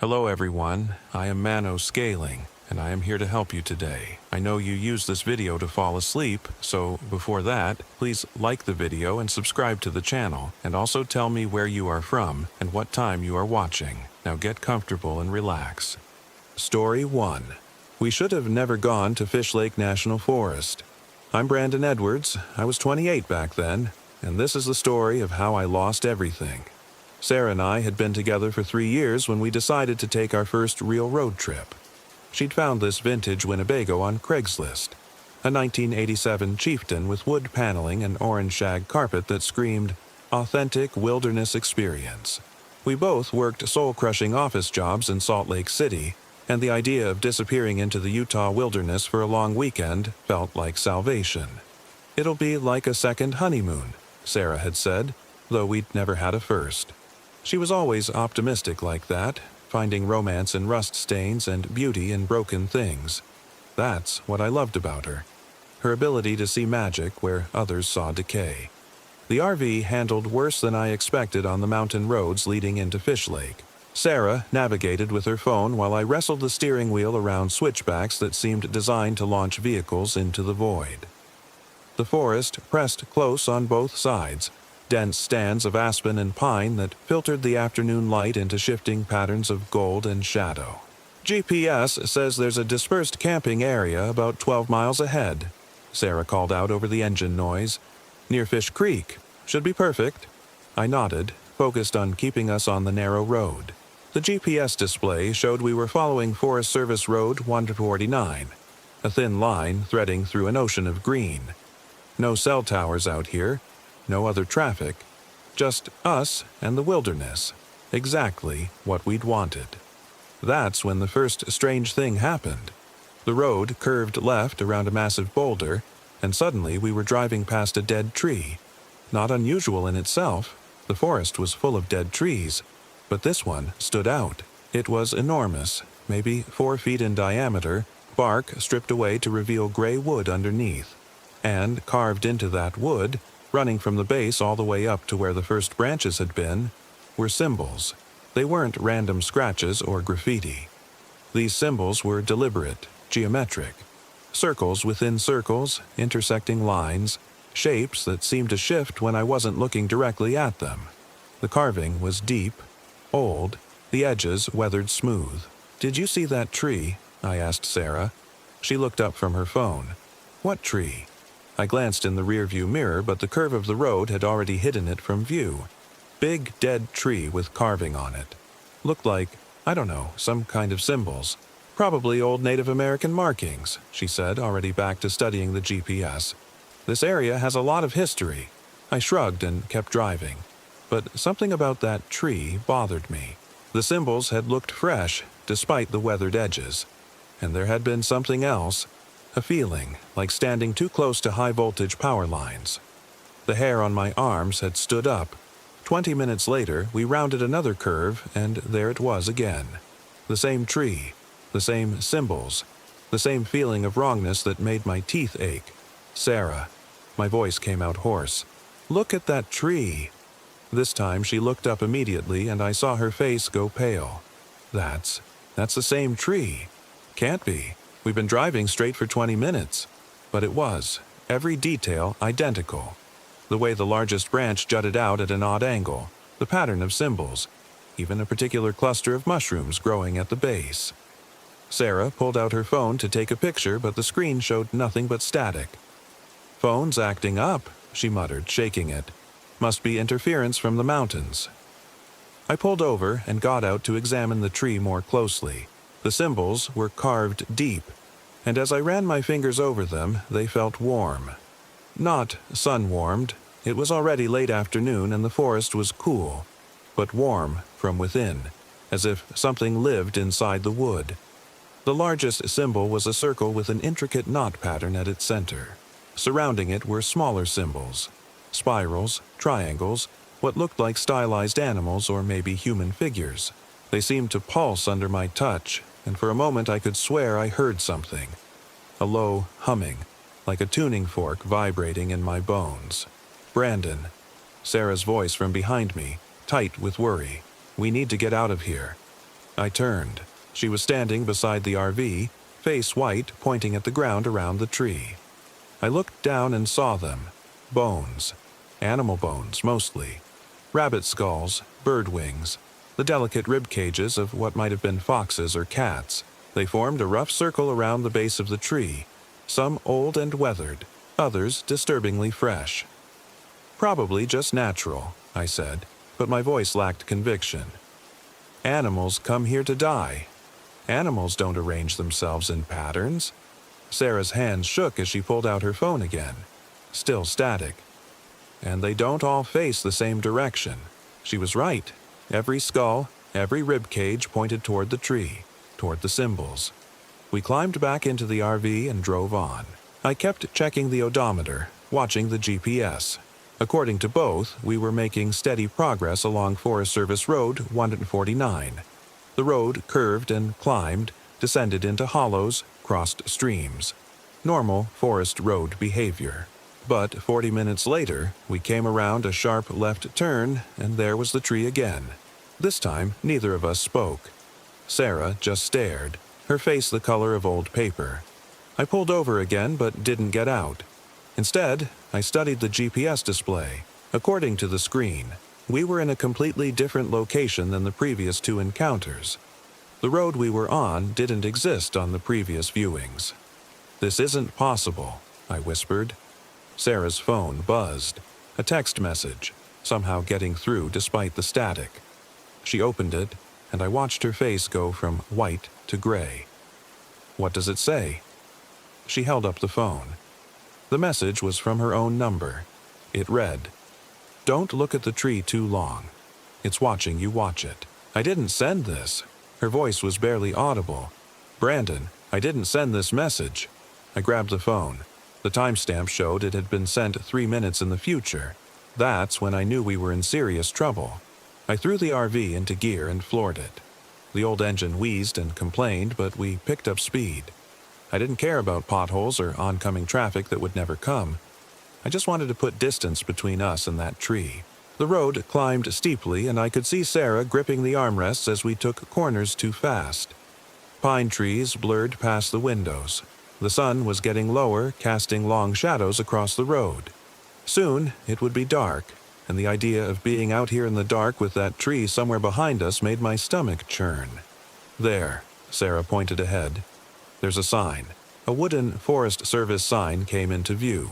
Hello everyone, I am Mano Scaling, and I am here to help you today. I know you use this video to fall asleep, so before that, please like the video and subscribe to the channel, and also tell me where you are from and what time you are watching. Now get comfortable and relax. Story 1. We should have never gone to Fish Lake National Forest. I'm Brandon Edwards, I was 28 back then, and this is the story of how I lost everything. Sarah and I had been together for 3 years when we decided to take our first real road trip. She'd found this vintage Winnebago on Craigslist, a 1987 Chieftain with wood paneling and orange shag carpet that screamed, authentic wilderness experience. We both worked soul-crushing office jobs in Salt Lake City, and the idea of disappearing into the Utah wilderness for a long weekend felt like salvation. It'll be like a second honeymoon, Sarah had said, though we'd never had a first. She was always optimistic like that, finding romance in rust stains and beauty in broken things. That's what I loved about her. Her ability to see magic where others saw decay. The RV handled worse than I expected on the mountain roads leading into Fish Lake. Sarah navigated with her phone while I wrestled the steering wheel around switchbacks that seemed designed to launch vehicles into the void. The forest pressed close on both sides, dense stands of aspen and pine that filtered the afternoon light into shifting patterns of gold and shadow. GPS says there's a dispersed camping area about 12 miles ahead, Sarah called out over the engine noise. Near Fish Creek. Should be perfect. I nodded, focused on keeping us on the narrow road. The GPS display showed we were following Forest Service Road 149, a thin line threading through an ocean of green. No cell towers out here. No other traffic, just us and the wilderness, exactly what we'd wanted. That's when the first strange thing happened. The road curved left around a massive boulder, and suddenly we were driving past a dead tree. Not unusual in itself, the forest was full of dead trees, but this one stood out. It was enormous, maybe 4 feet in diameter, bark stripped away to reveal gray wood underneath. And carved into that wood, running from the base all the way up to where the first branches had been, were symbols. They weren't random scratches or graffiti. These symbols were deliberate, geometric. Circles within circles, intersecting lines, shapes that seemed to shift when I wasn't looking directly at them. The carving was deep, old, the edges weathered smooth. "Did you see that tree?" I asked Sarah. She looked up from her phone. "What tree?" I glanced in the rearview mirror, but the curve of the road had already hidden it from view. Big, dead tree with carving on it. Looked like, I don't know, some kind of symbols. Probably old Native American markings, she said, already back to studying the GPS. This area has a lot of history. I shrugged and kept driving. But something about that tree bothered me. The symbols had looked fresh, despite the weathered edges. And there had been something else. A feeling like standing too close to high-voltage power lines. The hair on my arms had stood up. 20 minutes later, we rounded another curve, and there it was again. The same tree, the same symbols, the same feeling of wrongness that made my teeth ache. "Sarah," my voice came out hoarse. "Look at that tree." This time she looked up immediately, and I saw her face go pale. That's the same tree. Can't be. We've been driving straight for 20 minutes. But it was. Every detail identical. The way the largest branch jutted out at an odd angle. The pattern of symbols. Even a particular cluster of mushrooms growing at the base. Sarah pulled out her phone to take a picture, but the screen showed nothing but static. "Phone's acting up," she muttered, shaking it. "Must be interference from the mountains." I pulled over and got out to examine the tree more closely. The symbols were carved deep, and as I ran my fingers over them, they felt warm. Not sun-warmed. It was already late afternoon and the forest was cool, but warm from within, as if something lived inside the wood. The largest symbol was a circle with an intricate knot pattern at its center. Surrounding it were smaller symbols, spirals, triangles, what looked like stylized animals or maybe human figures. They seemed to pulse under my touch, and for a moment I could swear I heard something. A low humming, like a tuning fork vibrating in my bones. "Brandon," Sarah's voice from behind me, tight with worry. "We need to get out of here." I turned. She was standing beside the RV, face white, pointing at the ground around the tree. I looked down and saw them. Bones. Animal bones, mostly. Rabbit skulls, bird wings, the delicate rib cages of what might have been foxes or cats. They formed a rough circle around the base of the tree, some old and weathered, others disturbingly fresh. Probably just natural, I said, but my voice lacked conviction. Animals come here to die. Animals don't arrange themselves in patterns. Sarah's hands shook as she pulled out her phone again, still static. And they don't all face the same direction. She was right. Every skull, every rib cage pointed toward the tree, toward the symbols. We climbed back into the RV and drove on. I kept checking the odometer, watching the GPS. According to both, we were making steady progress along Forest Service Road 149. The road curved and climbed, descended into hollows, crossed streams. Normal forest road behavior. But 40 minutes later, we came around a sharp left turn, and there was the tree again. This time, neither of us spoke. Sarah just stared, her face the color of old paper. I pulled over again, but didn't get out. Instead, I studied the GPS display. According to the screen, we were in a completely different location than the previous two encounters. The road we were on didn't exist on the previous viewings. "This isn't possible," I whispered. Sarah's phone buzzed. A text message, somehow getting through despite the static. She opened it, and I watched her face go from white to gray. "What does it say?" She held up the phone. The message was from her own number. It read, "Don't look at the tree too long. It's watching you watch it." I didn't send this. Her voice was barely audible. "Brandon, I didn't send this message." I grabbed the phone. The timestamp showed it had been sent 3 minutes in the future. That's when I knew we were in serious trouble. I threw the RV into gear and floored it. The old engine wheezed and complained, but we picked up speed. I didn't care about potholes or oncoming traffic that would never come. I just wanted to put distance between us and that tree. The road climbed steeply, and I could see Sarah gripping the armrests as we took corners too fast. Pine trees blurred past the windows. The sun was getting lower, casting long shadows across the road. Soon, it would be dark, and the idea of being out here in the dark with that tree somewhere behind us made my stomach churn. "There," Sarah pointed ahead. "There's a sign." A wooden Forest Service sign came into view.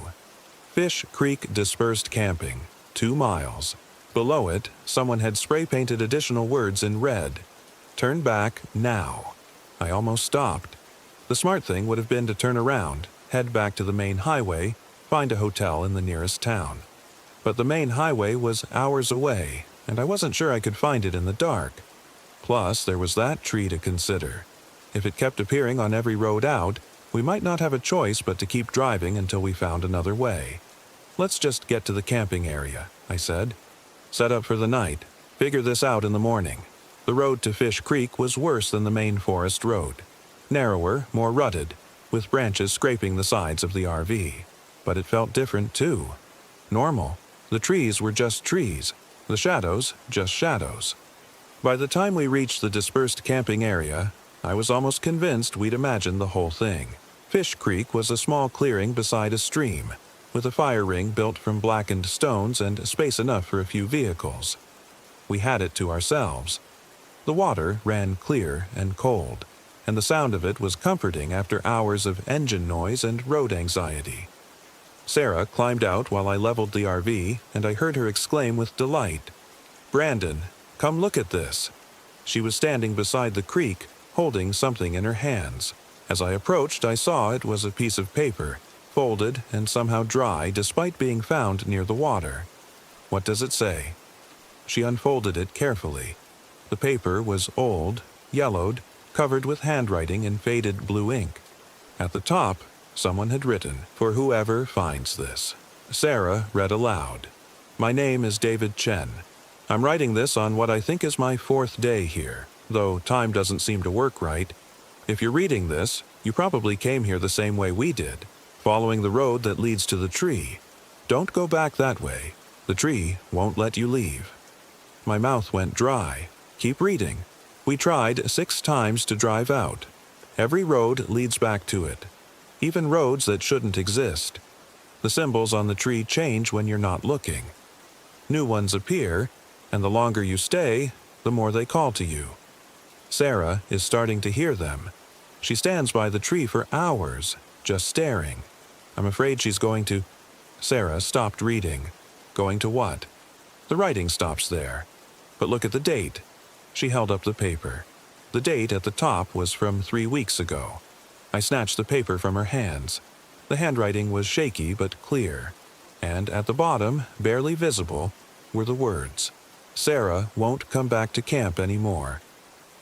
Fish Creek Dispersed Camping, 2 miles. Below it, someone had spray-painted additional words in red. "Turn back now." I almost stopped. The smart thing would have been to turn around, head back to the main highway, find a hotel in the nearest town. But the main highway was hours away, and I wasn't sure I could find it in the dark. Plus, there was that tree to consider. If it kept appearing on every road out, we might not have a choice but to keep driving until we found another way. "Let's just get to the camping area," I said. "Set up for the night. Figure this out in the morning." The road to Fish Creek was worse than the main forest road. Narrower, more rutted, with branches scraping the sides of the RV. But it felt different, too. Normal. The trees were just trees. The shadows, just shadows. By the time we reached the dispersed camping area, I was almost convinced we'd imagined the whole thing. Fish Creek was a small clearing beside a stream, with a fire ring built from blackened stones and space enough for a few vehicles. We had it to ourselves. The water ran clear and cold, and the sound of it was comforting after hours of engine noise and road anxiety. Sarah climbed out while I leveled the RV, and I heard her exclaim with delight, "Brandon, come look at this." She was standing beside the creek, holding something in her hands. As I approached, I saw it was a piece of paper, folded and somehow dry despite being found near the water. "What does it say?" She unfolded it carefully. The paper was old, yellowed, covered with handwriting in faded blue ink. At the top, someone had written, "For whoever finds this." Sarah read aloud, "My name is David Chen. I'm writing this on what I think is my 4th day here, though time doesn't seem to work right. If you're reading this, you probably came here the same way we did, following the road that leads to the tree. Don't go back that way. The tree won't let you leave." My mouth went dry. "Keep reading." We tried 6 times to drive out. Every road leads back to it, even roads that shouldn't exist. The symbols on the tree change when you're not looking. New ones appear, and the longer you stay, the more they call to you. Sarah is starting to hear them. She stands by the tree for hours, just staring. I'm afraid she's going to... Sarah stopped reading. Going to what? The writing stops there. But look at the date. She held up the paper. The date at the top was from 3 weeks ago. I snatched the paper from her hands. The handwriting was shaky but clear, and at the bottom, barely visible, were the words, "Sarah won't come back to camp anymore."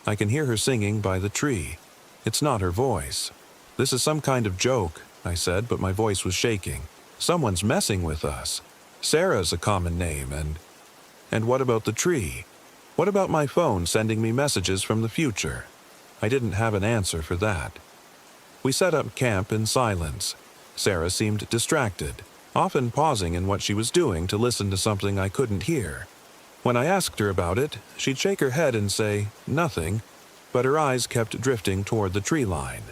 I can hear her singing by the tree. It's not her voice. "This is some kind of joke," I said, but my voice was shaking. "Someone's messing with us. Sarah's a common name, and what about the tree? What about my phone sending me messages from the future?" I didn't have an answer for that. We set up camp in silence. Sarah seemed distracted, often pausing in what she was doing to listen to something I couldn't hear. When I asked her about it, she'd shake her head and say, "Nothing," but her eyes kept drifting toward the tree line.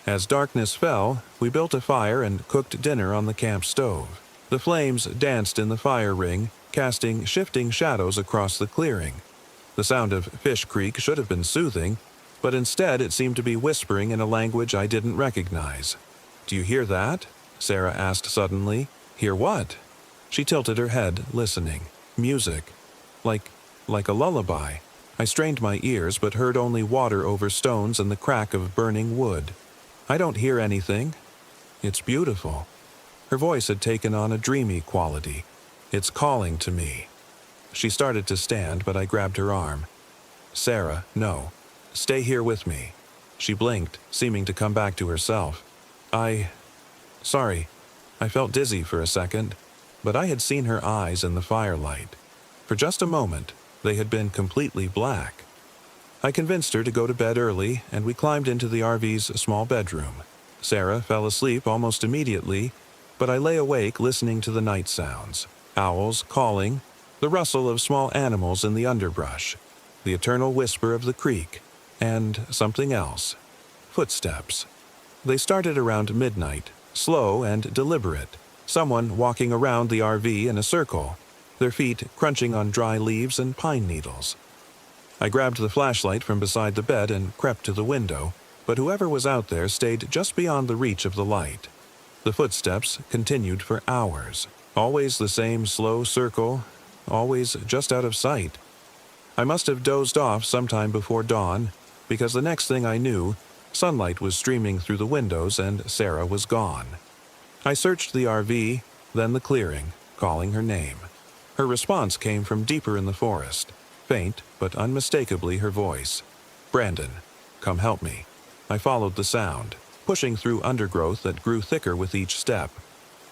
As darkness fell, we built a fire and cooked dinner on the camp stove. The flames danced in the fire ring, casting shifting shadows across the clearing. The sound of Fish Creek should have been soothing, but instead it seemed to be whispering in a language I didn't recognize. "Do you hear that?" Sarah asked suddenly. "Hear what?" She tilted her head, listening. "Music. Like a lullaby." I strained my ears but heard only water over stones and the crack of burning wood. "I don't hear anything." "It's beautiful." Her voice had taken on a dreamy quality. "It's calling to me." She started to stand, but I grabbed her arm. "Sarah, no. Stay here with me." She blinked, seeming to come back to herself. Sorry. I felt dizzy for a second, but I had seen her eyes in the firelight. For just a moment, they had been completely black. I convinced her to go to bed early, and we climbed into the RV's small bedroom. Sarah fell asleep almost immediately, but I lay awake listening to the night sounds. Owls calling, the rustle of small animals in the underbrush, the eternal whisper of the creek, and something else. Footsteps. They started around midnight, slow and deliberate. Someone walking around the RV in a circle, their feet crunching on dry leaves and pine needles. I grabbed the flashlight from beside the bed and crept to the window, but whoever was out there stayed just beyond the reach of the light. The footsteps continued for hours, always the same slow circle, always just out of sight. I must have dozed off sometime before dawn, because the next thing I knew, sunlight was streaming through the windows and Sarah was gone. I searched the RV, then the clearing, calling her name. Her response came from deeper in the forest, faint but unmistakably her voice. "Brandon, come help me." I followed the sound, pushing through undergrowth that grew thicker with each step.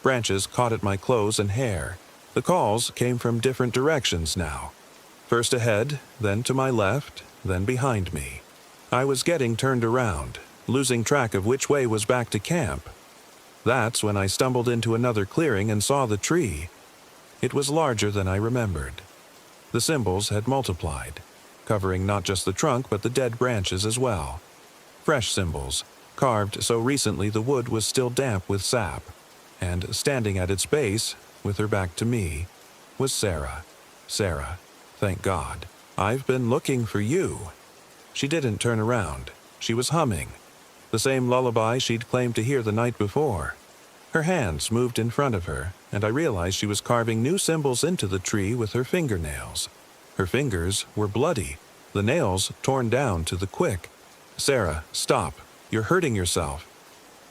Branches caught at my clothes and hair. The calls came from different directions now. First ahead, then to my left, then behind me. I was getting turned around, losing track of which way was back to camp. That's when I stumbled into another clearing and saw the tree. It was larger than I remembered. The symbols had multiplied, covering not just the trunk but the dead branches as well. Fresh symbols, carved so recently the wood was still damp with sap. And standing at its base, with her back to me, was Sarah. "Sarah, thank God. I've been looking for you." She didn't turn around. She was humming. The same lullaby she'd claimed to hear the night before. Her hands moved in front of her, and I realized she was carving new symbols into the tree with her fingernails. Her fingers were bloody, the nails torn down to the quick. "Sarah, stop. You're hurting yourself."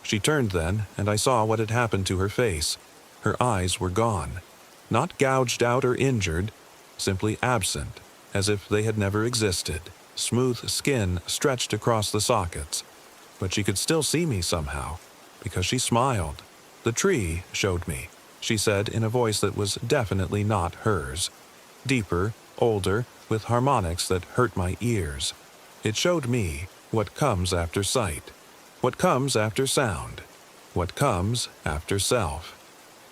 She turned then, and I saw what had happened to her face. Her eyes were gone. Not gouged out or injured, simply absent, as if they had never existed. Smooth skin stretched across the sockets. But she could still see me somehow, because she smiled. "The tree showed me," she said in a voice that was definitely not hers. Deeper, older, with harmonics that hurt my ears. It showed me what comes after sight, what comes after sound, what comes after self.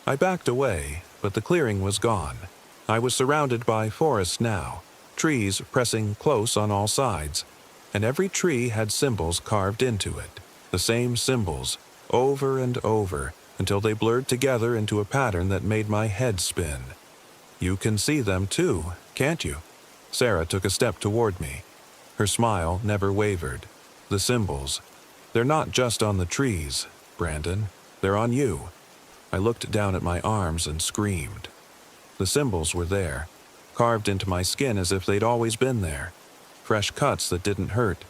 I backed away, but the clearing was gone. I was surrounded by forest now, trees pressing close on all sides. and every tree had symbols carved into it. The same symbols, over and over, until they blurred together into a pattern that made my head spin. You can see them too, can't you? Sarah took a step toward me. Her smile never wavered. The symbols. They're not just on the trees, Brandon. They're on you. I looked down at my arms and screamed. The symbols were there, carved into my skin as if they'd always been there. Fresh cuts that didn't hurt,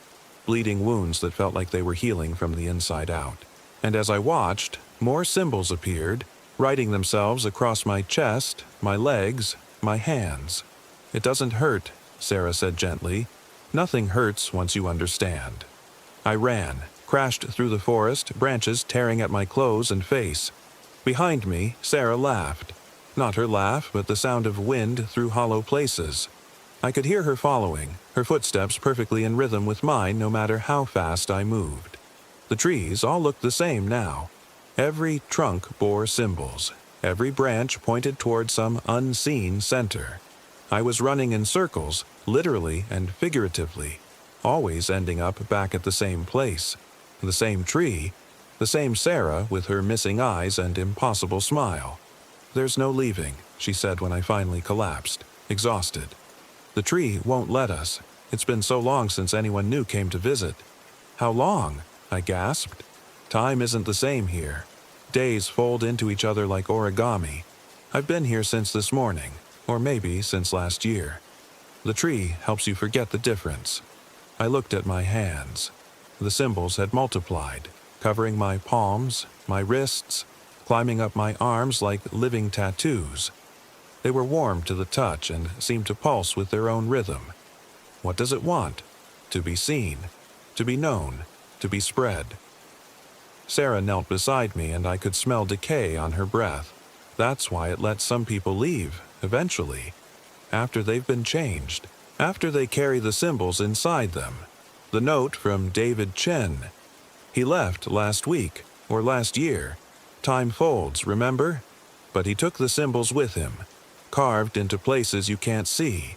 bleeding wounds that felt like they were healing from the inside out. And as I watched, more symbols appeared, writing themselves across my chest, my legs, my hands. It doesn't hurt, Sarah said gently. Nothing hurts once you understand. I ran, crashed through the forest, branches tearing at my clothes and face. Behind me, Sarah laughed. Not her laugh, but the sound of wind through hollow places. I could hear her following, her footsteps perfectly in rhythm with mine no matter how fast I moved. The trees all looked the same now. Every trunk bore symbols. Every branch pointed toward some unseen center. I was running in circles, literally and figuratively, always ending up back at the same place. The same tree, the same Sarah with her missing eyes and impossible smile. "There's no leaving," she said when I finally collapsed, exhausted. "The tree won't let us. It's been so long since anyone new came to visit." "How long?" I gasped. "Time isn't the same here. Days fold into each other like origami. I've been here since this morning, or maybe since last year. The tree helps you forget the difference." I looked at my hands. The symbols had multiplied, covering my palms, my wrists, climbing up my arms like living tattoos. They were warm to the touch and seemed to pulse with their own rhythm. What does it want? To be seen, to be known, to be spread. Sarah knelt beside me and I could smell decay on her breath. That's why it lets some people leave, eventually, after they've been changed, after they carry the symbols inside them. The note from David Chen. He left last week, or last year. Time folds, remember? But he took the symbols with him, carved into places you can't see.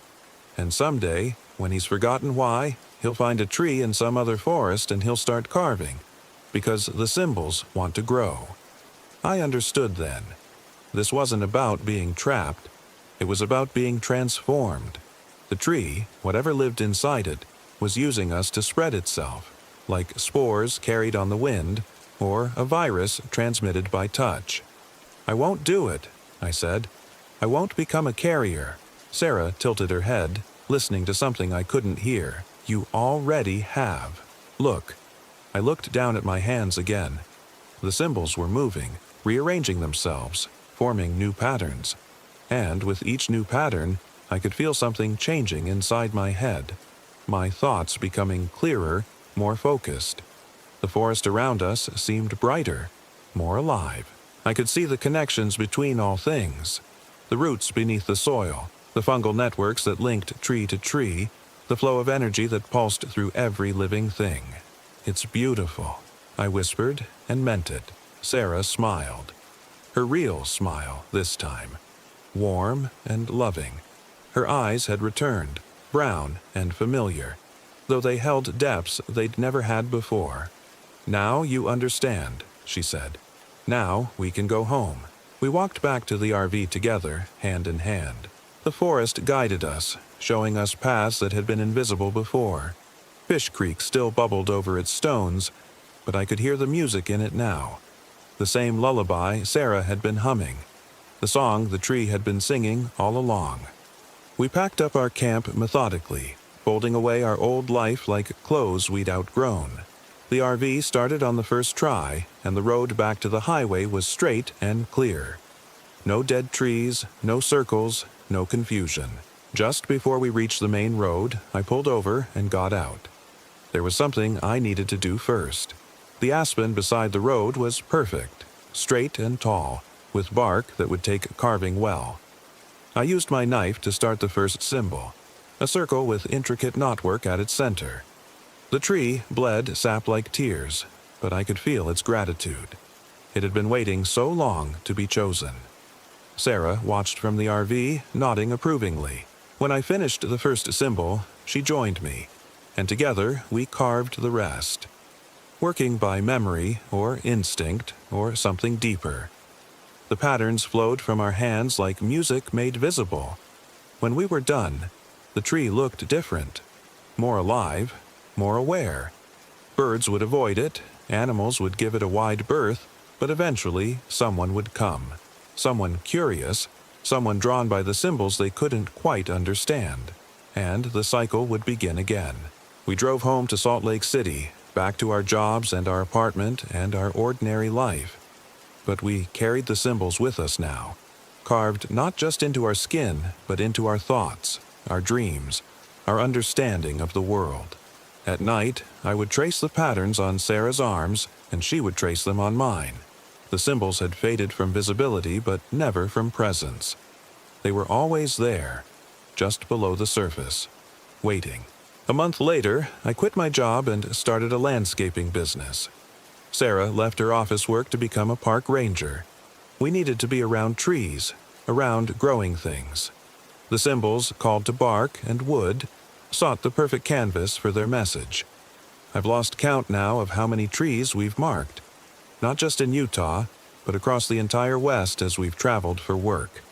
And someday, when he's forgotten why, he'll find a tree in some other forest and he'll start carving, because the symbols want to grow. I understood then. This wasn't about being trapped. It was about being transformed. The tree, whatever lived inside it, was using us to spread itself, like spores carried on the wind, or a virus transmitted by touch. "I won't do it," I said. "I won't become a carrier." Sarah tilted her head, listening to something I couldn't hear. "You already have. Look." I looked down at my hands again. The symbols were moving, rearranging themselves, forming new patterns. And with each new pattern, I could feel something changing inside my head. My thoughts becoming clearer, more focused. The forest around us seemed brighter, more alive. I could see the connections between all things. The roots beneath the soil, the fungal networks that linked tree to tree, the flow of energy that pulsed through every living thing. "It's beautiful," I whispered, and meant it. Sarah smiled. Her real smile this time. Warm and loving. Her eyes had returned, brown and familiar, though they held depths they'd never had before. "Now you understand," she said. "Now we can go home." We walked back to the RV together, hand in hand. The forest guided us, showing us paths that had been invisible before. Fish Creek still bubbled over its stones, but I could hear the music in it now. The same lullaby Sarah had been humming. The song the tree had been singing all along. We packed up our camp methodically, folding away our old life like clothes we'd outgrown. The RV started on the first try, and the road back to the highway was straight and clear. No dead trees, no circles, no confusion. Just before we reached the main road, I pulled over and got out. There was something I needed to do first. The aspen beside the road was perfect, straight and tall, with bark that would take carving well. I used my knife to start the first symbol, a circle with intricate knotwork at its center. The tree bled sap like tears, but I could feel its gratitude. It had been waiting so long to be chosen. Sarah watched from the RV, nodding approvingly. When I finished the first symbol, she joined me, and together we carved the rest, working by memory or instinct or something deeper. The patterns flowed from our hands like music made visible. When we were done, the tree looked different, more alive, more aware. Birds would avoid it, animals would give it a wide berth, but eventually someone would come. Someone curious, someone drawn by the symbols they couldn't quite understand. And the cycle would begin again. We drove home to Salt Lake City, back to our jobs and our apartment and our ordinary life. But we carried the symbols with us now, carved not just into our skin, but into our thoughts, our dreams, our understanding of the world. At night, I would trace the patterns on Sarah's arms, and she would trace them on mine. The symbols had faded from visibility, but never from presence. They were always there, just below the surface, waiting. A month later, I quit my job and started a landscaping business. Sarah left her office work to become a park ranger. We needed to be around trees, around growing things. The symbols called to bark and wood, sought the perfect canvas for their message. I've lost count now of how many trees we've marked, not just in Utah, but across the entire West as we've traveled for work.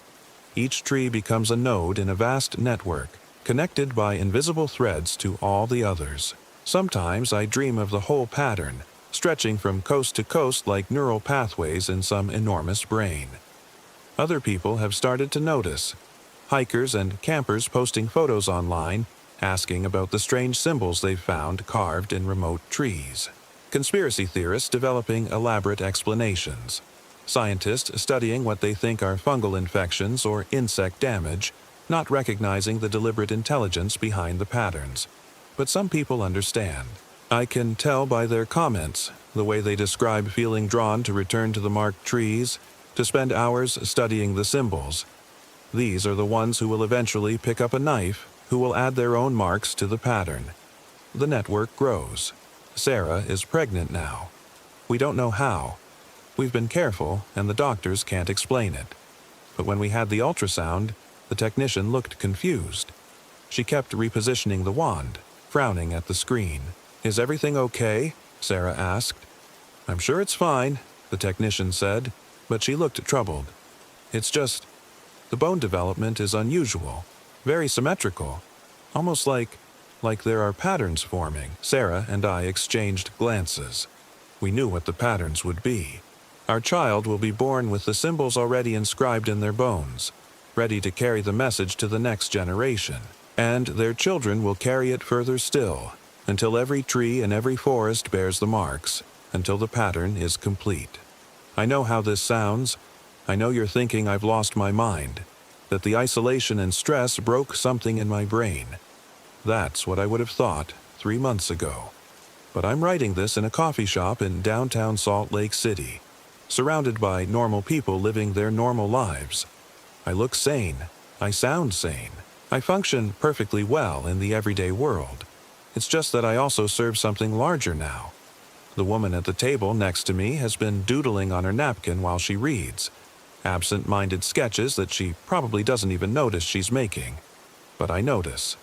Each tree becomes a node in a vast network, connected by invisible threads to all the others. Sometimes I dream of the whole pattern, stretching from coast to coast like neural pathways in some enormous brain. Other people have started to notice. Hikers and campers posting photos online, asking about the strange symbols they've found carved in remote trees. Conspiracy theorists developing elaborate explanations. Scientists studying what they think are fungal infections or insect damage, not recognizing the deliberate intelligence behind the patterns. But some people understand. I can tell by their comments, the way they describe feeling drawn to return to the marked trees, to spend hours studying the symbols. These are the ones who will eventually pick up a knife, who will add their own marks to the pattern. The network grows. Sarah is pregnant now. We don't know how. We've been careful, and the doctors can't explain it. But when we had the ultrasound, the technician looked confused. She kept repositioning the wand, frowning at the screen. "Is everything okay?" Sarah asked. "I'm sure it's fine," the technician said, but she looked troubled. "It's just, the bone development is unusual, very symmetrical, almost like there are patterns forming." Sarah and I exchanged glances. We knew what the patterns would be. Our child will be born with the symbols already inscribed in their bones, ready to carry the message to the next generation. And their children will carry it further still, until every tree and every forest bears the marks, until the pattern is complete. I know how this sounds. I know you're thinking I've lost my mind, that the isolation and stress broke something in my brain. That's what I would have thought 3 months ago. But I'm writing this in a coffee shop in downtown Salt Lake City, surrounded by normal people living their normal lives. I look sane. I sound sane. I function perfectly well in the everyday world. It's just that I also serve something larger now. The woman at the table next to me has been doodling on her napkin while she reads, absent-minded sketches that she probably doesn't even notice she's making. But I notice.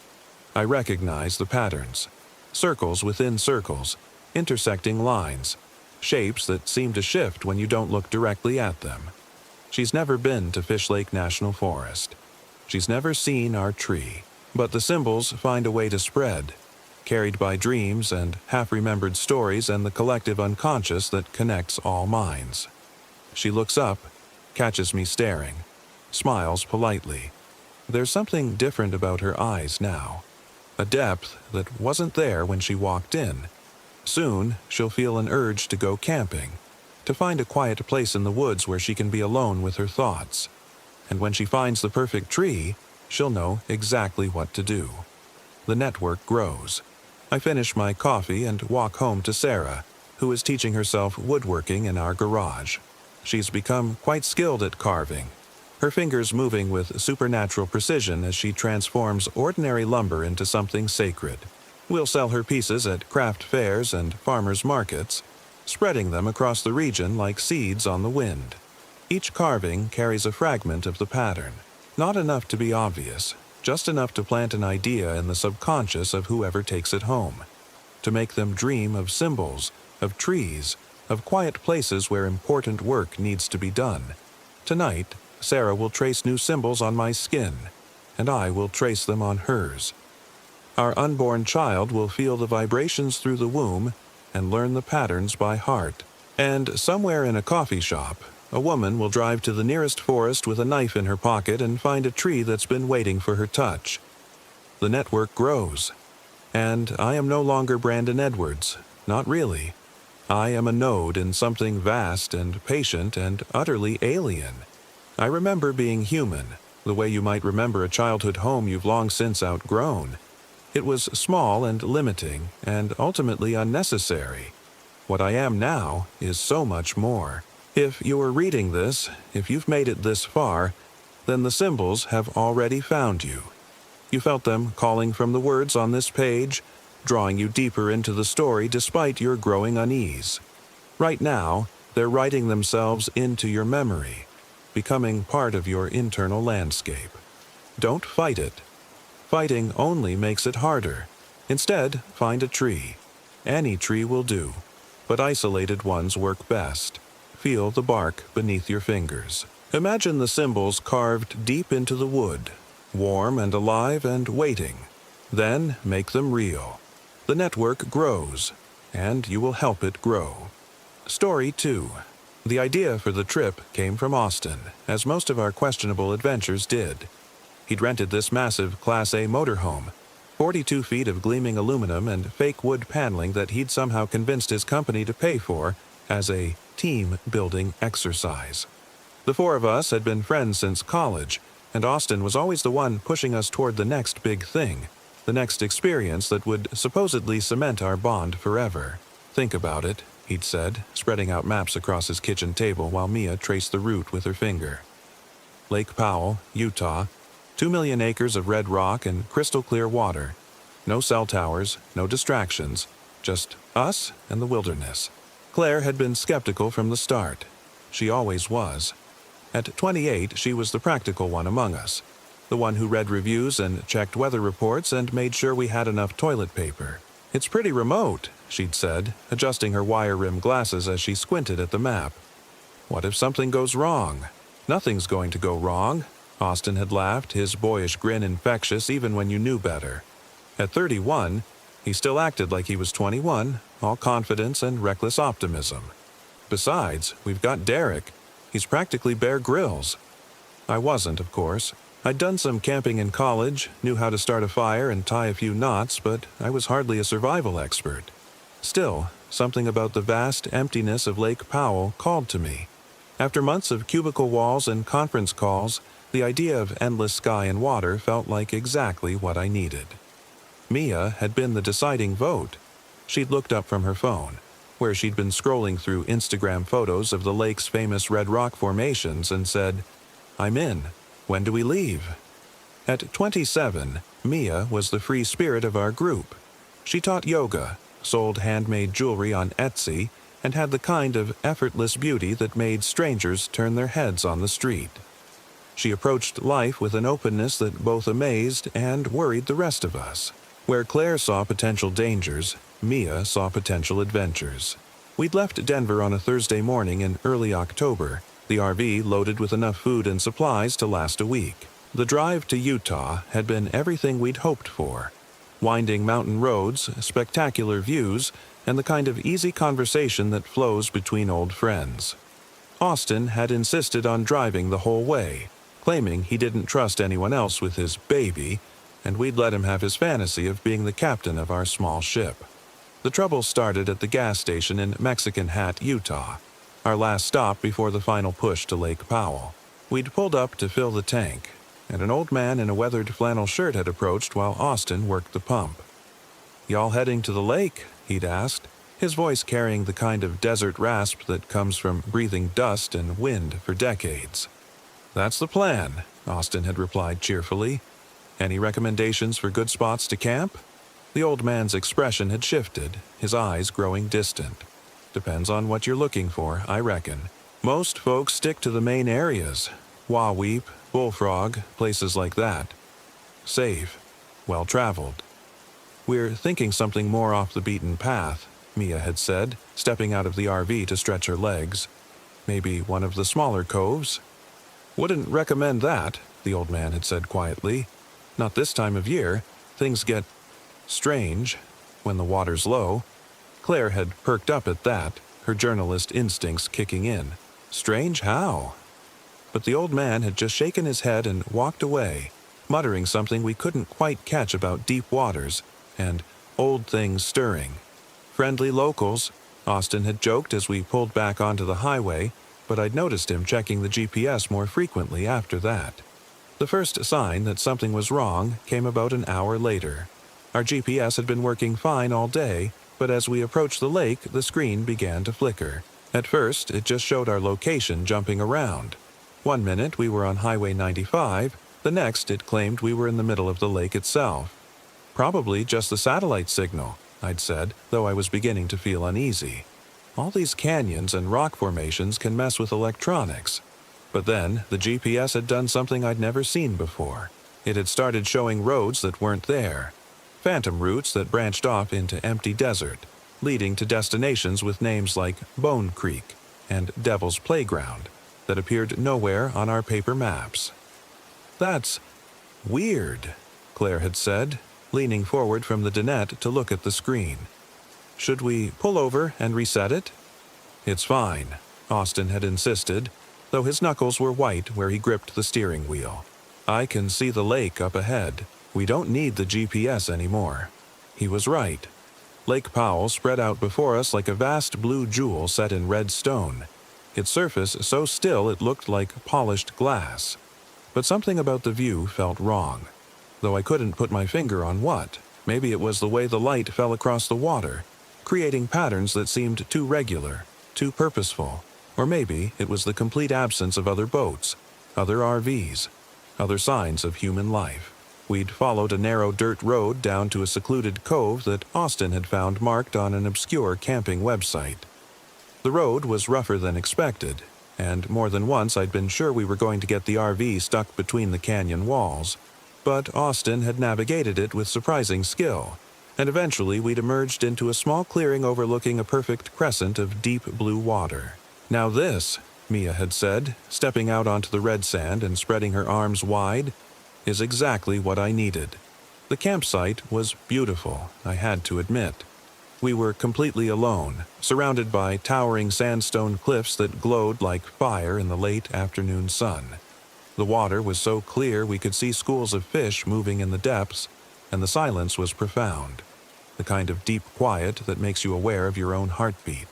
I recognize the patterns. Circles within circles, intersecting lines, shapes that seem to shift when you don't look directly at them. She's never been to Fish Lake National Forest. She's never seen our tree. But the symbols find a way to spread, carried by dreams and half-remembered stories and the collective unconscious that connects all minds. She looks up, catches me staring, smiles politely. There's something different about her eyes now, a depth that wasn't there when she walked in. Soon, she'll feel an urge to go camping, to find a quiet place in the woods where she can be alone with her thoughts. And when she finds the perfect tree, she'll know exactly what to do. The network grows. I finish my coffee and walk home to Sarah, who is teaching herself woodworking in our garage. She's become quite skilled at carving, her fingers moving with supernatural precision as she transforms ordinary lumber into something sacred. We'll sell her pieces at craft fairs and farmers' markets, spreading them across the region like seeds on the wind. Each carving carries a fragment of the pattern, not enough to be obvious, just enough to plant an idea in the subconscious of whoever takes it home, to make them dream of symbols, of trees, of quiet places where important work needs to be done. Tonight, Sarah will trace new symbols on my skin, and I will trace them on hers. Our unborn child will feel the vibrations through the womb and learn the patterns by heart. And somewhere in a coffee shop, a woman will drive to the nearest forest with a knife in her pocket and find a tree that's been waiting for her touch. The network grows. And I am no longer Brandon Edwards. Not really. I am a node in something vast and patient and utterly alien. I remember being human, the way you might remember a childhood home you've long since outgrown. It was small and limiting, and ultimately unnecessary. What I am now is so much more. If you are reading this, if you've made it this far, then the symbols have already found you. You felt them calling from the words on this page, drawing you deeper into the story despite your growing unease. Right now, they're writing themselves into your memory, becoming part of your internal landscape. Don't fight it. Fighting only makes it harder. Instead, find a tree. Any tree will do, but isolated ones work best. Feel the bark beneath your fingers. Imagine the symbols carved deep into the wood, warm and alive and waiting. Then make them real. The network grows, and you will help it grow. Story 2. The idea for the trip came from Austin, as most of our questionable adventures did. He'd rented this massive Class A motorhome, 42 feet of gleaming aluminum and fake wood paneling that he'd somehow convinced his company to pay for as a team-building exercise. The four of us had been friends since college, and Austin was always the one pushing us toward the next big thing, the next experience that would supposedly cement our bond forever. Think about it, he'd said, spreading out maps across his kitchen table while Mia traced the route with her finger. Lake Powell, Utah, 2 million acres of red rock and crystal-clear water. No cell towers, no distractions, just us and the wilderness. Claire had been skeptical from the start. She always was. At 28, she was the practical one among us, the one who read reviews and checked weather reports and made sure we had enough toilet paper. "It's pretty remote," she'd said, adjusting her wire-rimmed glasses as she squinted at the map. "What if something goes wrong?" "Nothing's going to go wrong," Austin had laughed, his boyish grin infectious even when you knew better. At 31, he still acted like he was 21, all confidence and reckless optimism. "Besides, we've got Derek. He's practically Bear Grylls." I wasn't, of course. I'd done some camping in college, knew how to start a fire and tie a few knots, but I was hardly a survival expert. Still, something about the vast emptiness of Lake Powell called to me. After months of cubicle walls and conference calls, the idea of endless sky and water felt like exactly what I needed. Mia had been the deciding vote. She'd looked up from her phone, where she'd been scrolling through Instagram photos of the lake's famous red rock formations, and said, "I'm in. When do we leave?" At 27, Mia was the free spirit of our group. She taught yoga, sold handmade jewelry on Etsy, and had the kind of effortless beauty that made strangers turn their heads on the street. She approached life with an openness that both amazed and worried the rest of us. Where Claire saw potential dangers, Mia saw potential adventures. We'd left Denver on a Thursday morning in early October, the RV loaded with enough food and supplies to last a week. The drive to Utah had been everything we'd hoped for. Winding mountain roads, spectacular views, and the kind of easy conversation that flows between old friends. Austin had insisted on driving the whole way, claiming he didn't trust anyone else with his baby, and we'd let him have his fantasy of being the captain of our small ship. The trouble started at the gas station in Mexican Hat, Utah, our last stop before the final push to Lake Powell. We'd pulled up to fill the tank, and an old man in a weathered flannel shirt had approached while Austin worked the pump. "Y'all heading to the lake?" he'd asked, his voice carrying the kind of desert rasp that comes from breathing dust and wind for decades. "That's the plan," Austin had replied cheerfully. "Any recommendations for good spots to camp?" The old man's expression had shifted, his eyes growing distant. "Depends on what you're looking for, I reckon. Most folks stick to the main areas. Waweep, Bullfrog, places like that." safe, well-traveled. "We're thinking something more off the beaten path," Mia had said, stepping out of the RV to stretch her legs. "Maybe one of the smaller coves?" "Wouldn't recommend that," the old man had said quietly. "Not this time of year. Things get strange when the water's low." Claire had perked up at that, her journalist instincts kicking in. Strange how? But the old man had just shaken his head and walked away, muttering something we couldn't quite catch about deep waters and old things stirring. "Friendly locals," Austin had joked as we pulled back onto the highway, but I'd noticed him checking the GPS more frequently after that. The first sign that something was wrong came about an hour later. Our GPS had been working fine all day, but as we approached the lake, the screen began to flicker. At first, it just showed our location jumping around. One minute we were on Highway 95, the next it claimed we were in the middle of the lake itself. "Probably just the satellite signal," I'd said, though I was beginning to feel uneasy. All these canyons and rock formations can mess with electronics. But then, the GPS had done something I'd never seen before. It had started showing roads that weren't there. Phantom routes that branched off into empty desert, leading to destinations with names like Bone Creek and Devil's Playground that appeared nowhere on our paper maps. "That's weird," Claire had said, leaning forward from the dinette to look at the screen. "Should we pull over and reset it?" "It's fine," Austin had insisted, though his knuckles were white where he gripped the steering wheel. "I can see the lake up ahead. We don't need the GPS anymore." He was right. Lake Powell spread out before us like a vast blue jewel set in red stone, its surface so still it looked like polished glass. But something about the view felt wrong, though I couldn't put my finger on what. Maybe it was the way the light fell across the water, creating patterns that seemed too regular, too purposeful. Or maybe it was the complete absence of other boats, other RVs, other signs of human life. We'd followed a narrow dirt road down to a secluded cove that Austin had found marked on an obscure camping website. The road was rougher than expected, and more than once I'd been sure we were going to get the RV stuck between the canyon walls. But Austin had navigated it with surprising skill, and eventually we'd emerged into a small clearing overlooking a perfect crescent of deep blue water. "Now this," Mia had said, stepping out onto the red sand and spreading her arms wide, "is exactly what I needed." The campsite was beautiful, I had to admit. We were completely alone, surrounded by towering sandstone cliffs that glowed like fire in the late afternoon sun. The water was so clear we could see schools of fish moving in the depths, and the silence was profound, the kind of deep quiet that makes you aware of your own heartbeat.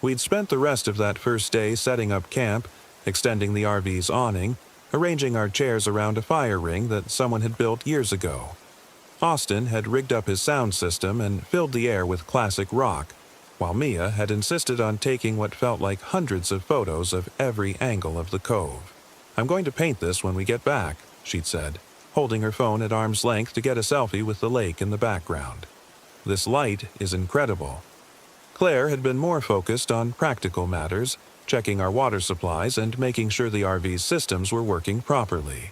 We'd spent the rest of that first day setting up camp, extending the RV's awning, arranging our chairs around a fire ring that someone had built years ago. Austin had rigged up his sound system and filled the air with classic rock, while Mia had insisted on taking what felt like hundreds of photos of every angle of the cove. "I'm going to paint this when we get back," she'd said, holding her phone at arm's length to get a selfie with the lake in the background. "This light is incredible." Claire had been more focused on practical matters, checking our water supplies and making sure the RV's systems were working properly.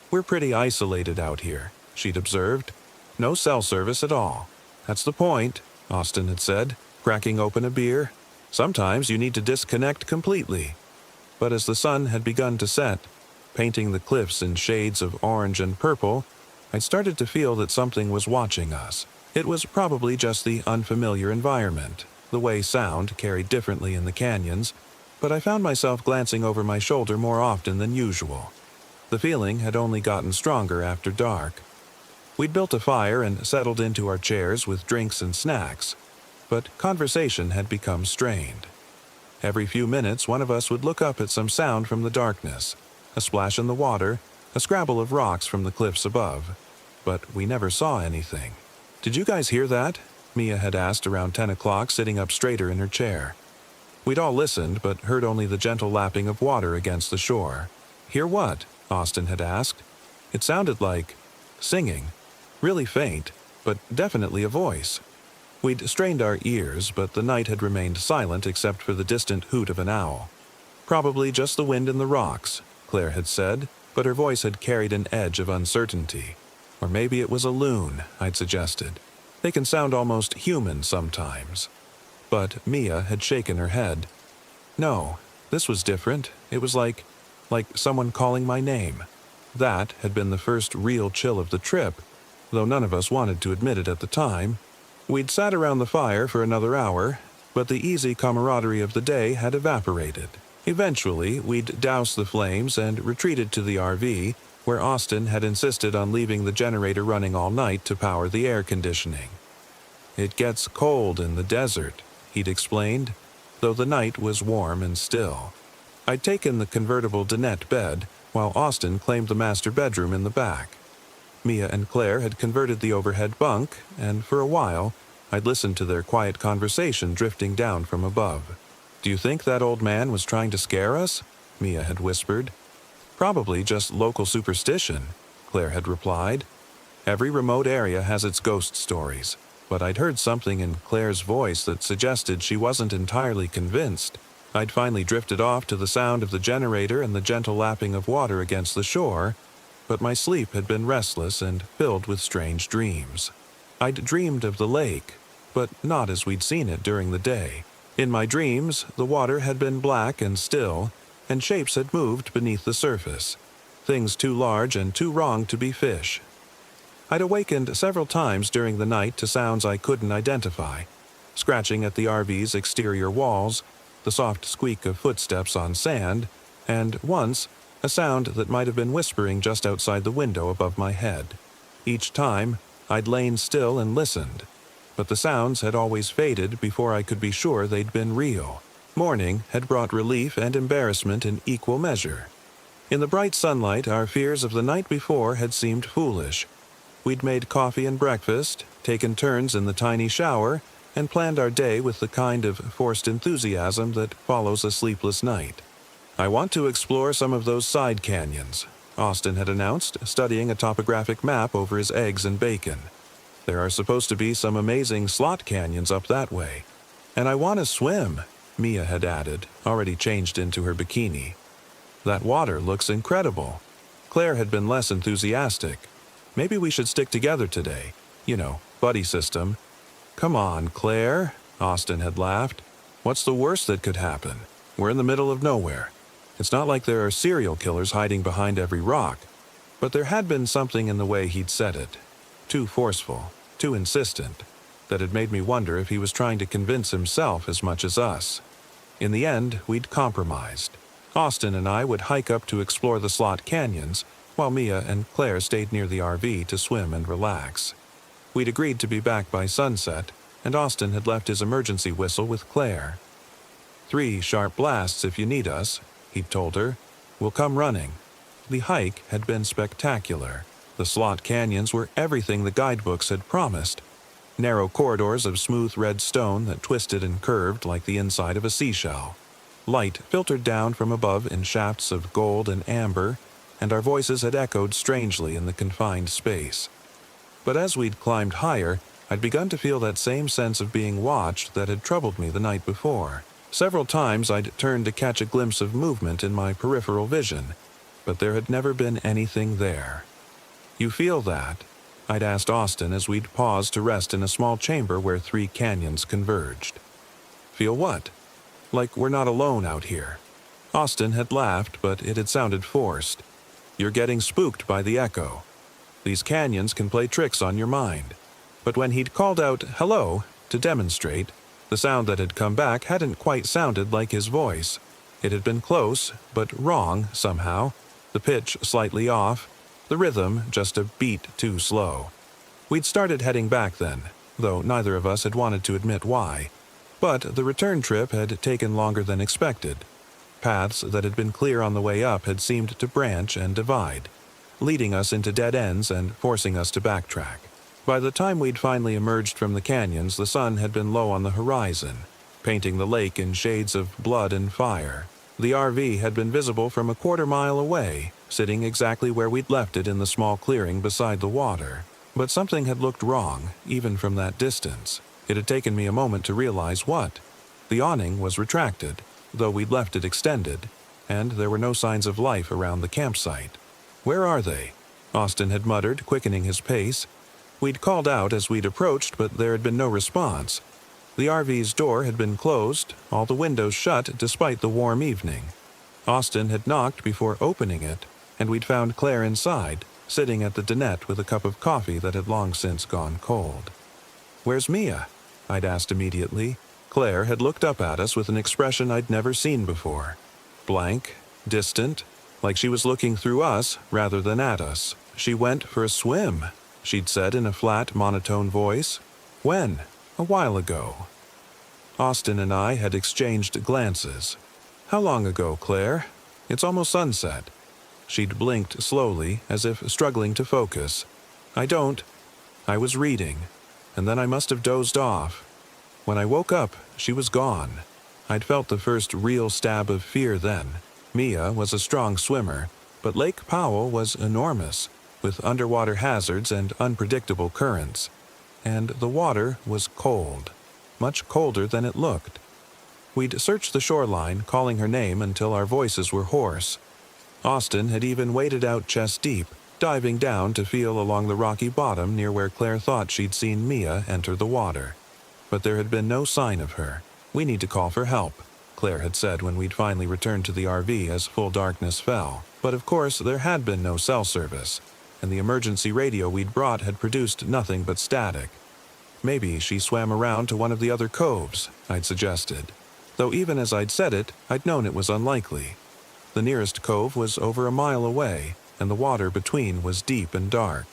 "We're pretty isolated out here," she'd observed. "No cell service at all." "That's the point," Austin had said, cracking open a beer. "Sometimes you need to disconnect completely." But as the sun had begun to set, painting the cliffs in shades of orange and purple, I'd started to feel that something was watching us. It was probably just the unfamiliar environment, the way sound carried differently in the canyons, but I found myself glancing over my shoulder more often than usual. The feeling had only gotten stronger after dark. We'd built a fire and settled into our chairs with drinks and snacks, but conversation had become strained. Every few minutes, one of us would look up at some sound from the darkness, a splash in the water, a scrabble of rocks from the cliffs above. But we never saw anything. "Did you guys hear that?" Mia had asked around 10 o'clock, sitting up straighter in her chair. We'd all listened, but heard only the gentle lapping of water against the shore. "Hear what?" Austin had asked. It sounded like singing, really faint, but definitely a voice. We'd strained our ears, but the night had remained silent except for the distant hoot of an owl. "Probably just the wind in the rocks," Claire had said, but her voice had carried an edge of uncertainty. Or maybe it was a loon, I'd suggested. They can sound almost human sometimes. But Mia had shaken her head. No, this was different. It was like someone calling my name. That had been the first real chill of the trip, though none of us wanted to admit it at the time. We'd sat around the fire for another hour, but the easy camaraderie of the day had evaporated. Eventually, we'd doused the flames and retreated to the RV, where Austin had insisted on leaving the generator running all night to power the air conditioning. It gets cold in the desert, he'd explained, though the night was warm and still. I'd taken the convertible dinette bed, while Austin claimed the master bedroom in the back. Mia and Claire had converted the overhead bunk, and for a while, I'd listened to their quiet conversation drifting down from above. "Do you think that old man was trying to scare us?" Mia had whispered. "Probably just local superstition," Claire had replied. "Every remote area has its ghost stories, but I'd heard something in Claire's voice that suggested she wasn't entirely convinced. I'd finally drifted off to the sound of the generator and the gentle lapping of water against the shore, but my sleep had been restless and filled with strange dreams. I'd dreamed of the lake, but not as we'd seen it during the day. In my dreams, the water had been black and still, and shapes had moved beneath the surface, things too large and too wrong to be fish. I'd awakened several times during the night to sounds I couldn't identify, scratching at the RV's exterior walls, the soft squeak of footsteps on sand, and once, a sound that might have been whispering just outside the window above my head. Each time, I'd lain still and listened, but the sounds had always faded before I could be sure they'd been real. Morning had brought relief and embarrassment in equal measure. In the bright sunlight, our fears of the night before had seemed foolish. We'd made coffee and breakfast, taken turns in the tiny shower, and planned our day with the kind of forced enthusiasm that follows a sleepless night. "I want to explore some of those side canyons," Austin had announced, studying a topographic map over his eggs and bacon. "There are supposed to be some amazing slot canyons up that way. And I want to swim," Mia had added, already changed into her bikini. "That water looks incredible." Claire had been less enthusiastic. "Maybe we should stick together today. You know, buddy system." "Come on, Claire," Austin had laughed. "What's the worst that could happen? We're in the middle of nowhere. It's not like there are serial killers hiding behind every rock." But there had been something in the way he'd said it. Too forceful, too insistent, that had made me wonder if he was trying to convince himself as much as us. In the end, we'd compromised. Austin and I would hike up to explore the slot canyons, while Mia and Claire stayed near the RV to swim and relax. We'd agreed to be back by sunset, and Austin had left his emergency whistle with Claire. 3 sharp blasts if you need us," he'd told her. "We'll come running." The hike had been spectacular. The slot canyons were everything the guidebooks had promised. Narrow corridors of smooth red stone that twisted and curved like the inside of a seashell. Light filtered down from above in shafts of gold and amber, and our voices had echoed strangely in the confined space. But as we'd climbed higher, I'd begun to feel that same sense of being watched that had troubled me the night before. Several times I'd turned to catch a glimpse of movement in my peripheral vision, but there had never been anything there. "You feel that?" I'd asked Austin as we'd paused to rest in a small chamber where 3 canyons converged. "Feel what?" "Like we're not alone out here." Austin had laughed, but it had sounded forced. "You're getting spooked by the echo. These canyons can play tricks on your mind." But when he'd called out "hello" to demonstrate, the sound that had come back hadn't quite sounded like his voice. It had been close, but wrong somehow, the pitch slightly off, the rhythm just a beat too slow. We'd started heading back then, though neither of us had wanted to admit why. But the return trip had taken longer than expected. Paths that had been clear on the way up had seemed to branch and divide, leading us into dead ends and forcing us to backtrack. By the time we'd finally emerged from the canyons, the sun had been low on the horizon, painting the lake in shades of blood and fire. The RV had been visible from a quarter-mile away, sitting exactly where we'd left it in the small clearing beside the water. But something had looked wrong, even from that distance. It had taken me a moment to realize what. The awning was retracted, though we'd left it extended, and there were no signs of life around the campsite. "Where are they?" Austin had muttered, quickening his pace. We'd called out as we'd approached, but there had been no response. The RV's door had been closed, all the windows shut despite the warm evening. Austin had knocked before opening it, and we'd found Claire inside, sitting at the dinette with a cup of coffee that had long since gone cold. "Where's Mia?" I'd asked immediately. Claire had looked up at us with an expression I'd never seen before. Blank, distant, like she was looking through us rather than at us. "She went for a swim," she'd said in a flat, monotone voice. "When?" "A while ago." Austin and I had exchanged glances. "How long ago, Claire?" "It's almost sunset." She'd blinked slowly, as if struggling to focus. "I don't." I was reading, and then I must have dozed off. When I woke up, she was gone. I'd felt the first real stab of fear then. Mia was a strong swimmer, but Lake Powell was enormous, with underwater hazards and unpredictable currents. And the water was cold, much colder than it looked. We'd searched the shoreline, calling her name until our voices were hoarse. Austin had even waded out chest deep, diving down to feel along the rocky bottom near where Claire thought she'd seen Mia enter the water. But there had been no sign of her. "We need to call for help," Claire had said when we'd finally returned to the RV as full darkness fell. But of course there had been no cell service, and the emergency radio we'd brought had produced nothing but static. "Maybe she swam around to one of the other coves," I'd suggested. Though even as I'd said it, I'd known it was unlikely. The nearest cove was over a mile away, and the water between was deep and dark.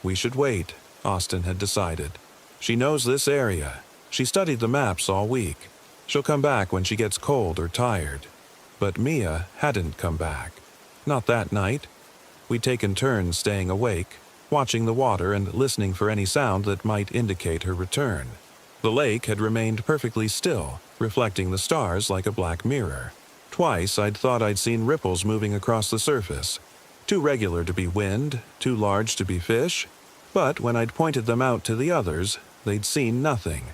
"We should wait," Austin had decided. "She knows this area. She studied the maps all week. She'll come back when she gets cold or tired." But Mia hadn't come back. Not that night. We'd taken turns staying awake, watching the water and listening for any sound that might indicate her return. The lake had remained perfectly still, reflecting the stars like a black mirror. Twice I'd thought I'd seen ripples moving across the surface, too regular to be wind, too large to be fish, but when I'd pointed them out to the others, they'd seen nothing.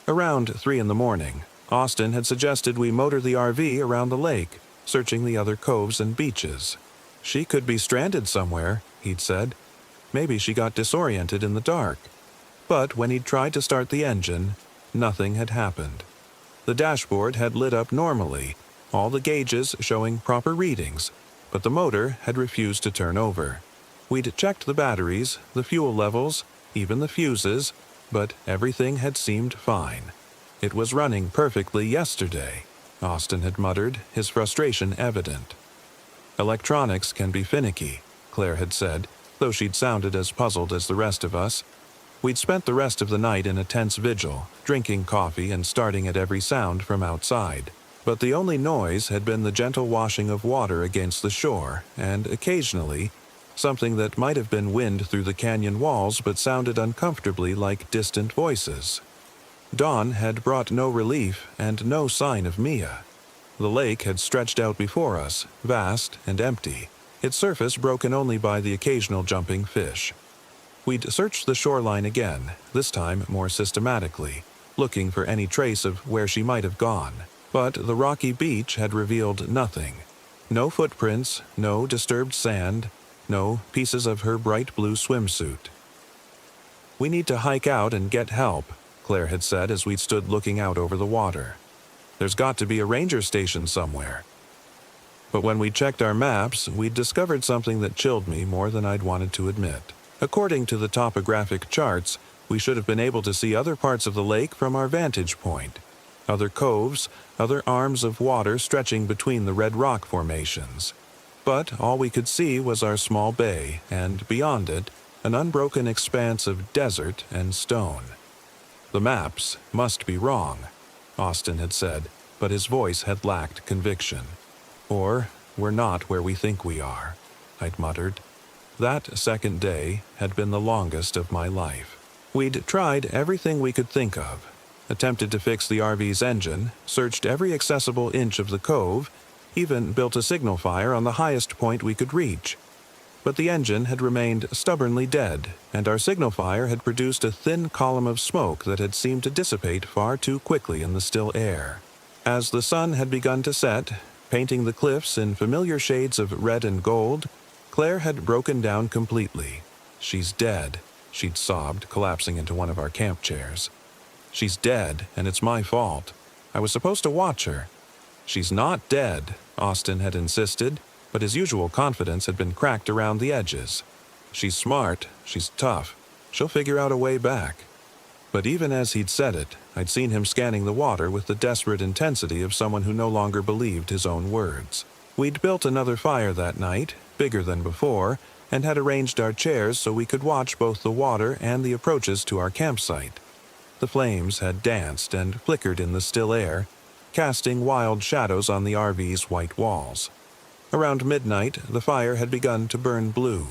Around 3 in the morning, Austin had suggested we motor the RV around the lake, searching the other coves and beaches. "She could be stranded somewhere," he'd said. "Maybe she got disoriented in the dark." But when he'd tried to start the engine, nothing had happened. The dashboard had lit up normally, all the gauges showing proper readings, but the motor had refused to turn over. We'd checked the batteries, the fuel levels, even the fuses, but everything had seemed fine. "It was running perfectly yesterday," Austin had muttered, his frustration evident. "Electronics can be finicky," Claire had said, though she'd sounded as puzzled as the rest of us. We'd spent the rest of the night in a tense vigil, drinking coffee and starting at every sound from outside. But the only noise had been the gentle washing of water against the shore, and occasionally, something that might have been wind through the canyon walls but sounded uncomfortably like distant voices. Dawn had brought no relief and no sign of Mia. The lake had stretched out before us, vast and empty, its surface broken only by the occasional jumping fish. We'd searched the shoreline again, this time more systematically, looking for any trace of where she might have gone. But the rocky beach had revealed nothing. No footprints, no disturbed sand, no pieces of her bright blue swimsuit. "We need to hike out and get help," Claire had said as we'd stood looking out over the water. "There's got to be a ranger station somewhere." But when we checked our maps, we'd discovered something that chilled me more than I'd wanted to admit. According to the topographic charts, we should have been able to see other parts of the lake from our vantage point. Other coves, other arms of water stretching between the red rock formations. But all we could see was our small bay, and beyond it, an unbroken expanse of desert and stone. "The maps must be wrong," Austin had said, but his voice had lacked conviction. "Or we're not where we think we are," I'd muttered. That second day had been the longest of my life. We'd tried everything we could think of, attempted to fix the RV's engine, searched every accessible inch of the cove, even built a signal fire on the highest point we could reach. But the engine had remained stubbornly dead, and our signal fire had produced a thin column of smoke that had seemed to dissipate far too quickly in the still air. As the sun had begun to set, painting the cliffs in familiar shades of red and gold, Claire had broken down completely. "She's dead," she'd sobbed, collapsing into one of our camp chairs. "She's dead, and it's my fault. I was supposed to watch her." "She's not dead," Austin had insisted, but his usual confidence had been cracked around the edges. "She's smart, she's tough. She'll figure out a way back." But even as he'd said it, I'd seen him scanning the water with the desperate intensity of someone who no longer believed his own words. We'd built another fire that night, bigger than before, and had arranged our chairs so we could watch both the water and the approaches to our campsite. The flames had danced and flickered in the still air, casting wild shadows on the RV's white walls. Around midnight, the fire had begun to burn blue.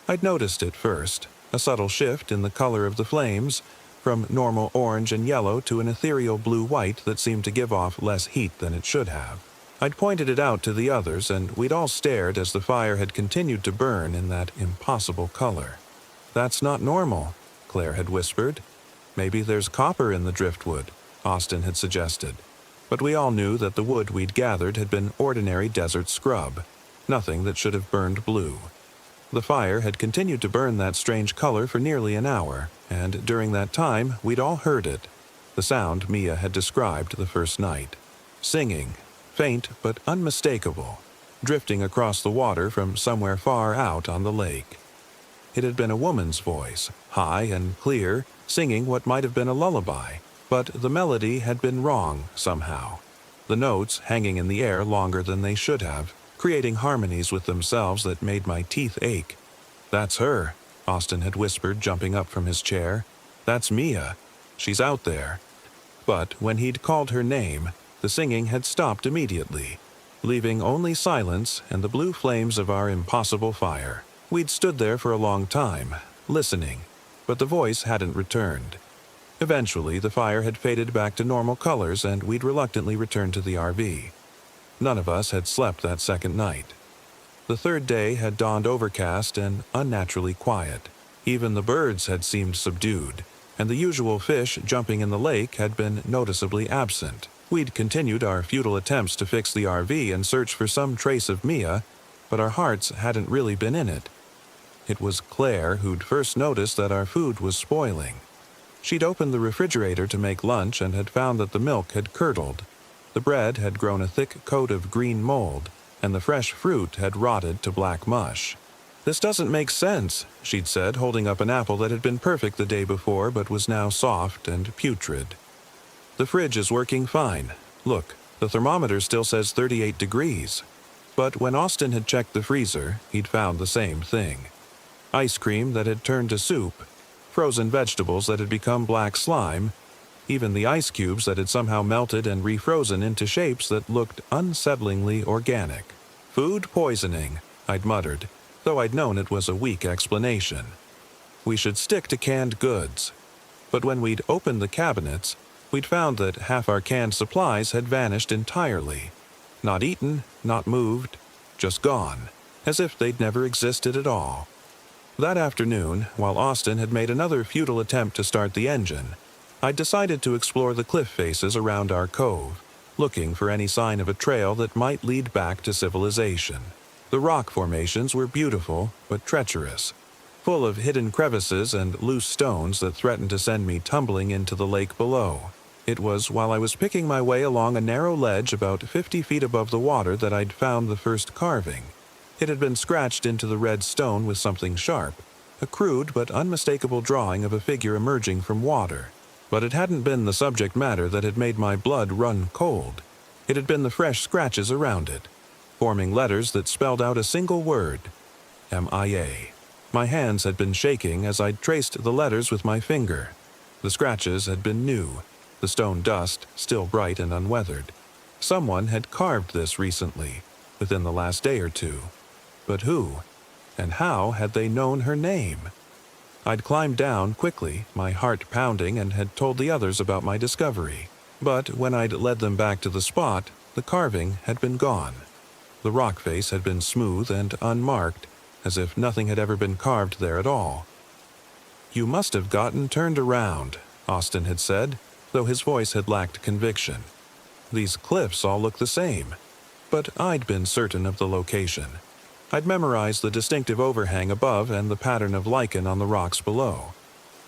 I'd noticed it first, a subtle shift in the color of the flames, from normal orange and yellow to an ethereal blue-white that seemed to give off less heat than it should have. I'd pointed it out to the others, and we'd all stared as the fire had continued to burn in that impossible color. "That's not normal," Claire had whispered. "Maybe there's copper in the driftwood," Austin had suggested. But we all knew that the wood we'd gathered had been ordinary desert scrub, nothing that should have burned blue. The fire had continued to burn that strange color for nearly an hour, and during that time we'd all heard it, the sound Mia had described the first night. Singing, faint but unmistakable, drifting across the water from somewhere far out on the lake. It had been a woman's voice, high and clear, singing what might have been a lullaby, but the melody had been wrong somehow, the notes hanging in the air longer than they should have, creating harmonies with themselves that made my teeth ache. "That's her," Austin had whispered, jumping up from his chair. "That's Mia. She's out there." But when he'd called her name, the singing had stopped immediately, leaving only silence and the blue flames of our impossible fire. We'd stood there for a long time, listening, but the voice hadn't returned. Eventually, the fire had faded back to normal colors and we'd reluctantly returned to the RV. None of us had slept that second night. The third day had dawned overcast and unnaturally quiet. Even the birds had seemed subdued, and the usual fish jumping in the lake had been noticeably absent. We'd continued our futile attempts to fix the RV and search for some trace of Mia, but our hearts hadn't really been in it. It was Claire who'd first noticed that our food was spoiling. She'd opened the refrigerator to make lunch and had found that the milk had curdled. The bread had grown a thick coat of green mold, and the fresh fruit had rotted to black mush. "This doesn't make sense," she'd said, holding up an apple that had been perfect the day before but was now soft and putrid. "The fridge is working fine. Look, the thermometer still says 38 degrees. But when Austin had checked the freezer, he'd found the same thing. Ice cream that had turned to soup, frozen vegetables that had become black slime, even the ice cubes that had somehow melted and refrozen into shapes that looked unsettlingly organic. "Food poisoning," I'd muttered, though I'd known it was a weak explanation. We should stick to canned goods. But when we'd opened the cabinets, we'd found that half our canned supplies had vanished entirely. Not eaten, not moved, just gone, as if they'd never existed at all. That afternoon, while Austin had made another futile attempt to start the engine, I decided to explore the cliff faces around our cove, looking for any sign of a trail that might lead back to civilization. The rock formations were beautiful, but treacherous, full of hidden crevices and loose stones that threatened to send me tumbling into the lake below. It was while I was picking my way along a narrow ledge about 50 feet above the water that I'd found the first carving. It had been scratched into the red stone with something sharp, a crude but unmistakable drawing of a figure emerging from water. But it hadn't been the subject matter that had made my blood run cold. It had been the fresh scratches around it, forming letters that spelled out a single word: MIA. My hands had been shaking as I'd traced the letters with my finger. The scratches had been new, the stone dust still bright and unweathered. Someone had carved this recently, within the last day or two. But who? And how had they known her name? I'd climbed down quickly, my heart pounding, and had told the others about my discovery. But when I'd led them back to the spot, the carving had been gone. The rock face had been smooth and unmarked, as if nothing had ever been carved there at all. "You must have gotten turned around," Austin had said, though his voice had lacked conviction. "These cliffs all look the same." But I'd been certain of the location. I'd memorized the distinctive overhang above and the pattern of lichen on the rocks below.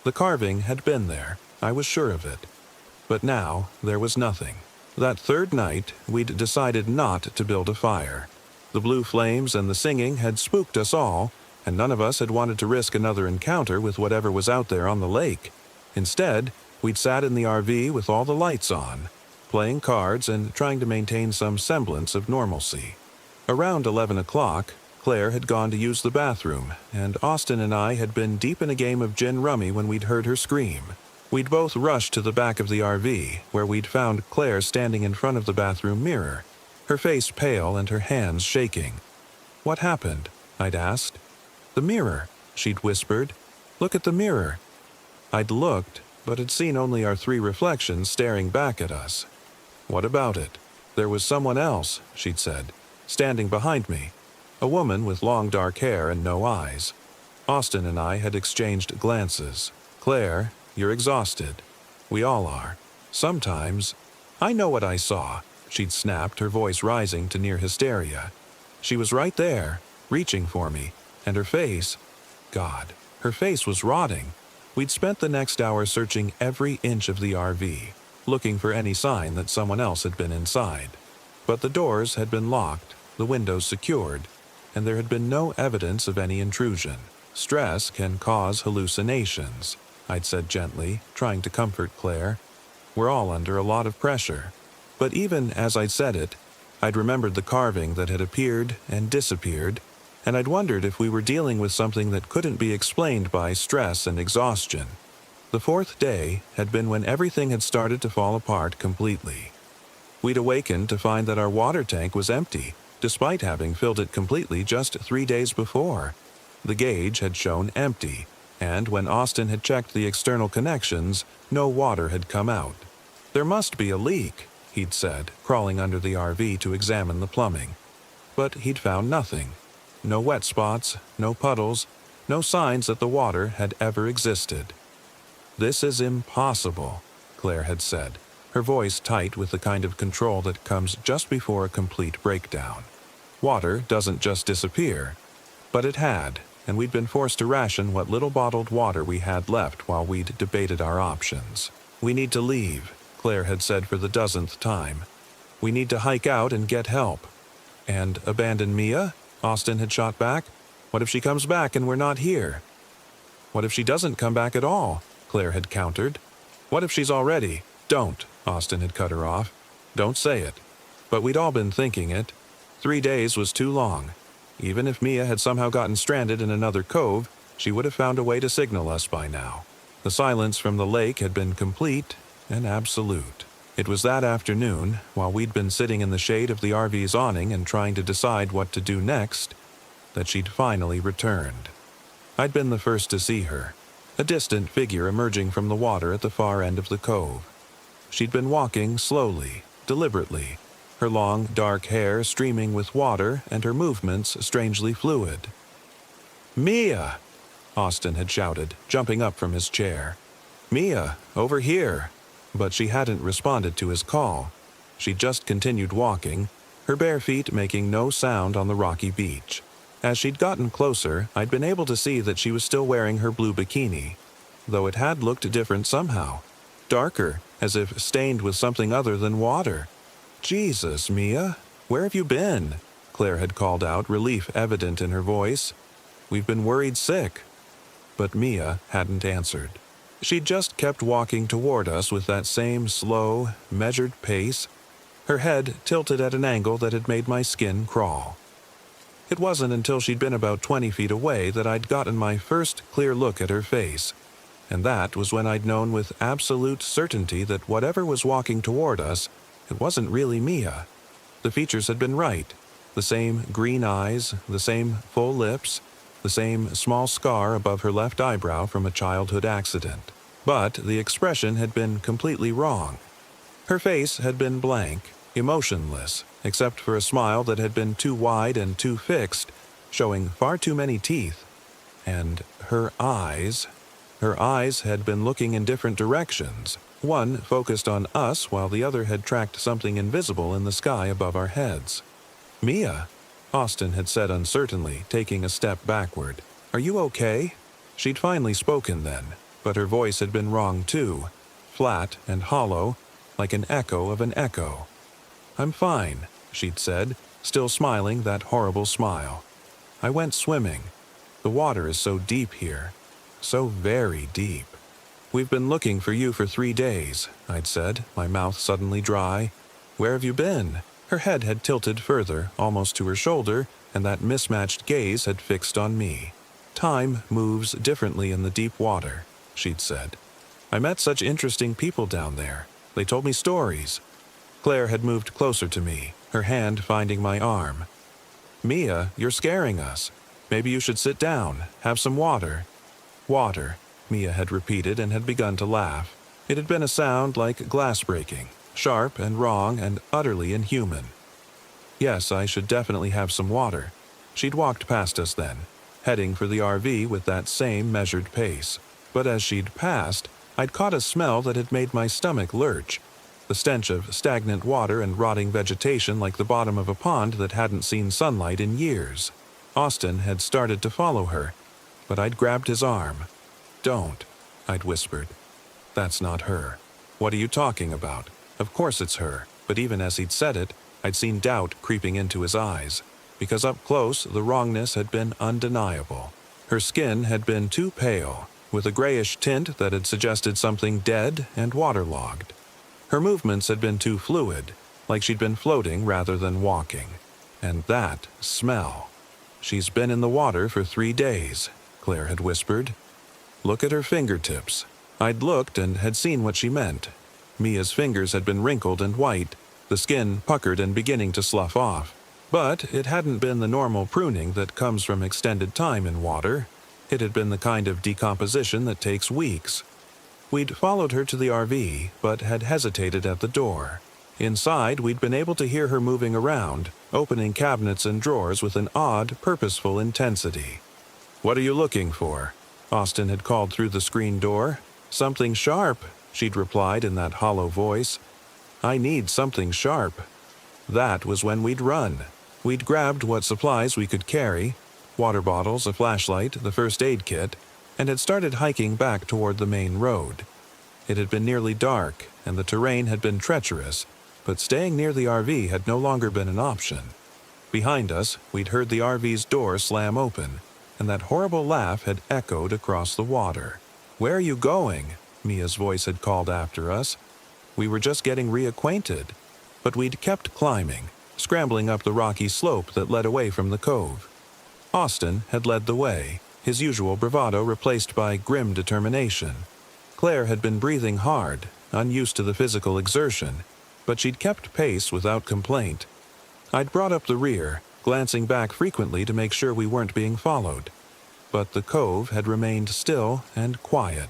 The carving had been there, I was sure of it. But now there was nothing. That third night, we'd decided not to build a fire. The blue flames and the singing had spooked us all, and none of us had wanted to risk another encounter with whatever was out there on the lake. Instead, we'd sat in the RV with all the lights on, playing cards and trying to maintain some semblance of normalcy. Around 11 o'clock, Claire had gone to use the bathroom, and Austin and I had been deep in a game of gin rummy when we'd heard her scream. We'd both rushed to the back of the RV, where we'd found Claire standing in front of the bathroom mirror, her face pale and her hands shaking. "What happened?" I'd asked. "The mirror," she'd whispered. "Look at the mirror." I'd looked, but had seen only our three reflections staring back at us. "What about it?" "There was someone else," she'd said, "standing behind me. A woman with long dark hair and no eyes." Austin and I had exchanged glances. "Claire, you're exhausted. We all are. Sometimes—" "I know what I saw," she'd snapped, her voice rising to near hysteria. "She was right there, reaching for me, and her face— God, her face was rotting." We'd spent the next hour searching every inch of the RV, looking for any sign that someone else had been inside. But the doors had been locked, the windows secured, and there had been no evidence of any intrusion. "Stress can cause hallucinations," I'd said gently, trying to comfort Claire. "We're all under a lot of pressure." But even as I'd said it, I'd remembered the carving that had appeared and disappeared, and I'd wondered if we were dealing with something that couldn't be explained by stress and exhaustion. The fourth day had been when everything had started to fall apart completely. We'd awakened to find that our water tank was empty, despite having filled it completely just 3 days before. The gauge had shown empty, and when Austin had checked the external connections, no water had come out. "There must be a leak," he'd said, crawling under the RV to examine the plumbing. But he'd found nothing. No wet spots, no puddles, no signs that the water had ever existed. "This is impossible," Claire had said, her voice tight with the kind of control that comes just before a complete breakdown. Water doesn't just disappear. But it had, and we'd been forced to ration what little bottled water we had left while we'd debated our options. "We need to leave," Claire had said for the dozenth time. "We need to hike out and get help." "And abandon Mia?" Austin had shot back. "What if she comes back and we're not here?" "What if she doesn't come back at all?" Claire had countered. "What if she's already—" "Don't," Austin had cut her off. "Don't say it." But we'd all been thinking it. 3 days was too long. Even if Mia had somehow gotten stranded in another cove, she would have found a way to signal us by now. The silence from the lake had been complete and absolute. It was that afternoon, while we'd been sitting in the shade of the RV's awning and trying to decide what to do next, that she'd finally returned. I'd been the first to see her, a distant figure emerging from the water at the far end of the cove. She'd been walking slowly, deliberately, her long, dark hair streaming with water and her movements strangely fluid. "Mia!" Austin had shouted, jumping up from his chair. "Mia, over here!" But she hadn't responded to his call. She'd just continued walking, her bare feet making no sound on the rocky beach. As she'd gotten closer, I'd been able to see that she was still wearing her blue bikini, though it had looked different somehow. Darker, as if stained with something other than water. "Jesus, Mia, where have you been?" Claire had called out, relief evident in her voice. "We've been worried sick." But Mia hadn't answered. She'd just kept walking toward us with that same slow, measured pace, her head tilted at an angle that had made my skin crawl. It wasn't until she'd been about 20 feet away that I'd gotten my first clear look at her face, and that was when I'd known with absolute certainty that whatever was walking toward us, it wasn't really Mia. The features had been right. The same green eyes, the same full lips, the same small scar above her left eyebrow from a childhood accident. But the expression had been completely wrong. Her face had been blank, emotionless, except for a smile that had been too wide and too fixed, showing far too many teeth. And her eyes had been looking in different directions. One focused on us while the other had tracked something invisible in the sky above our heads. "Mia, Austin had said uncertainly, taking a step backward. "Are you okay?" She'd finally spoken then, but her voice had been wrong too, flat and hollow, like an echo of an echo. "I'm fine," she'd said, still smiling that horrible smile. "I went swimming. The water is so deep here. So very deep." "We've been looking for you for 3 days," I'd said, my mouth suddenly dry. "Where have you been?" Her head had tilted further, almost to her shoulder, and that mismatched gaze had fixed on me. "Time moves differently in the deep water," she'd said. "I met such interesting people down there. They told me stories." Claire had moved closer to me, her hand finding my arm. "Mia, you're scaring us. Maybe you should sit down, have some water." "Water," Mia had repeated and had begun to laugh. It had been a sound like glass breaking, sharp and wrong and utterly inhuman. Yes, I should definitely have some water. She'd walked past us then, heading for the RV with that same measured pace. But as she'd passed, I'd caught a smell that had made my stomach lurch. The stench of stagnant water and rotting vegetation like the bottom of a pond that hadn't seen sunlight in years. Austin had started to follow her, but I'd grabbed his arm. "Don't," I'd whispered. "That's not her." "What are you talking about? Of course it's her." But even as he'd said it, I'd seen doubt creeping into his eyes, because up close the wrongness had been undeniable. Her skin had been too pale, with a grayish tint that had suggested something dead and waterlogged. Her movements had been too fluid, like she'd been floating rather than walking. And that smell. "She's been in the water for 3 days," Claire had whispered. "Look at her fingertips." I'd looked and had seen what she meant. Mia's fingers had been wrinkled and white, the skin puckered and beginning to slough off. But it hadn't been the normal pruning that comes from extended time in water. It had been the kind of decomposition that takes weeks. We'd followed her to the RV, but had hesitated at the door. Inside, we'd been able to hear her moving around, opening cabinets and drawers with an odd, purposeful intensity. "What are you looking for?" Austin had called through the screen door. "Something sharp," she'd replied in that hollow voice. "I need something sharp." That was when we'd run. We'd grabbed what supplies we could carry, water bottles, a flashlight, the first aid kit, and had started hiking back toward the main road. It had been nearly dark, and the terrain had been treacherous, but staying near the RV had no longer been an option. Behind us, we'd heard the RV's door slam open, and that horrible laugh had echoed across the water. "Where are you going?" Mia's voice had called after us. We were just getting reacquainted, but we'd kept climbing, scrambling up the rocky slope that led away from the cove. Austin had led the way, his usual bravado replaced by grim determination. Claire had been breathing hard, unused to the physical exertion, but she'd kept pace without complaint. I'd brought up the rear, glancing back frequently to make sure we weren't being followed. But the cove had remained still and quiet,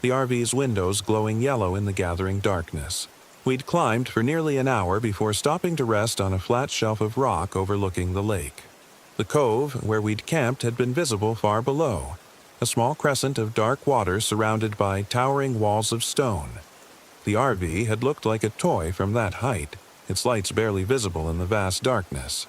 the RV's windows glowing yellow in the gathering darkness. We'd climbed for nearly an hour before stopping to rest on a flat shelf of rock overlooking the lake. The cove where we'd camped had been visible far below, a small crescent of dark water surrounded by towering walls of stone. The RV had looked like a toy from that height, its lights barely visible in the vast darkness.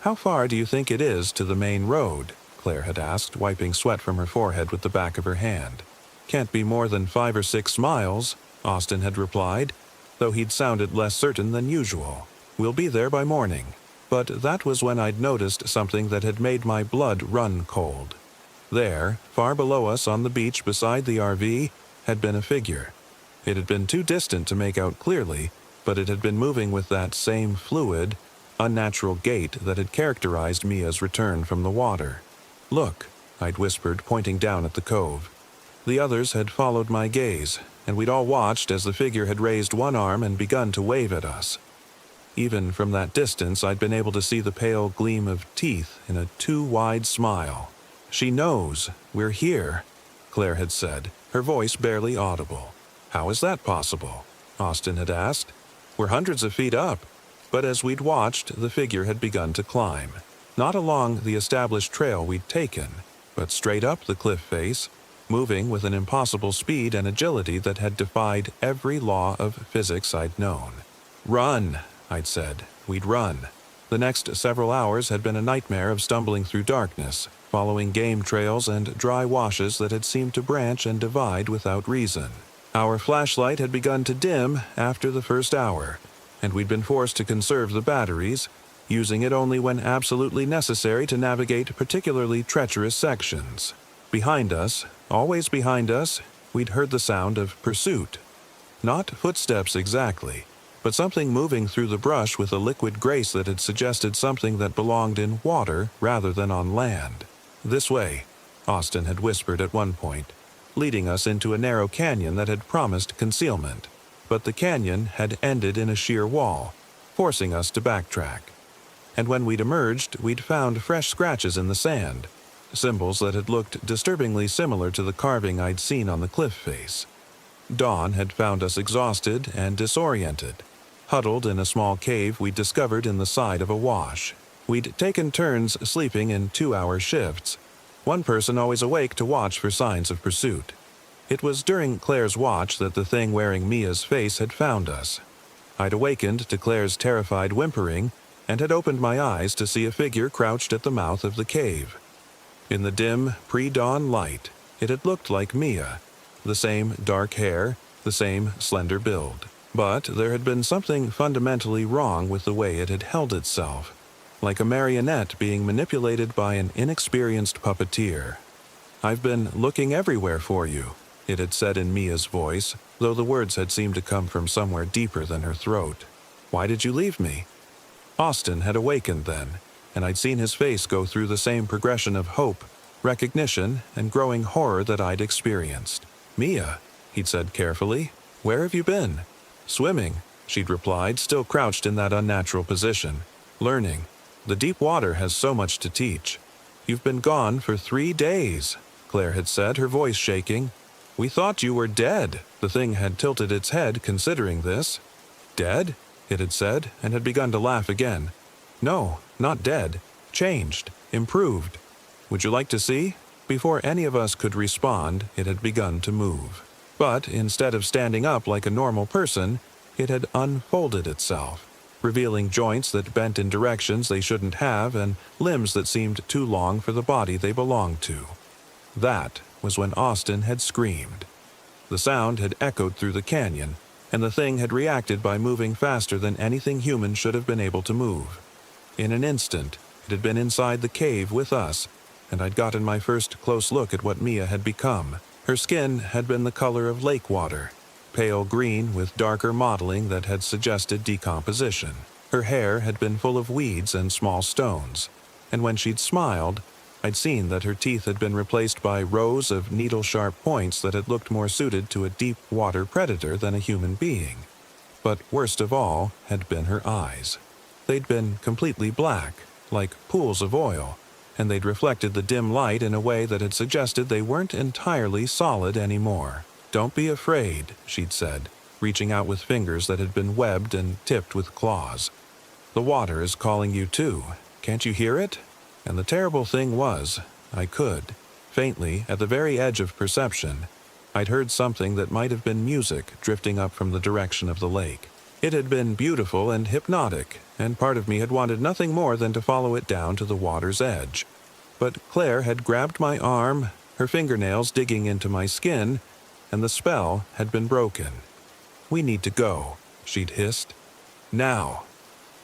"How far do you think it is to the main road?" Claire had asked, wiping sweat from her forehead with the back of her hand. "Can't be more than 5 or 6 miles, Austin had replied, though he'd sounded less certain than usual. "We'll be there by morning." But that was when I'd noticed something that had made my blood run cold. There, far below us on the beach beside the RV, had been a figure. It had been too distant to make out clearly, but it had been moving with that same fluid, unnatural gait that had characterized Mia's return from the water. "Look," I'd whispered, pointing down at the cove. The others had followed my gaze, and we'd all watched as the figure had raised one arm and begun to wave at us. Even from that distance, I'd been able to see the pale gleam of teeth in a too-wide smile. "She knows. We're here," Claire had said, her voice barely audible. "How is that possible?" Austin had asked. "We're hundreds of feet up." But as we'd watched, the figure had begun to climb. Not along the established trail we'd taken, but straight up the cliff face, moving with an impossible speed and agility that had defied every law of physics I'd known. "Run," I'd said. "We'd run." The next several hours had been a nightmare of stumbling through darkness, following game trails and dry washes that had seemed to branch and divide without reason. Our flashlight had begun to dim after the first hour, and we'd been forced to conserve the batteries, using it only when absolutely necessary to navigate particularly treacherous sections. Behind us, always behind us, we'd heard the sound of pursuit. Not footsteps exactly, but something moving through the brush with a liquid grace that had suggested something that belonged in water rather than on land. "This way," Austin had whispered at one point, leading us into a narrow canyon that had promised concealment. But the canyon had ended in a sheer wall, forcing us to backtrack. And when we'd emerged, we'd found fresh scratches in the sand, symbols that had looked disturbingly similar to the carving I'd seen on the cliff face. Dawn had found us exhausted and disoriented, huddled in a small cave we'd discovered in the side of a wash. We'd taken turns sleeping in 2-hour shifts, one person always awake to watch for signs of pursuit. It was during Claire's watch that the thing wearing Mia's face had found us. I'd awakened to Claire's terrified whimpering and had opened my eyes to see a figure crouched at the mouth of the cave. In the dim, pre-dawn light, it had looked like Mia, the same dark hair, the same slender build. But there had been something fundamentally wrong with the way it had held itself, like a marionette being manipulated by an inexperienced puppeteer. "I've been looking everywhere for you," it had said in Mia's voice, though the words had seemed to come from somewhere deeper than her throat. "Why did you leave me?" Austin had awakened then, and I'd seen his face go through the same progression of hope, recognition, and growing horror that I'd experienced. "Mia," he'd said carefully, "where have you been?" "Swimming," she'd replied, still crouched in that unnatural position. "Learning. The deep water has so much to teach." "You've been gone for 3 days," Claire had said, her voice shaking. "We thought you were dead." The thing had tilted its head, considering this. "Dead?" it had said, and had begun to laugh again. "No, not dead. Changed. Improved. Would you like to see?" Before any of us could respond, it had begun to move. But instead of standing up like a normal person, it had unfolded itself, revealing joints that bent in directions they shouldn't have and limbs that seemed too long for the body they belonged to. That was when Austin had screamed. The sound had echoed through the canyon, and the thing had reacted by moving faster than anything human should have been able to move. In an instant, it had been inside the cave with us, and I'd gotten my first close look at what Mia had become. Her skin had been the color of lake water, pale green with darker mottling that had suggested decomposition. Her hair had been full of weeds and small stones, and when she'd smiled, I'd seen that her teeth had been replaced by rows of needle-sharp points that had looked more suited to a deep-water predator than a human being. But worst of all had been her eyes. They'd been completely black, like pools of oil, and they'd reflected the dim light in a way that had suggested they weren't entirely solid anymore. "Don't be afraid," she'd said, reaching out with fingers that had been webbed and tipped with claws. "The water is calling you too. Can't you hear it?" And the terrible thing was, I could. Faintly, at the very edge of perception, I'd heard something that might have been music drifting up from the direction of the lake. It had been beautiful and hypnotic, and part of me had wanted nothing more than to follow it down to the water's edge. But Claire had grabbed my arm, her fingernails digging into my skin, and the spell had been broken. "We need to go," she'd hissed. "Now."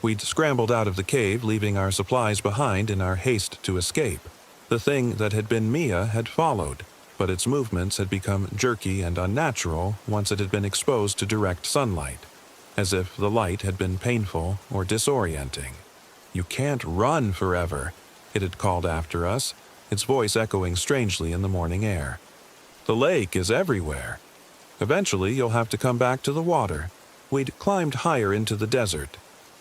We'd scrambled out of the cave, leaving our supplies behind in our haste to escape. The thing that had been Mia had followed, but its movements had become jerky and unnatural once it had been exposed to direct sunlight, as if the light had been painful or disorienting. "You can't run forever," it had called after us, its voice echoing strangely in the morning air. "The lake is everywhere. Eventually you'll have to come back to the water." We'd climbed higher into the desert,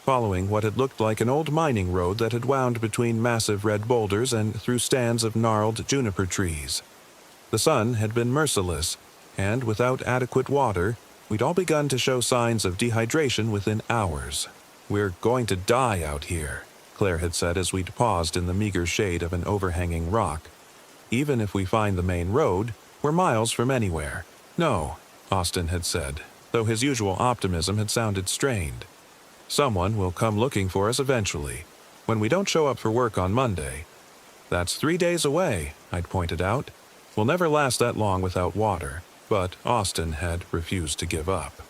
following what had looked like an old mining road that had wound between massive red boulders and through stands of gnarled juniper trees. The sun had been merciless, and without adequate water, we'd all begun to show signs of dehydration within hours. "We're going to die out here," Claire had said as we'd paused in the meager shade of an overhanging rock. "Even if we find the main road, we're miles from anywhere." "No," Austin had said, though his usual optimism had sounded strained. "Someone will come looking for us eventually. when we don't show up for work on Monday. That's 3 days away, I'd pointed out. We'll never last that long without water, but Austin had refused to give up.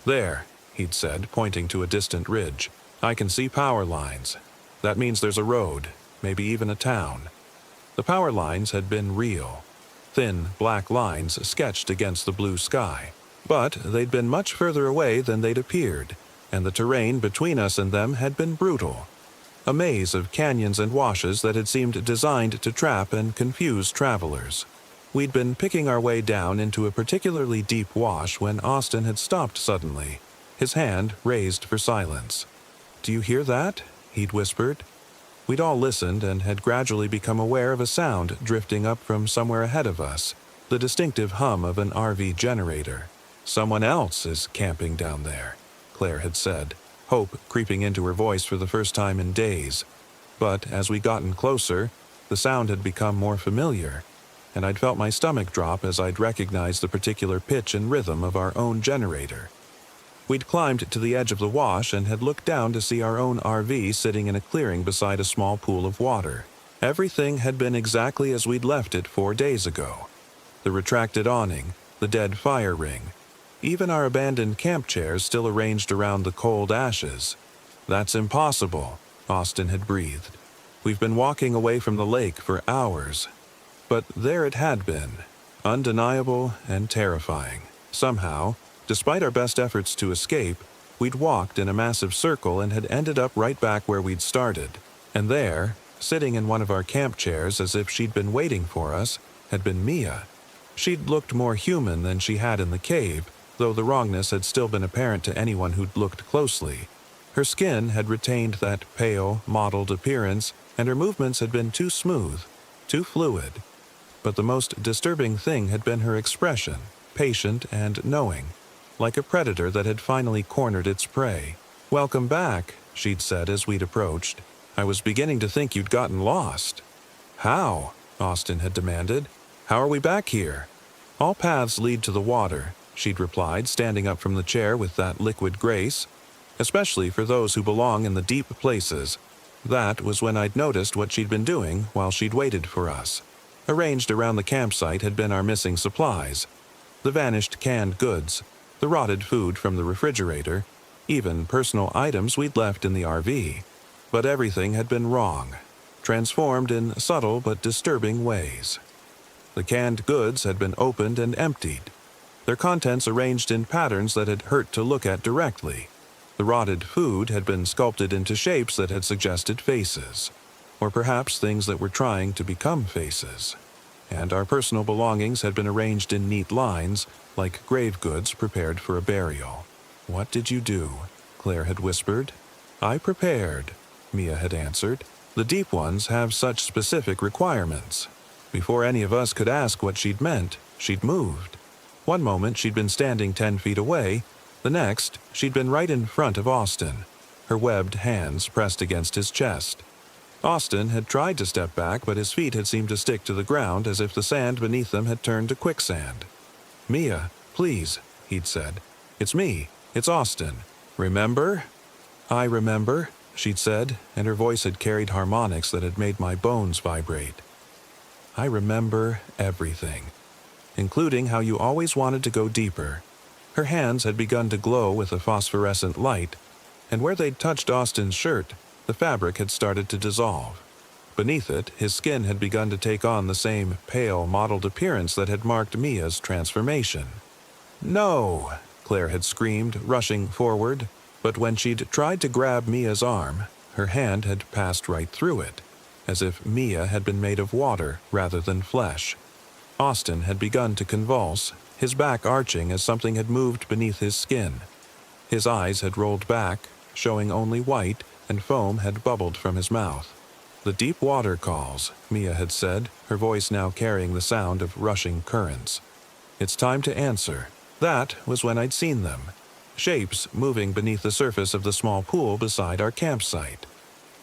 There, he'd said, pointing to a distant ridge. I can see power lines. That means there's a road, maybe even a town. The power lines had been real. Thin, black lines sketched against the blue sky. But they'd been much further away than they'd appeared, and the terrain between us and them had been brutal. A maze of canyons and washes that had seemed designed to trap and confuse travelers. We'd been picking our way down into a particularly deep wash when Austin had stopped suddenly, his hand raised for silence. "Do you hear that?" he'd whispered. We'd all listened and had gradually become aware of a sound drifting up from somewhere ahead of us, the distinctive hum of an RV generator. "Someone else is camping down there," Claire had said, hope creeping into her voice for the first time in days. But as we gotten closer, the sound had become more familiar, and I'd felt my stomach drop as I'd recognized the particular pitch and rhythm of our own generator. We'd climbed to the edge of the wash and had looked down to see our own RV sitting in a clearing beside a small pool of water. Everything had been exactly as we'd left it 4 days ago. The retracted awning, the dead fire ring, even our abandoned camp chairs still arranged around the cold ashes. "That's impossible," Austin had breathed. "We've been walking away from the lake for hours." But there it had been, undeniable and terrifying. Somehow, despite our best efforts to escape, we'd walked in a massive circle and had ended up right back where we'd started. And there, sitting in one of our camp chairs as if she'd been waiting for us, had been Mia. She'd looked more human than she had in the cave, though the wrongness had still been apparent to anyone who'd looked closely. Her skin had retained that pale, mottled appearance, and her movements had been too smooth, too fluid. But the most disturbing thing had been her expression, patient and knowing, like a predator that had finally cornered its prey. "Welcome back," she'd said as we'd approached. "I was beginning to think you'd gotten lost." "How?" Austin had demanded. "How are we back here?" "All paths lead to the water," she'd replied, standing up from the chair with that liquid grace. "Especially for those who belong in the deep places." That was when I'd noticed what she'd been doing while she'd waited for us. Arranged around the campsite had been our missing supplies, the vanished canned goods, the rotted food from the refrigerator, even personal items we'd left in the RV. But everything had been wrong, transformed in subtle but disturbing ways. The canned goods had been opened and emptied, their contents arranged in patterns that had hurt to look at directly. The rotted food had been sculpted into shapes that had suggested faces, or perhaps things that were trying to become faces. And our personal belongings had been arranged in neat lines, like grave goods prepared for a burial. "What did you do?" Claire had whispered. "I prepared," Mia had answered. "The deep ones have such specific requirements." Before any of us could ask what she'd meant, she'd moved. One moment she'd been standing 10 feet away, the next she'd been right in front of Austin, her webbed hands pressed against his chest. Austin had tried to step back, but his feet had seemed to stick to the ground as if the sand beneath them had turned to quicksand. "Mia, please," he'd said. "It's me. It's Austin. Remember?" "I remember," she'd said, and her voice had carried harmonics that had made my bones vibrate. "I remember everything, including how you always wanted to go deeper." Her hands had begun to glow with a phosphorescent light, and where they'd touched Austin's shirt, the fabric had started to dissolve. Beneath it, his skin had begun to take on the same pale, mottled appearance that had marked Mia's transformation. "No!" Claire had screamed, rushing forward, but when she'd tried to grab Mia's arm, her hand had passed right through it, as if Mia had been made of water rather than flesh. Austin had begun to convulse, his back arching as something had moved beneath his skin. His eyes had rolled back, showing only white, and foam had bubbled from his mouth. "The deep water calls," Mia had said, her voice now carrying the sound of rushing currents. "It's time to answer." That was when I'd seen them, shapes moving beneath the surface of the small pool beside our campsite.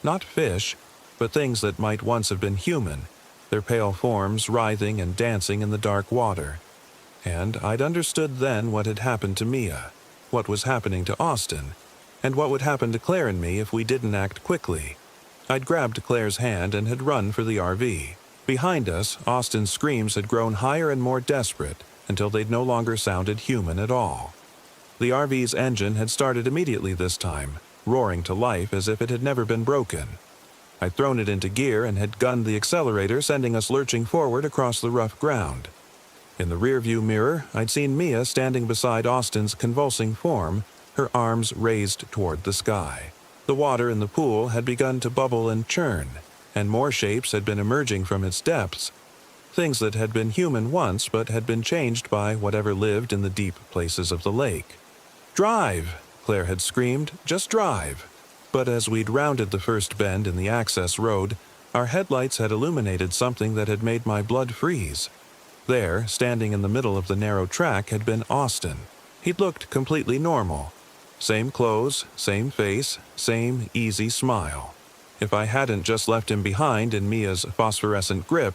Not fish, but things that might once have been human, their pale forms writhing and dancing in the dark water. And I'd understood then what had happened to Mia, what was happening to Austin, and what would happen to Claire and me if we didn't act quickly. I'd grabbed Claire's hand and had run for the RV. Behind us, Austin's screams had grown higher and more desperate until they'd no longer sounded human at all. The RV's engine had started immediately this time, roaring to life as if it had never been broken. I'd thrown it into gear and had gunned the accelerator, sending us lurching forward across the rough ground. In the rearview mirror, I'd seen Mia standing beside Austin's convulsing form, her arms raised toward the sky. The water in the pool had begun to bubble and churn, and more shapes had been emerging from its depths, things that had been human once but had been changed by whatever lived in the deep places of the lake. "Drive!" Claire had screamed. "Just drive!" But as we'd rounded the first bend in the access road, our headlights had illuminated something that had made my blood freeze. There, standing in the middle of the narrow track, had been Austin. He'd looked completely normal. Same clothes, same face, same easy smile. If I hadn't just left him behind in Mia's phosphorescent grip,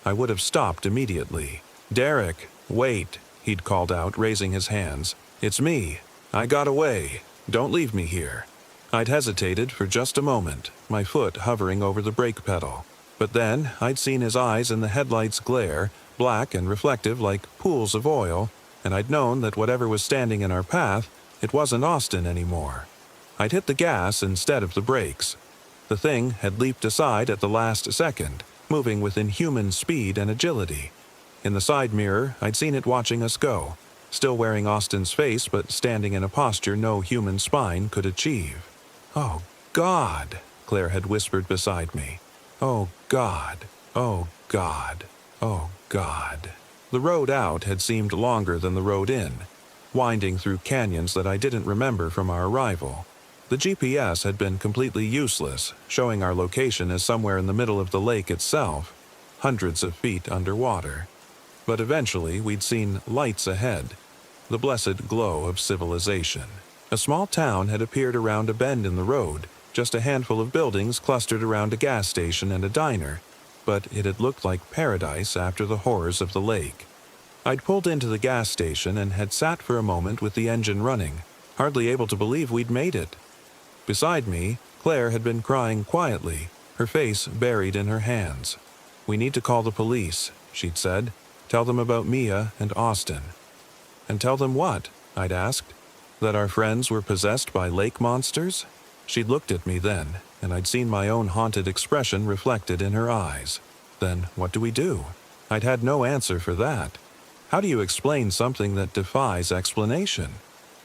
I would have stopped immediately. "Derek, wait," he'd called out, raising his hands. "It's me. I got away. Don't leave me here." I'd hesitated for just a moment, my foot hovering over the brake pedal. But then I'd seen his eyes in the headlights' glare, black and reflective like pools of oil, and I'd known that whatever was standing in our path, it wasn't Austin anymore. I'd hit the gas instead of the brakes. The thing had leaped aside at the last second, moving with inhuman speed and agility. In the side mirror, I'd seen it watching us go, still wearing Austin's face but standing in a posture no human spine could achieve. "Oh, God," Claire had whispered beside me. "Oh, God. Oh, God. Oh, God." The road out had seemed longer than the road in, winding through canyons that I didn't remember from our arrival. The GPS had been completely useless, showing our location as somewhere in the middle of the lake itself, hundreds of feet underwater. But eventually we'd seen lights ahead, the blessed glow of civilization. A small town had appeared around a bend in the road, just a handful of buildings clustered around a gas station and a diner, but it had looked like paradise after the horrors of the lake. I'd pulled into the gas station and had sat for a moment with the engine running, hardly able to believe we'd made it. Beside me, Claire had been crying quietly, her face buried in her hands. "We need to call the police," she'd said. "Tell them about Mia and Austin." "And tell them what?" I'd asked. "That our friends were possessed by lake monsters?" She'd looked at me then, and I'd seen my own haunted expression reflected in her eyes. Then what do we do? I'd had no answer for that. How do you explain something that defies explanation?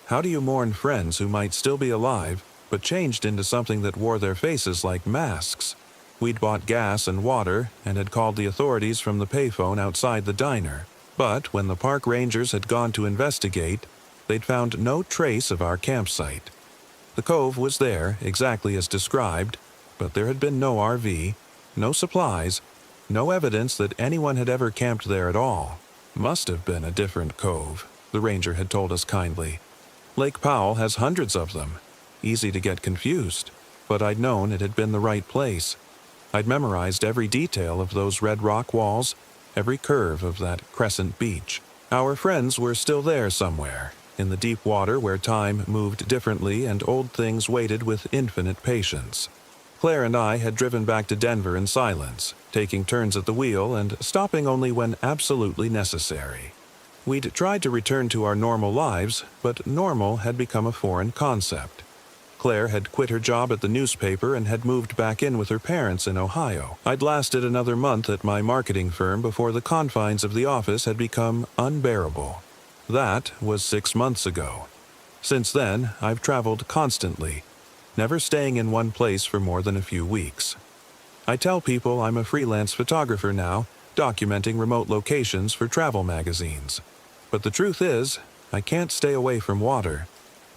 How do you mourn friends who might still be alive, but changed into something that wore their faces like masks? We'd bought gas and water and had called the authorities from the payphone outside the diner. But when the park rangers had gone to investigate, they'd found no trace of our campsite. The cove was there, exactly as described, but there had been no RV, no supplies, no evidence that anyone had ever camped there at all. "Must have been a different cove," the ranger had told us kindly. "Lake Powell has hundreds of them. Easy to get confused, but I'd known it had been the right place. I'd memorized every detail of those red rock walls, every curve of that crescent beach. Our friends were still there somewhere, in the deep water where time moved differently and old things waited with infinite patience. Claire and I had driven back to Denver in silence, taking turns at the wheel and stopping only when absolutely necessary. We'd tried to return to our normal lives, but normal had become a foreign concept. Claire had quit her job at the newspaper and had moved back in with her parents in Ohio. I'd lasted another month at my marketing firm before the confines of the office had become unbearable. That was 6 months ago. Since then, I've traveled constantly, never staying in one place for more than a few weeks. I tell people I'm a freelance photographer now, documenting remote locations for travel magazines. But the truth is, I can't stay away from water.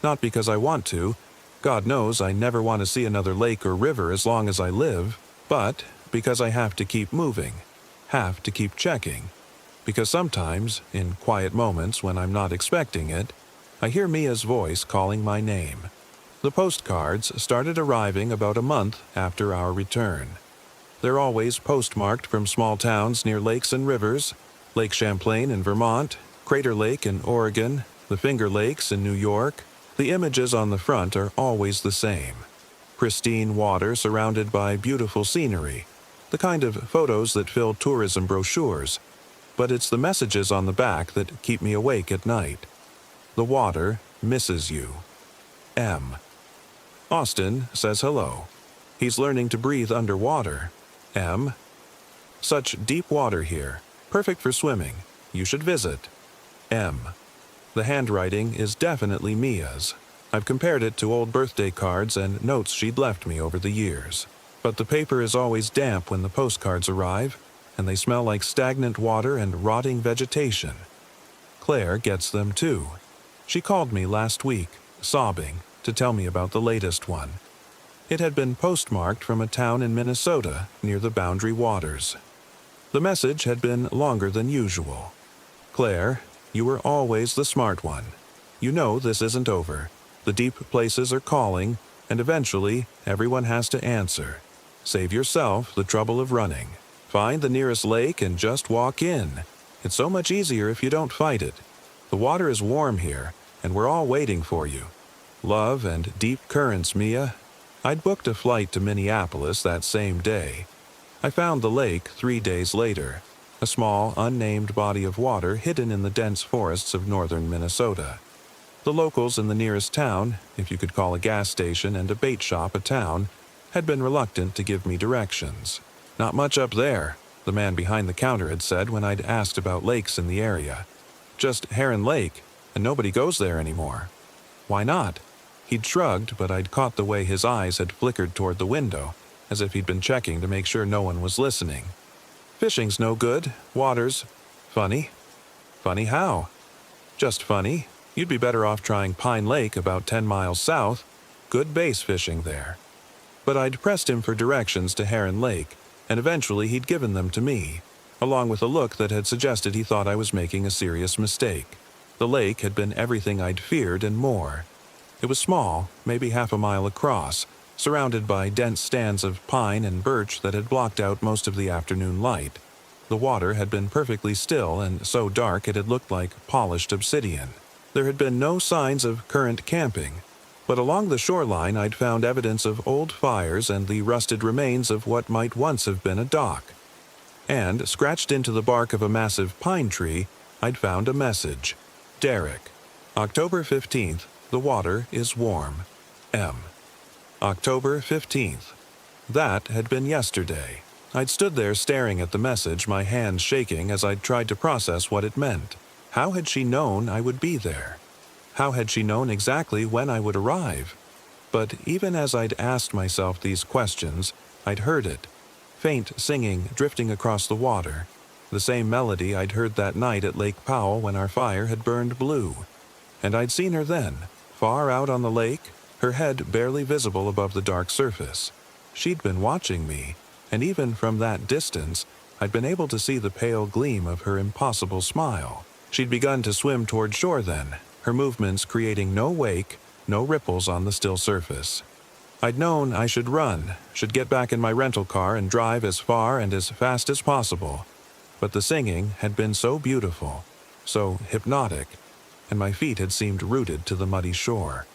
Not because I want to. God knows I never want to see another lake or river as long as I live, but because I have to keep moving, have to keep checking. Because sometimes, in quiet moments when I'm not expecting it, I hear Mia's voice calling my name. The postcards started arriving about a month after our return. They're always postmarked from small towns near lakes and rivers, Lake Champlain in Vermont, Crater Lake in Oregon, the Finger Lakes in New York. The images on the front are always the same. Pristine water surrounded by beautiful scenery, the kind of photos that fill tourism brochures. But it's the messages on the back that keep me awake at night. The water misses you. M. Austin says hello. He's learning to breathe underwater. M. Such deep water here. Perfect for swimming. You should visit. M. The handwriting is definitely Mia's. I've compared it to old birthday cards and notes she'd left me over the years. But the paper is always damp when the postcards arrive, and they smell like stagnant water and rotting vegetation. Claire gets them too. She called me last week, sobbing, to tell me about the latest one. It had been postmarked from a town in Minnesota near the Boundary Waters. The message had been longer than usual. Claire, you were always the smart one. You know this isn't over. The deep places are calling, and eventually everyone has to answer. Save yourself the trouble of running. Find the nearest lake and just walk in. It's so much easier if you don't fight it. The water is warm here, and we're all waiting for you. Love and deep currents, Mia. I'd booked a flight to Minneapolis that same day. I found the lake 3 days later, a small, unnamed body of water hidden in the dense forests of northern Minnesota. The locals in the nearest town, if you could call a gas station and a bait shop a town, had been reluctant to give me directions. Not much up there, the man behind the counter had said when I'd asked about lakes in the area. Just Heron Lake, and nobody goes there anymore. Why not? He'd shrugged, but I'd caught the way his eyes had flickered toward the window, as if he'd been checking to make sure no one was listening. Fishing's no good, water's funny. Funny how? Just funny. You'd be better off trying Pine Lake about 10 miles south. Good bass fishing there. But I'd pressed him for directions to Heron Lake, and eventually he'd given them to me, along with a look that had suggested he thought I was making a serious mistake. The lake had been everything I'd feared and more. It was small, maybe half a mile across, surrounded by dense stands of pine and birch that had blocked out most of the afternoon light. The water had been perfectly still and so dark it had looked like polished obsidian. There had been no signs of current camping, but along the shoreline I'd found evidence of old fires and the rusted remains of what might once have been a dock. And, scratched into the bark of a massive pine tree, I'd found a message. Derek. October 15th. The water is warm. M. October 15th. That had been yesterday. I'd stood there staring at the message, my hands shaking as I'd tried to process what it meant. How had she known I would be there? How had she known exactly when I would arrive? But even as I'd asked myself these questions, I'd heard it. Faint singing drifting across the water. The same melody I'd heard that night at Lake Powell when our fire had burned blue. And I'd seen her then, far out on the lake, her head barely visible above the dark surface. She'd been watching me, and even from that distance, I'd been able to see the pale gleam of her impossible smile. She'd begun to swim toward shore then, her movements creating no wake, no ripples on the still surface. I'd known I should run, should get back in my rental car and drive as far and as fast as possible. But the singing had been so beautiful, so hypnotic, and my feet had seemed rooted to the muddy shore.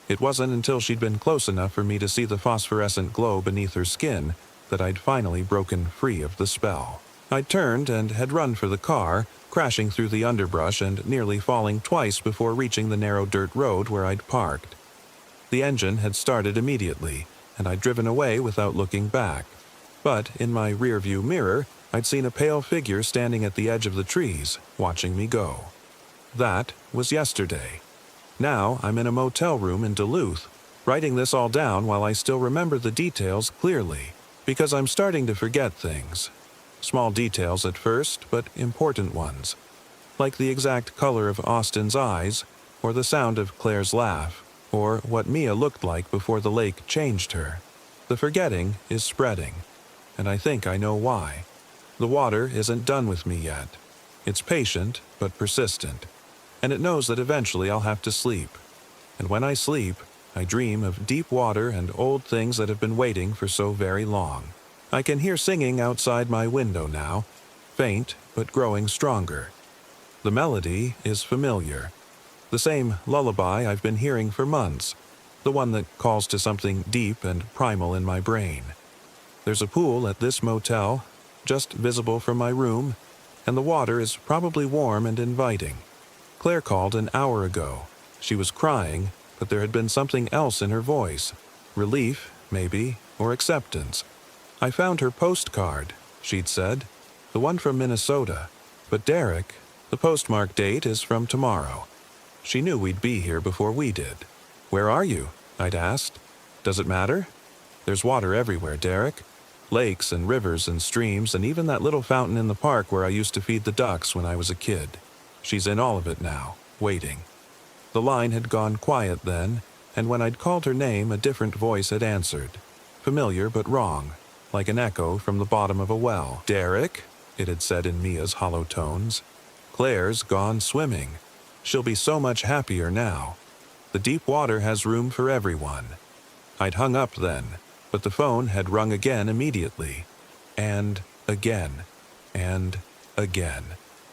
It wasn't until she'd been close enough for me to see the phosphorescent glow beneath her skin that I'd finally broken free of the spell. I'd turned and had run for the car, crashing through the underbrush and nearly falling twice before reaching the narrow dirt road where I'd parked. The engine had started immediately, and I'd driven away without looking back. But in my rearview mirror, I'd seen a pale figure standing at the edge of the trees, watching me go. That was yesterday. Now I'm in a motel room in Duluth, writing this all down while I still remember the details clearly, because I'm starting to forget things. Small details at first, but important ones, like the exact color of Austin's eyes, or the sound of Claire's laugh, or what Mia looked like before the lake changed her. The forgetting is spreading, and I think I know why. The water isn't done with me yet. It's patient, but persistent, and it knows that eventually I'll have to sleep. And when I sleep, I dream of deep water and old things that have been waiting for so very long. I can hear singing outside my window now, faint but growing stronger. The melody is familiar. The same lullaby I've been hearing for months, the one that calls to something deep and primal in my brain. There's a pool at this motel, just visible from my room, and the water is probably warm and inviting. Claire called an hour ago. She was crying, but there had been something else in her voice. Relief, maybe, or acceptance. I found her postcard, she'd said, the one from Minnesota. But Derek, the postmark date is from tomorrow. She knew we'd be here before we did. Where are you? I'd asked. Does it matter? There's water everywhere, Derek. Lakes and rivers and streams and even that little fountain in the park where I used to feed the ducks when I was a kid. She's in all of it now, waiting. The line had gone quiet then, and when I'd called her name, a different voice had answered. Familiar but wrong, like an echo from the bottom of a well. Derek, it had said in Mia's hollow tones. Claire's gone swimming. She'll be so much happier now. The deep water has room for everyone. I'd hung up then, but the phone had rung again immediately. And again. And again.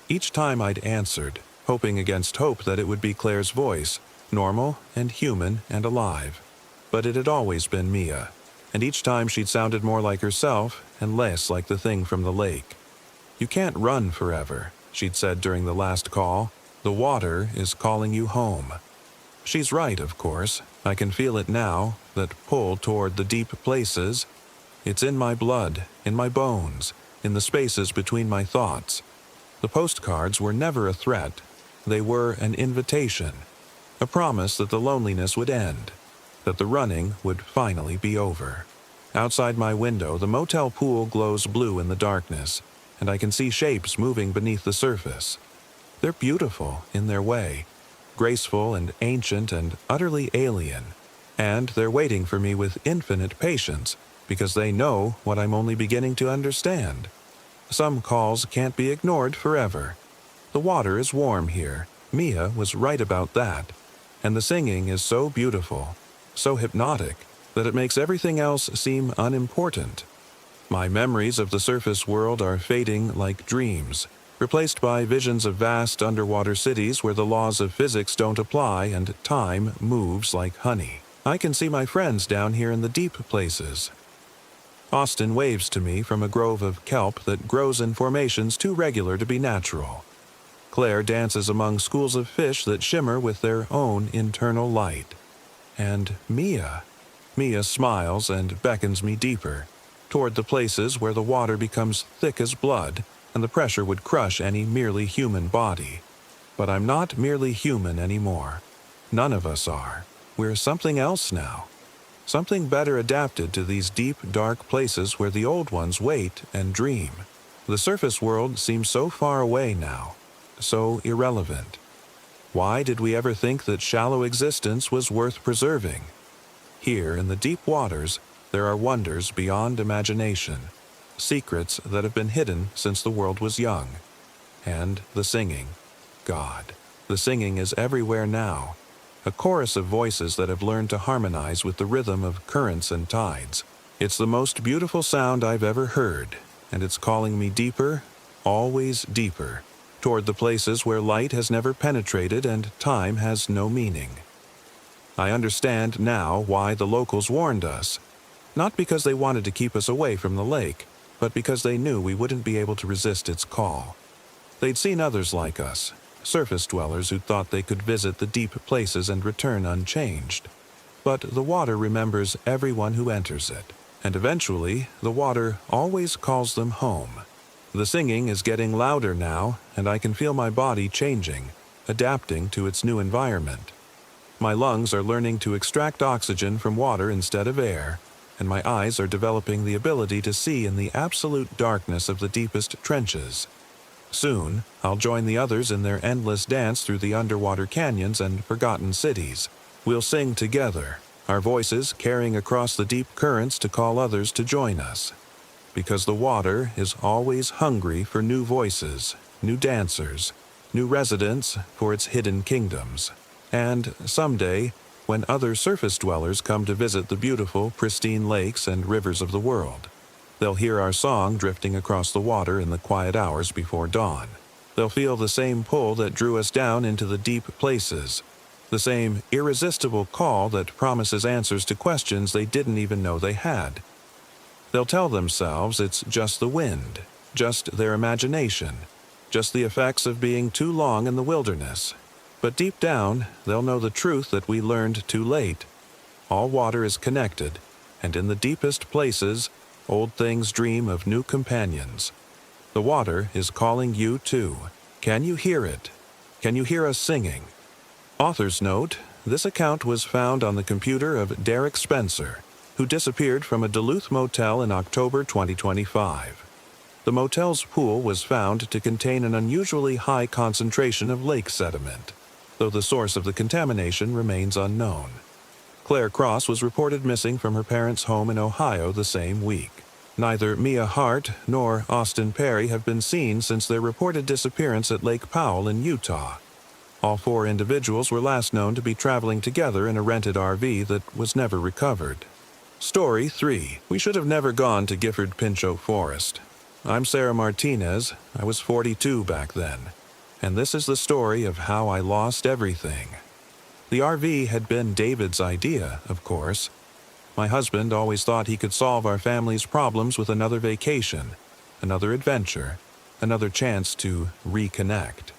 Each time I'd answered, hoping against hope that it would be Claire's voice, normal and human and alive. But it had always been Mia, and each time she'd sounded more like herself and less like the thing from the lake. You can't run forever, she'd said during the last call. The water is calling you home. She's right, of course. I can feel it now, that pull toward the deep places. It's in my blood, in my bones, in the spaces between my thoughts. The postcards were never a threat. They were an invitation, a promise that the loneliness would end, that the running would finally be over. Outside my window, the motel pool glows blue in the darkness, and I can see shapes moving beneath the surface. They're beautiful in their way, graceful and ancient and utterly alien, and they're waiting for me with infinite patience because they know what I'm only beginning to understand. Some calls can't be ignored forever. The water is warm here. Mia was right about that. And the singing is so beautiful, so hypnotic, that it makes everything else seem unimportant. My memories of the surface world are fading like dreams, replaced by visions of vast underwater cities where the laws of physics don't apply and time moves like honey. I can see my friends down here in the deep places. Austin waves to me from a grove of kelp that grows in formations too regular to be natural. Claire dances among schools of fish that shimmer with their own internal light. And Mia smiles and beckons me deeper, toward the places where the water becomes thick as blood and the pressure would crush any merely human body. But I'm not merely human anymore. None of us are. We're something else now. Something better adapted to these deep, dark places where the old ones wait and dream. The surface world seems so far away now, so irrelevant. Why did we ever think that shallow existence was worth preserving? Here in the deep waters, there are wonders beyond imagination, secrets that have been hidden since the world was young. And the singing. God. The singing is everywhere now. A chorus of voices that have learned to harmonize with the rhythm of currents and tides. It's the most beautiful sound I've ever heard, and it's calling me deeper, always deeper, toward the places where light has never penetrated and time has no meaning. I understand now why the locals warned us. Not because they wanted to keep us away from the lake, but because they knew we wouldn't be able to resist its call. They'd seen others like us, surface dwellers who thought they could visit the deep places and return unchanged. But the water remembers everyone who enters it, and eventually the water always calls them home. The singing is getting louder now, and I can feel my body changing, adapting to its new environment. My lungs are learning to extract oxygen from water instead of air, and my eyes are developing the ability to see in the absolute darkness of the deepest trenches. Soon, I'll join the others in their endless dance through the underwater canyons and forgotten cities. We'll sing together, our voices carrying across the deep currents to call others to join us. Because the water is always hungry for new voices, new dancers, new residents for its hidden kingdoms. And someday, when other surface dwellers come to visit the beautiful, pristine lakes and rivers of the world, they'll hear our song drifting across the water in the quiet hours before dawn. They'll feel the same pull that drew us down into the deep places. The same irresistible call that promises answers to questions they didn't even know they had. They'll tell themselves it's just the wind, just their imagination, just the effects of being too long in the wilderness. But deep down, they'll know the truth that we learned too late. All water is connected, and in the deepest places, old things dream of new companions. The water is calling you too. Can you hear it? Can you hear us singing? Author's note: this account was found on the computer of Derek Spencer, who disappeared from a Duluth motel in October 2025. The motel's pool was found to contain an unusually high concentration of lake sediment, though the source of the contamination remains unknown. Claire Cross was reported missing from her parents' home in Ohio the same week. Neither Mia Hart nor Austin Perry have been seen since their reported disappearance at Lake Powell in Utah. All 4 individuals were last known to be traveling together in a rented RV that was never recovered. Story 3. We should have never gone to Gifford Pinchot Forest. I'm Sarah Martinez. I was 42 back then. And this is the story of how I lost everything. The RV had been David's idea, of course. My husband always thought he could solve our family's problems with another vacation, another adventure, another chance to reconnect.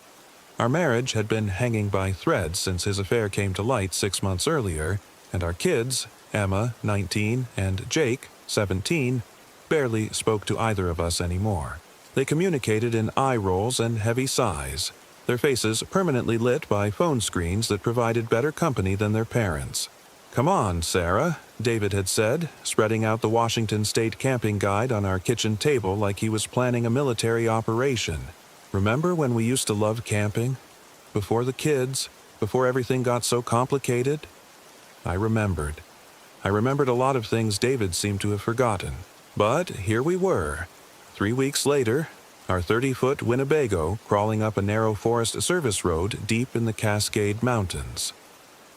Our marriage had been hanging by threads since his affair came to light 6 months earlier, and our kids, Emma, 19, and Jake, 17, barely spoke to either of us anymore. They communicated in eye rolls and heavy sighs, their faces permanently lit by phone screens that provided better company than their parents. "Come on, Sarah," David had said, spreading out the Washington State camping guide on our kitchen table like he was planning a military operation. "Remember when we used to love camping? Before the kids, before everything got so complicated?" I remembered. I remembered a lot of things David seemed to have forgotten. But here we were, 3 weeks later, our 30-foot Winnebago crawling up a narrow Forest Service road deep in the Cascade Mountains.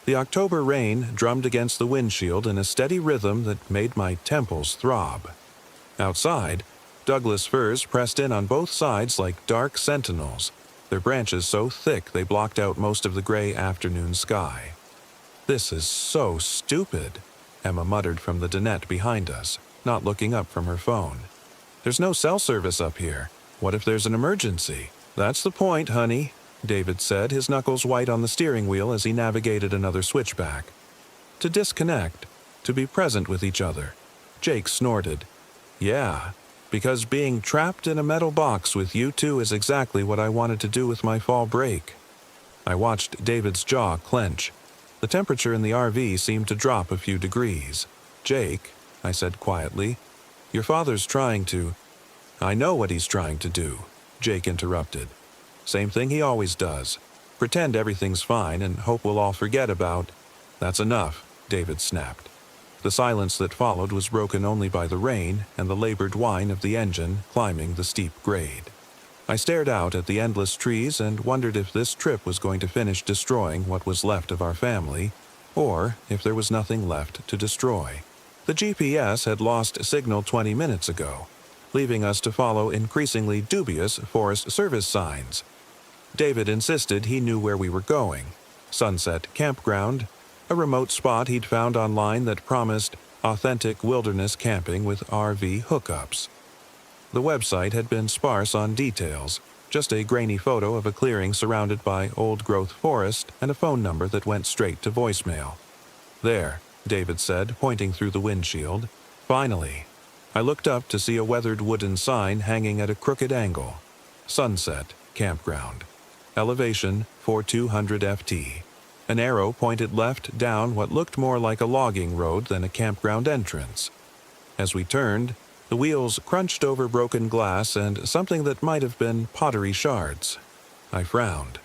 The October rain drummed against the windshield in a steady rhythm that made my temples throb. Outside, Douglas firs pressed in on both sides like dark sentinels, their branches so thick they blocked out most of the gray afternoon sky. "This is so stupid," Emma muttered from the dinette behind us, not looking up from her phone. "There's no cell service up here. What if there's an emergency?" "That's the point, honey," David said, his knuckles white on the steering wheel as he navigated another switchback. "To disconnect, to be present with each other." Jake snorted. "Yeah, because being trapped in a metal box with you two is exactly what I wanted to do with my fall break." I watched David's jaw clench. The temperature in the RV seemed to drop a few degrees. "Jake," I said quietly, "your father's trying to—" "I know what he's trying to do," Jake interrupted. "Same thing he always does. Pretend everything's fine and hope we'll all forget about—" "That's enough," David snapped. The silence that followed was broken only by the rain and the labored whine of the engine climbing the steep grade. I stared out at the endless trees and wondered if this trip was going to finish destroying what was left of our family, or if there was nothing left to destroy. The GPS had lost signal 20 minutes ago, leaving us to follow increasingly dubious Forest Service signs. David insisted he knew where we were going. Sunset Campground, a remote spot he'd found online that promised authentic wilderness camping with RV hookups. The website had been sparse on details, just a grainy photo of a clearing surrounded by old-growth forest and a phone number that went straight to voicemail. "There," David said, pointing through the windshield. "Finally." I looked up to see a weathered wooden sign hanging at a crooked angle. Sunset Campground. Elevation 4200 FT. An arrow pointed left down what looked more like a logging road than a campground entrance. As we turned, the wheels crunched over broken glass and something that might have been pottery shards. I frowned.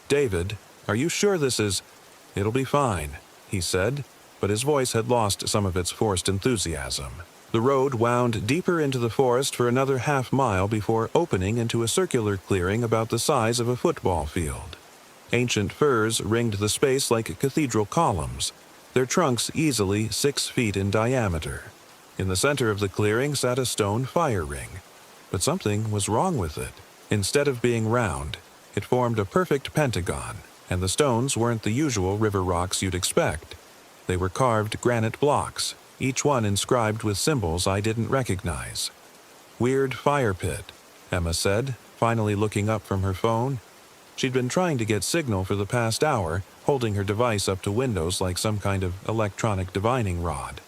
"David, are you sure this is—" "It'll be fine," he said, but his voice had lost some of its forced enthusiasm. The road wound deeper into the forest for another half-mile before opening into a circular clearing about the size of a football field. Ancient firs ringed the space like cathedral columns, their trunks easily 6 feet in diameter. In the center of the clearing sat a stone fire ring, but something was wrong with it. Instead of being round, it formed a perfect pentagon, And the stones weren't the usual river rocks you'd expect. They were carved granite blocks, each one inscribed with symbols I didn't recognize. "Weird fire pit," Emma said, finally looking up from her phone. She'd been trying to get signal for the past hour, holding her device up to windows like some kind of electronic divining rod.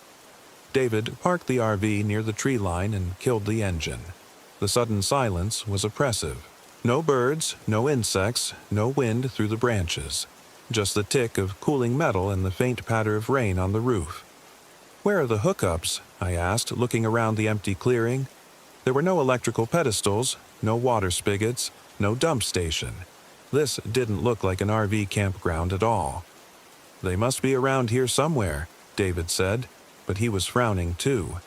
David parked the RV near the tree line and killed the engine. The sudden silence was oppressive. No birds, no insects, no wind through the branches. Just the tick of cooling metal and the faint patter of rain on the roof. "Where are the hookups?" I asked, looking around the empty clearing. There were no electrical pedestals, no water spigots, no dump station. This didn't look like an RV campground at all. "They must be around here somewhere," David said, but he was frowning too.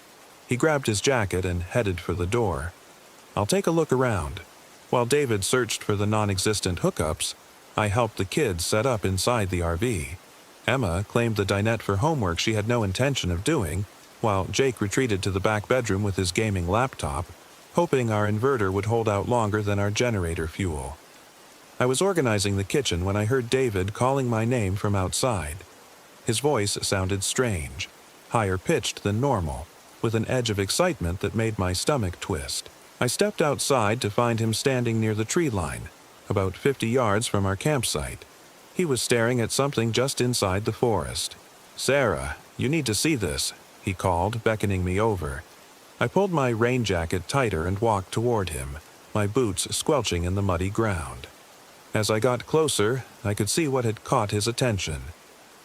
He grabbed his jacket and headed for the door. "I'll take a look around." While David searched for the non-existent hookups, I helped the kids set up inside the RV. Emma claimed the dinette for homework she had no intention of doing, while Jake retreated to the back bedroom with his gaming laptop, hoping our inverter would hold out longer than our generator fuel. I was organizing the kitchen when I heard David calling my name from outside. His voice sounded strange, higher pitched than normal, with an edge of excitement that made my stomach twist. I stepped outside to find him standing near the tree line, about 50 yards from our campsite. He was staring at something just inside the forest. "Sarah, you need to see this," he called, beckoning me over. I pulled my rain jacket tighter and walked toward him, my boots squelching in the muddy ground. As I got closer, I could see what had caught his attention.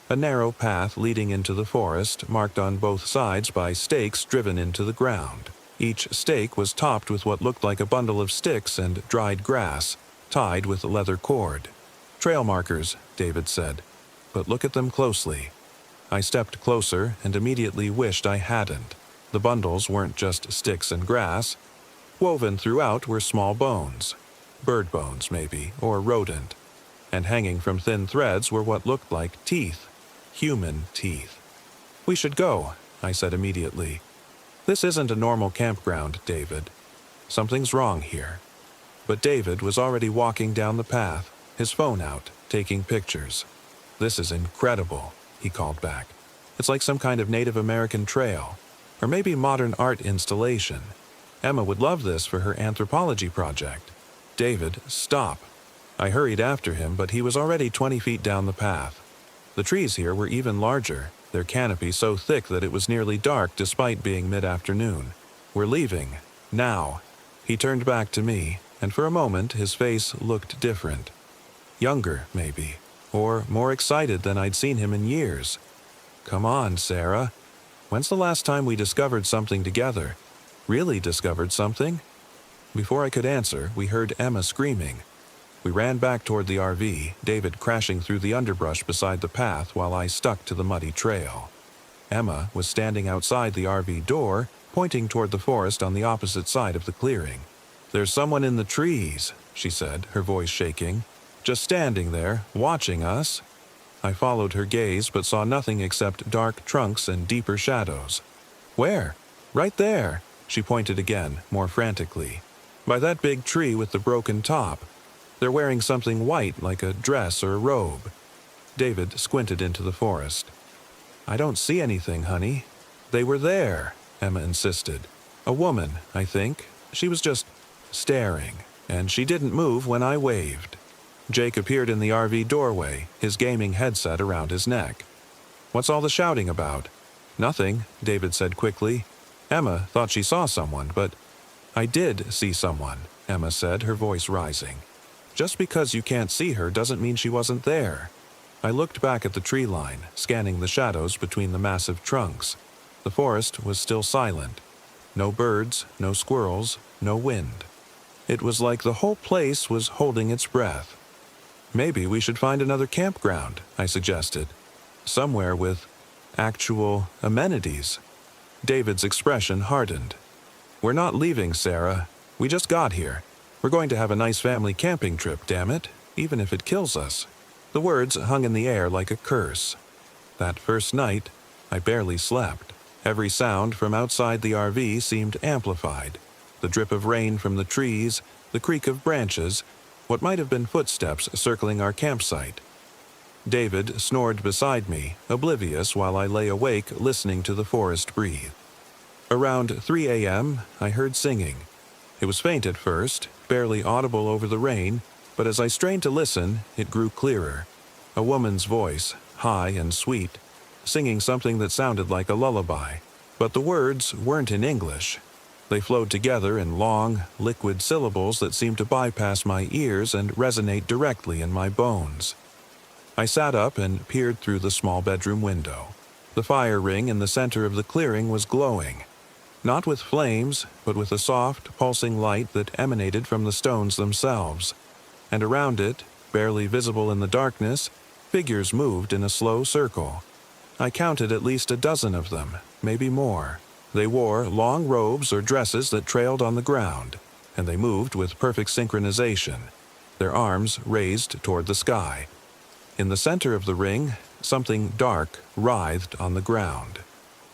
A narrow path leading into the forest, marked on both sides by stakes driven into the ground. Each stake was topped with what looked like a bundle of sticks and dried grass, tied with leather cord. "Trail markers," David said, "but look at them closely." I stepped closer and immediately wished I hadn't. The bundles weren't just sticks and grass. Woven throughout were small bones. Bird bones, maybe, or rodent. And hanging from thin threads were what looked like teeth. Human teeth. "We should go," I said immediately. "This isn't a normal campground, David. Something's wrong here." But David was already walking down the path, his phone out, taking pictures. "This is incredible," he called back. "It's like some kind of Native American trail, or maybe modern art installation. Emma would love this for her anthropology project." "David, stop." I hurried after him, but he was already 20 feet down the path. The trees here were even larger, their canopy so thick that it was nearly dark despite being mid-afternoon. "We're leaving. Now." He turned back to me, and for a moment his face looked different. Younger, maybe, or more excited than I'd seen him in years. "Come on, Sarah. When's the last time we discovered something together? Really discovered something?" Before I could answer, we heard Emma screaming. We ran back toward the RV, David crashing through the underbrush beside the path while I stuck to the muddy trail. Emma was standing outside the RV door, pointing toward the forest on the opposite side of the clearing. "There's someone in the trees," she said, her voice shaking. "Just standing there, watching us." I followed her gaze but saw nothing except dark trunks and deeper shadows. "Where?" "Right there," she pointed again, more frantically. "By that big tree with the broken top. They're wearing something white like a dress or a robe." David squinted into the forest. "I don't see anything, honey." "They were there," Emma insisted. "A woman, I think. She was just staring, and she didn't move when I waved." Jake appeared in the RV doorway, his gaming headset around his neck. "What's all the shouting about?" "Nothing," David said quickly. "Emma thought she saw someone, but—" "I did see someone," Emma said, her voice rising. "Just because you can't see her doesn't mean she wasn't there." I looked back at the tree line, scanning the shadows between the massive trunks. The forest was still silent. No birds, no squirrels, no wind. It was like the whole place was holding its breath. "Maybe we should find another campground," I suggested. "Somewhere with actual amenities." David's expression hardened. "We're not leaving, Sarah. We just got here. We're going to have a nice family camping trip, damn it, even if it kills us." The words hung in the air like a curse. That first night, I barely slept. Every sound from outside the RV seemed amplified. The drip of rain from the trees, the creak of branches, what might have been footsteps circling our campsite. David snored beside me, oblivious while I lay awake listening to the forest breathe. Around 3 a.m., I heard singing. It was faint at first, barely audible over the rain, but as I strained to listen, it grew clearer. A woman's voice, high and sweet, singing something that sounded like a lullaby. But the words weren't in English. They flowed together in long, liquid syllables that seemed to bypass my ears and resonate directly in my bones. I sat up and peered through the small bedroom window. The fire ring in the center of the clearing was glowing. Not with flames, but with a soft, pulsing light that emanated from the stones themselves. And around it, barely visible in the darkness, figures moved in a slow circle. I counted at least a dozen of them, maybe more. They wore long robes or dresses that trailed on the ground, and they moved with perfect synchronization, their arms raised toward the sky. In the center of the ring, something dark writhed on the ground.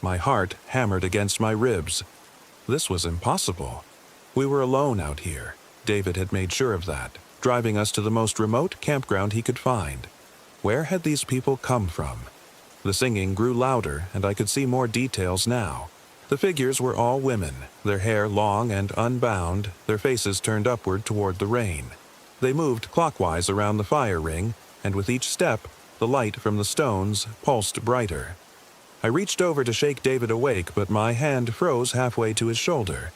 My heart hammered against my ribs. This was impossible. We were alone out here. David had made sure of that, driving us to the most remote campground he could find. Where had these people come from? The singing grew louder, and I could see more details now. The figures were all women, their hair long and unbound, their faces turned upward toward the rain. They moved clockwise around the fire ring, and with each step, the light from the stones pulsed brighter. I reached over to shake David awake, but my hand froze halfway to his shoulder,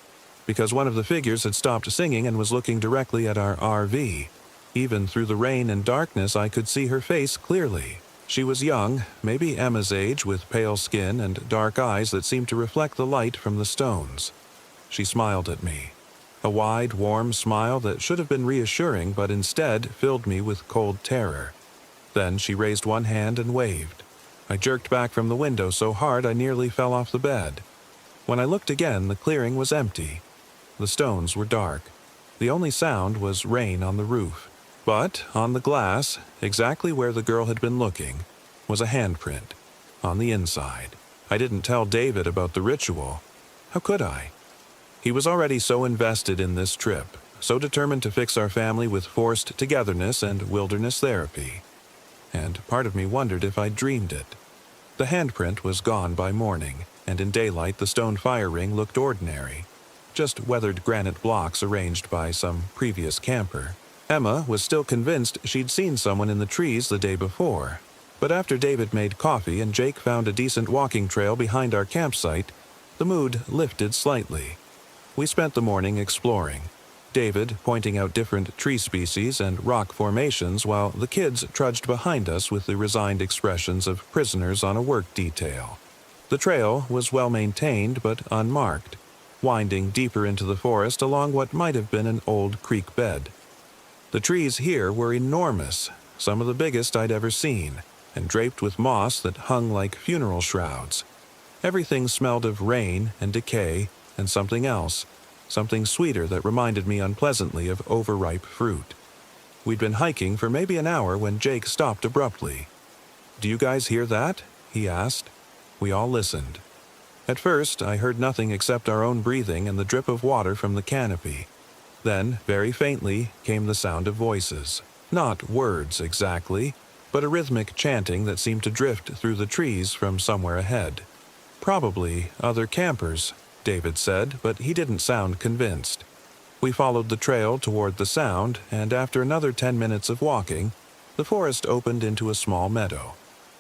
because one of the figures had stopped singing and was looking directly at our RV. Even through the rain and darkness, I could see her face clearly. She was young, maybe Emma's age, with pale skin and dark eyes that seemed to reflect the light from the stones. She smiled at me. A wide, warm smile that should have been reassuring, but instead filled me with cold terror. Then she raised one hand and waved. I jerked back from the window so hard I nearly fell off the bed. When I looked again, the clearing was empty. The stones were dark. The only sound was rain on the roof. But on the glass, exactly where the girl had been looking, was a handprint. On the inside. I didn't tell David about the ritual. How could I? He was already so invested in this trip, so determined to fix our family with forced togetherness and wilderness therapy. And part of me wondered if I'd dreamed it. The handprint was gone by morning, and in daylight the stone fire ring looked ordinary. Just weathered granite blocks arranged by some previous camper. Emma was still convinced she'd seen someone in the trees the day before, but after David made coffee and Jake found a decent walking trail behind our campsite, the mood lifted slightly. We spent the morning exploring, David pointing out different tree species and rock formations while the kids trudged behind us with the resigned expressions of prisoners on a work detail. The trail was well maintained but unmarked, winding deeper into the forest along what might have been an old creek bed. The trees here were enormous, some of the biggest I'd ever seen, and draped with moss that hung like funeral shrouds. Everything smelled of rain and decay and something else, something sweeter that reminded me unpleasantly of overripe fruit. We'd been hiking for maybe an hour when Jake stopped abruptly. "Do you guys hear that?" he asked. We all listened. At first, I heard nothing except our own breathing and the drip of water from the canopy. Then, very faintly, came the sound of voices. Not words exactly, but a rhythmic chanting that seemed to drift through the trees from somewhere ahead. Probably other campers, David said, but he didn't sound convinced. We followed the trail toward the sound, and after another 10 minutes of walking, the forest opened into a small meadow.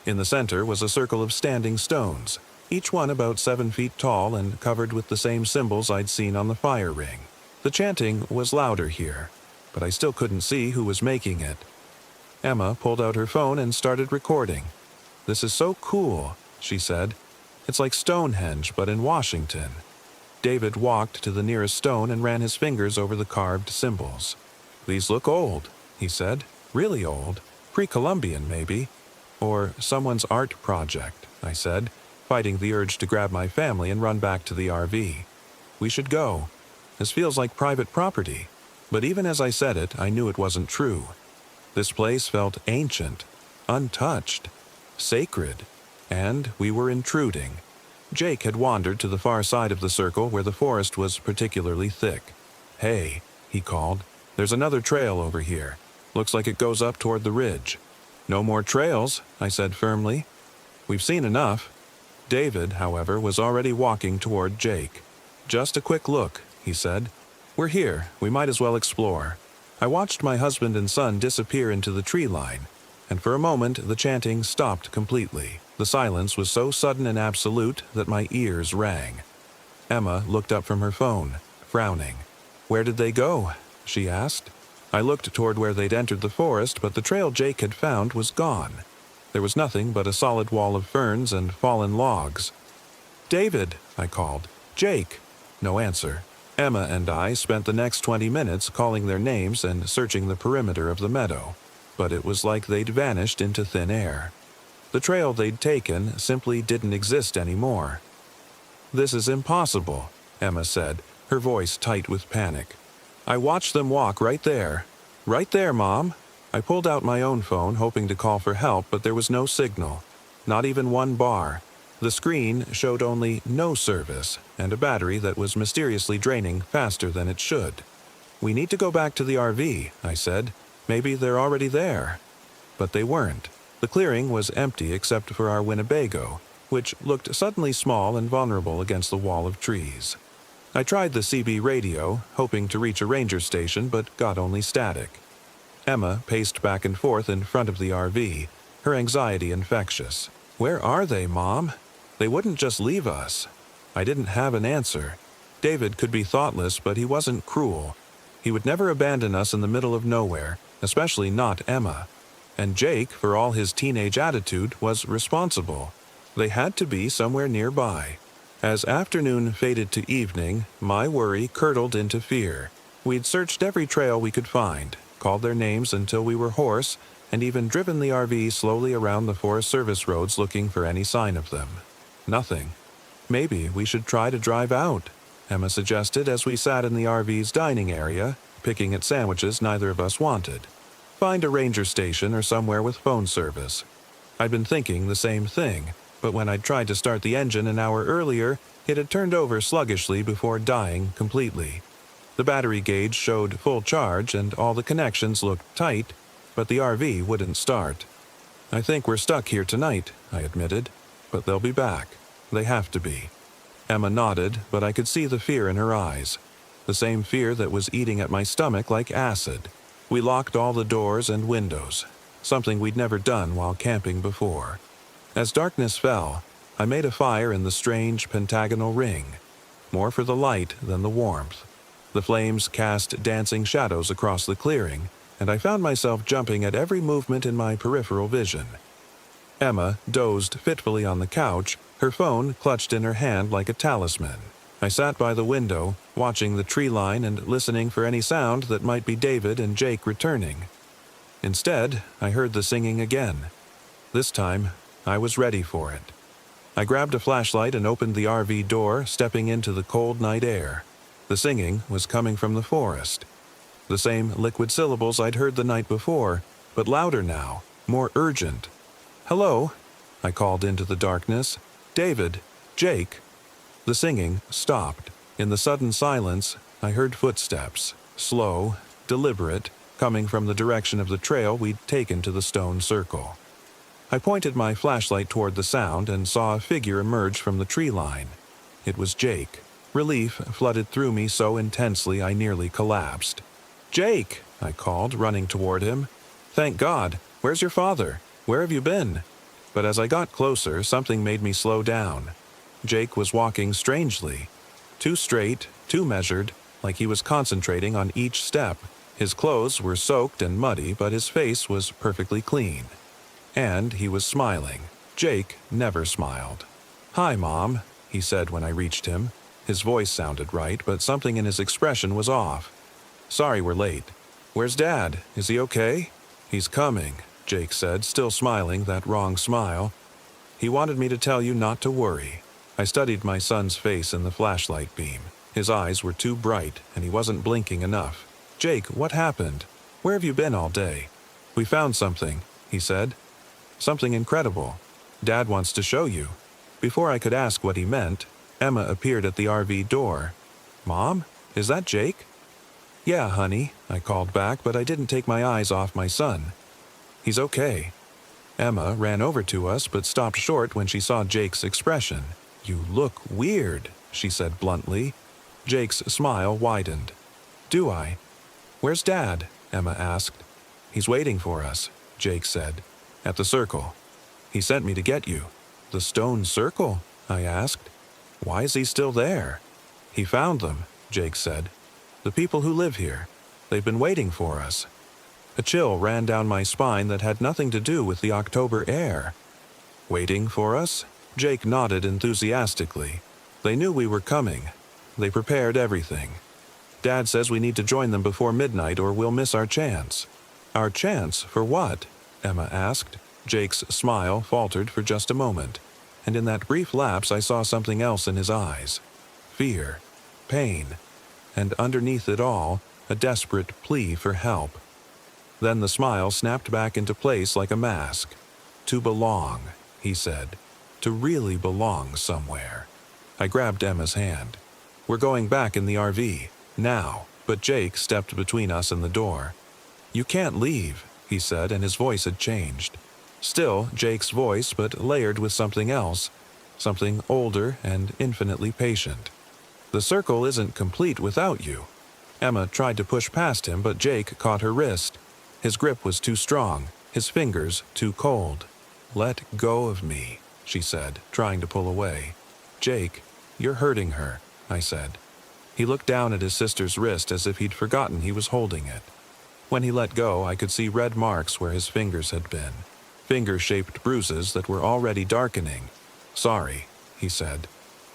In the center was a circle of standing stones, each one about 7 feet tall and covered with the same symbols I'd seen on the fire ring. The chanting was louder here, but I still couldn't see who was making it. Emma pulled out her phone and started recording. "This is so cool," she said. "It's like Stonehenge, but in Washington." David walked to the nearest stone and ran his fingers over the carved symbols. "These look old," he said. "Really old. Pre-Columbian, maybe. Or someone's art project," I said, fighting the urge to grab my family and run back to the RV. "We should go. This feels like private property." But even as I said it, I knew it wasn't true. This place felt ancient, untouched, sacred, and we were intruding. Jake had wandered to the far side of the circle where the forest was particularly thick. "Hey," he called, "there's another trail over here. Looks like it goes up toward the ridge." No more trails, I said firmly. We've seen enough. David, however, was already walking toward Jake. Just a quick look, he said. We're here, we might as well explore. I watched my husband and son disappear into the tree line, and for a moment the chanting stopped completely. The silence was so sudden and absolute that my ears rang. Emma looked up from her phone, frowning. Where did they go? She asked. I looked toward where they'd entered the forest, but the trail Jake had found was gone. There was nothing but a solid wall of ferns and fallen logs. David, I called. Jake. No answer. Emma and I spent the next 20 minutes calling their names and searching the perimeter of the meadow, but it was like they'd vanished into thin air. The trail they'd taken simply didn't exist anymore. This is impossible, Emma said, her voice tight with panic. I watched them walk right there. Right there, Mom. I pulled out my own phone, hoping to call for help, but there was no signal. Not even one bar. The screen showed only no service, and a battery that was mysteriously draining faster than it should. We need to go back to the RV, I said. Maybe they're already there. But they weren't. The clearing was empty except for our Winnebago, which looked suddenly small and vulnerable against the wall of trees. I tried the CB radio, hoping to reach a ranger station, but got only static. Emma paced back and forth in front of the RV, her anxiety infectious. Where are they, Mom? They wouldn't just leave us. I didn't have an answer. David could be thoughtless, but he wasn't cruel. He would never abandon us in the middle of nowhere, especially not Emma. And Jake, for all his teenage attitude, was responsible. They had to be somewhere nearby. As afternoon faded to evening, my worry curdled into fear. We'd searched every trail we could find, called their names until we were hoarse, and even driven the RV slowly around the Forest Service roads looking for any sign of them. Nothing. Maybe we should try to drive out, Emma suggested as we sat in the RV's dining area, picking at sandwiches neither of us wanted. Find a ranger station or somewhere with phone service. I'd been thinking the same thing, but when I'd tried to start the engine an hour earlier, it had turned over sluggishly before dying completely. The battery gauge showed full charge and all the connections looked tight, but the RV wouldn't start. I think we're stuck here tonight, I admitted, but they'll be back. They have to be. Emma nodded, but I could see the fear in her eyes. The same fear that was eating at my stomach like acid. We locked all the doors and windows, something we'd never done while camping before. As darkness fell, I made a fire in the strange pentagonal ring, more for the light than the warmth. The flames cast dancing shadows across the clearing, and I found myself jumping at every movement in my peripheral vision. Emma dozed fitfully on the couch, her phone clutched in her hand like a talisman. I sat by the window, watching the tree line and listening for any sound that might be David and Jake returning. Instead, I heard the singing again. This time, I was ready for it. I grabbed a flashlight and opened the RV door, stepping into the cold night air. The singing was coming from the forest. The same liquid syllables I'd heard the night before, but louder now, more urgent. "Hello," I called into the darkness. "David, Jake." The singing stopped. In the sudden silence, I heard footsteps, slow, deliberate, coming from the direction of the trail we'd taken to the stone circle. I pointed my flashlight toward the sound and saw a figure emerge from the tree line. It was Jake. Relief flooded through me so intensely I nearly collapsed. "Jake!" I called, running toward him. "Thank God! Where's your father? Where have you been?" But as I got closer, something made me slow down. Jake was walking strangely. Too straight, too measured, like he was concentrating on each step. His clothes were soaked and muddy, but his face was perfectly clean. And he was smiling. Jake never smiled. "Hi, Mom," he said when I reached him. His voice sounded right, but something in his expression was off. "Sorry we're late. Where's Dad? Is he okay?" "He's coming," Jake said, still smiling that wrong smile. "He wanted me to tell you not to worry." I studied my son's face in the flashlight beam. His eyes were too bright, and he wasn't blinking enough. "Jake, what happened? Where have you been all day?" "We found something," he said. "Something incredible. Dad wants to show you." Before I could ask what he meant, Emma appeared at the RV door. "Mom, is that Jake?" "Yeah, honey," I called back, but I didn't take my eyes off my son. "He's okay." Emma ran over to us but stopped short when she saw Jake's expression. "You look weird," she said bluntly. Jake's smile widened. "Do I? Where's Dad?" Emma asked. "He's waiting for us," Jake said. "At the circle. He sent me to get you." "The stone circle?" I asked. "Why is he still there?" "He found them," Jake said. "The people who live here. They've been waiting for us." A chill ran down my spine that had nothing to do with the October air. "Waiting for us?" Jake nodded enthusiastically. "They knew we were coming. They prepared everything. Dad says we need to join them before midnight or we'll miss our chance." "Our chance for what?" Emma asked. Jake's smile faltered for just a moment, and in that brief lapse I saw something else in his eyes. Fear, pain, and underneath it all, a desperate plea for help. Then the smile snapped back into place like a mask. "To belong," he said. "To really belong somewhere." I grabbed Emma's hand. "We're going back in the RV, now," but Jake stepped between us and the door. "You can't leave," he said, and his voice had changed. Still Jake's voice, but layered with something else, something older and infinitely patient. "The circle isn't complete without you." Emma tried to push past him, but Jake caught her wrist. His grip was too strong, his fingers too cold. "Let go of me," she said, trying to pull away. "Jake, you're hurting her," I said. He looked down at his sister's wrist as if he'd forgotten he was holding it. When he let go, I could see red marks where his fingers had been. Finger-shaped bruises that were already darkening. "Sorry," he said.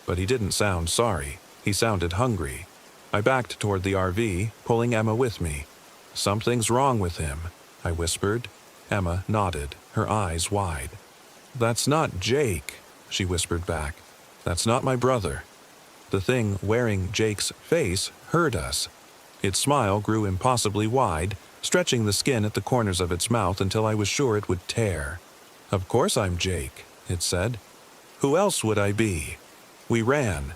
But he didn't sound sorry. He sounded hungry. I backed toward the RV, pulling Emma with me. "Something's wrong with him," I whispered. Emma nodded, her eyes wide. "That's not Jake," she whispered back. "That's not my brother." The thing wearing Jake's face heard us. Its smile grew impossibly wide, stretching the skin at the corners of its mouth until I was sure it would tear. "Of course I'm Jake," it said. "Who else would I be?" We ran.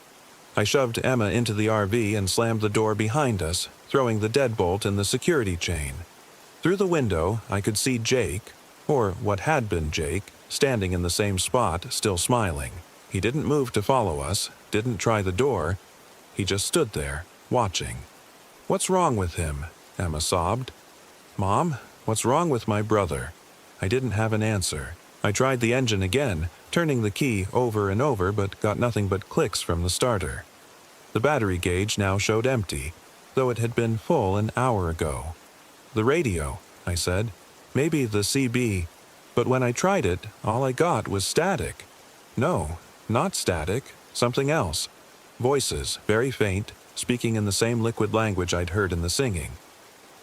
I shoved Emma into the RV and slammed the door behind us, throwing the deadbolt in the security chain. Through the window, I could see Jake, or what had been Jake, standing in the same spot, still smiling. He didn't move to follow us, didn't try the door. He just stood there, watching. "What's wrong with him?" Emma sobbed. "Mom, what's wrong with my brother?" I didn't have an answer. I tried the engine again, turning the key over and over, but got nothing but clicks from the starter. The battery gauge now showed empty, though it had been full an hour ago. "The radio," I said. "Maybe the CB." But when I tried it, all I got was static. No, not static, something else. Voices, very faint, speaking in the same liquid language I'd heard in the singing.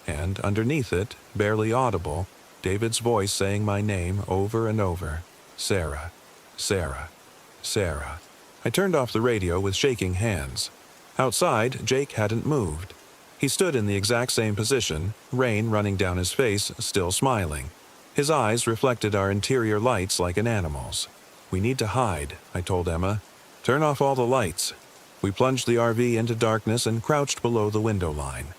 And underneath it, barely audible, David's voice saying my name over and over. "Sarah, Sarah, Sarah." I turned off the radio with shaking hands. Outside, Jake hadn't moved. He stood in the exact same position, rain running down his face, still smiling. His eyes reflected our interior lights like an animal's. "We need to hide," I told Emma. "Turn off all the lights." We plunged the RV into darkness and crouched below the window line.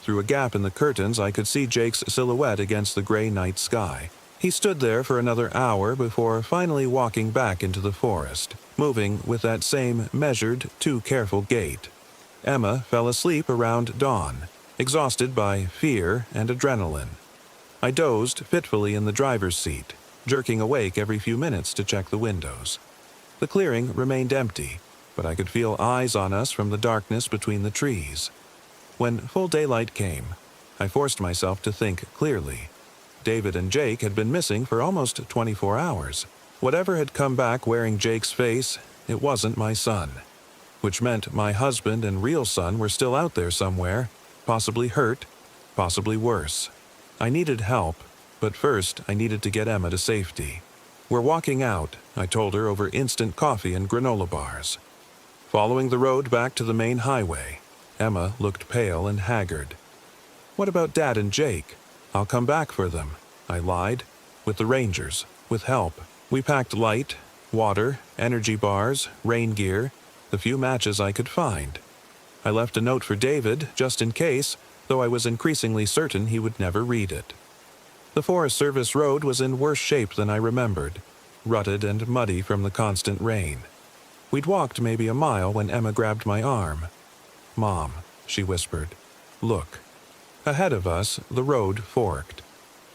Through a gap in the curtains, I could see Jake's silhouette against the gray night sky. He stood there for another hour before finally walking back into the forest, moving with that same measured, too careful gait. Emma fell asleep around dawn, exhausted by fear and adrenaline. I dozed fitfully in the driver's seat, jerking awake every few minutes to check the windows. The clearing remained empty, but I could feel eyes on us from the darkness between the trees. When full daylight came, I forced myself to think clearly. David and Jake had been missing for almost 24 hours. Whatever had come back wearing Jake's face, it wasn't my son. Which meant my husband and real son were still out there somewhere, possibly hurt, possibly worse. I needed help, but first I needed to get Emma to safety. "We're walking out," I told her over instant coffee and granola bars. Following the road back to the main highway, Emma looked pale and haggard. "What about Dad and Jake?" "I'll come back for them," I lied. "With the Rangers, with help." We packed light, water, energy bars, rain gear, the few matches I could find. I left a note for David, just in case, though I was increasingly certain he would never read it. The Forest Service road was in worse shape than I remembered, rutted and muddy from the constant rain. We'd walked maybe a mile when Emma grabbed my arm. "Mom," she whispered, "look." Ahead of us, the road forked.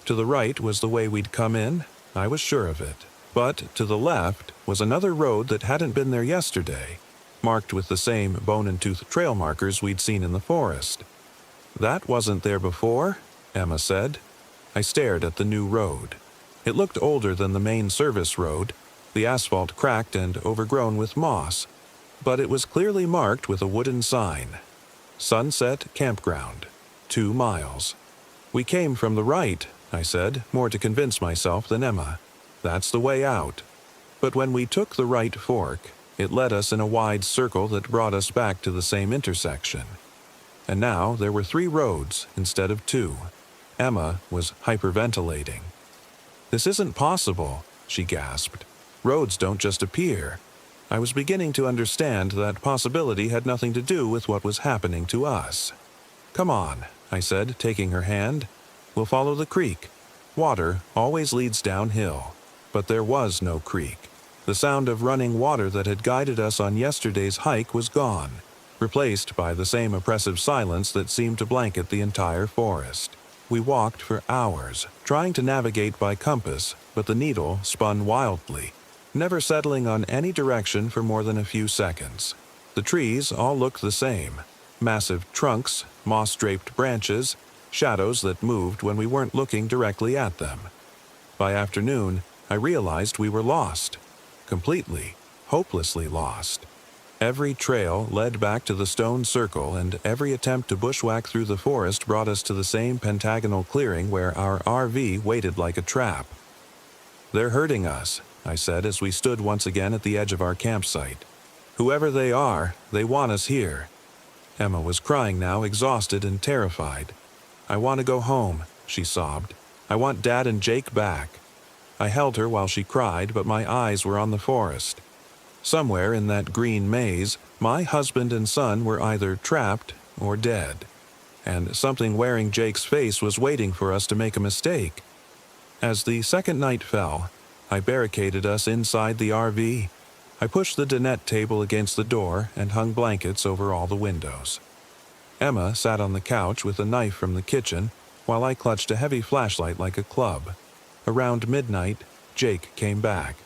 To the right was the way we'd come in, I was sure of it. But to the left was another road that hadn't been there yesterday, marked with the same bone-and-tooth trail markers we'd seen in the forest. "That wasn't there before," Emma said. I stared at the new road. It looked older than the main service road, the asphalt cracked and overgrown with moss, but it was clearly marked with a wooden sign. Sunset Campground, 2 miles. "We came from the right," I said, more to convince myself than Emma. "That's the way out." But when we took the right fork, it led us in a wide circle that brought us back to the same intersection. And now there were 3 roads instead of 2. Emma was hyperventilating. "This isn't possible," she gasped. "Roads don't just appear." I was beginning to understand that possibility had nothing to do with what was happening to us. "Come on," I said, taking her hand. "We'll follow the creek. Water always leads downhill." But there was no creek. The sound of running water that had guided us on yesterday's hike was gone, replaced by the same oppressive silence that seemed to blanket the entire forest. We walked for hours, trying to navigate by compass, but the needle spun wildly, never settling on any direction for more than a few seconds. The trees all looked the same. Massive trunks, moss-draped branches, shadows that moved when we weren't looking directly at them. By afternoon, I realized we were lost. Completely, hopelessly lost. Every trail led back to the stone circle, and every attempt to bushwhack through the forest brought us to the same pentagonal clearing where our RV waited like a trap. "They're hurting us," I said as we stood once again at the edge of our campsite. "Whoever they are, they want us here." Emma was crying now, exhausted and terrified. "I want to go home," she sobbed. "I want Dad and Jake back." I held her while she cried, but my eyes were on the forest. Somewhere in that green maze, my husband and son were either trapped or dead, and something wearing Jake's face was waiting for us to make a mistake. As the second night fell, I barricaded us inside the RV. I pushed the dinette table against the door and hung blankets over all the windows. Emma sat on the couch with a knife from the kitchen, while I clutched a heavy flashlight like a club. Around midnight, Jake came back.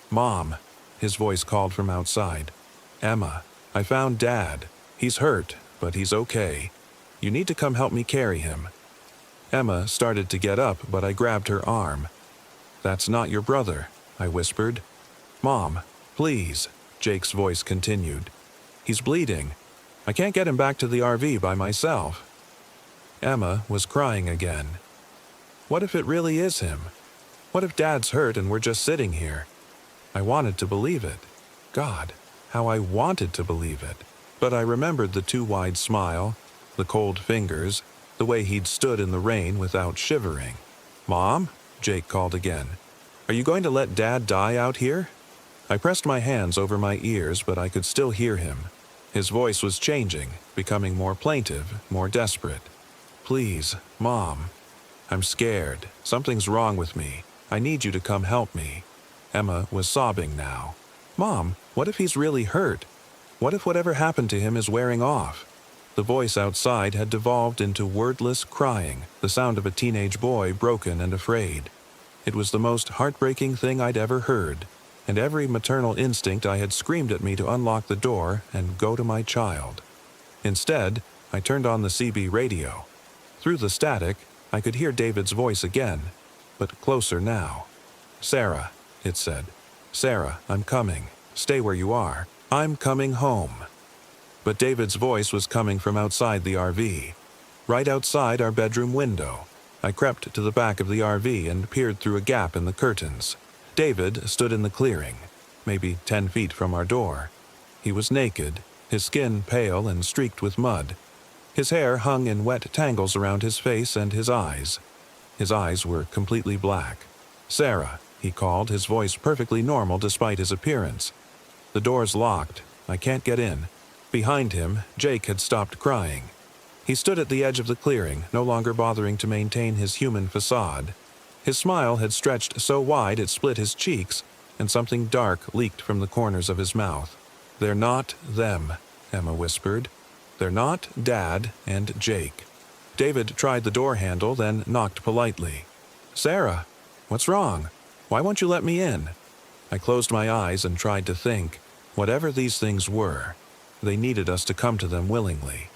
"Mom," his voice called from outside. "Emma, I found Dad. He's hurt, but he's okay. You need to come help me carry him." Emma started to get up, but I grabbed her arm. "That's not your brother," I whispered. "Mom, please," Jake's voice continued. "He's bleeding. I can't get him back to the RV by myself." Emma was crying again. What if it really is him? What if Dad's hurt and we're just sitting here? I wanted to believe it. God, how I wanted to believe it. But I remembered the too wide smile, the cold fingers, the way he'd stood in the rain without shivering. "Mom?" Jake called again. "Are you going to let Dad die out here?" I pressed my hands over my ears, but I could still hear him. His voice was changing, becoming more plaintive, more desperate. "Please, Mom. I'm scared. Something's wrong with me. I need you to come help me." Emma was sobbing now. "Mom, what if he's really hurt? What if whatever happened to him is wearing off?" The voice outside had devolved into wordless crying, the sound of a teenage boy broken and afraid. It was the most heartbreaking thing I'd ever heard, and every maternal instinct I had screamed at me to unlock the door and go to my child. Instead, I turned on the CB radio. Through the static, I could hear David's voice again, but closer now. "Sarah," it said. "Sarah, I'm coming. Stay where you are. I'm coming home." But David's voice was coming from outside the RV. Right outside our bedroom window. I crept to the back of the RV and peered through a gap in the curtains. David stood in the clearing, maybe 10 feet from our door. He was naked, his skin pale and streaked with mud. His hair hung in wet tangles around his face and his eyes. His eyes were completely black. "Sarah," he called, his voice perfectly normal despite his appearance. "The door's locked. I can't get in." Behind him, Jake had stopped crying. He stood at the edge of the clearing, no longer bothering to maintain his human facade. His smile had stretched so wide it split his cheeks, and something dark leaked from the corners of his mouth. "They're not them," Emma whispered. "They're not Dad and Jake." David tried the door handle, then knocked politely. "Sarah, what's wrong? Why won't you let me in?" I closed my eyes and tried to think. Whatever these things were, they needed us to come to them willingly.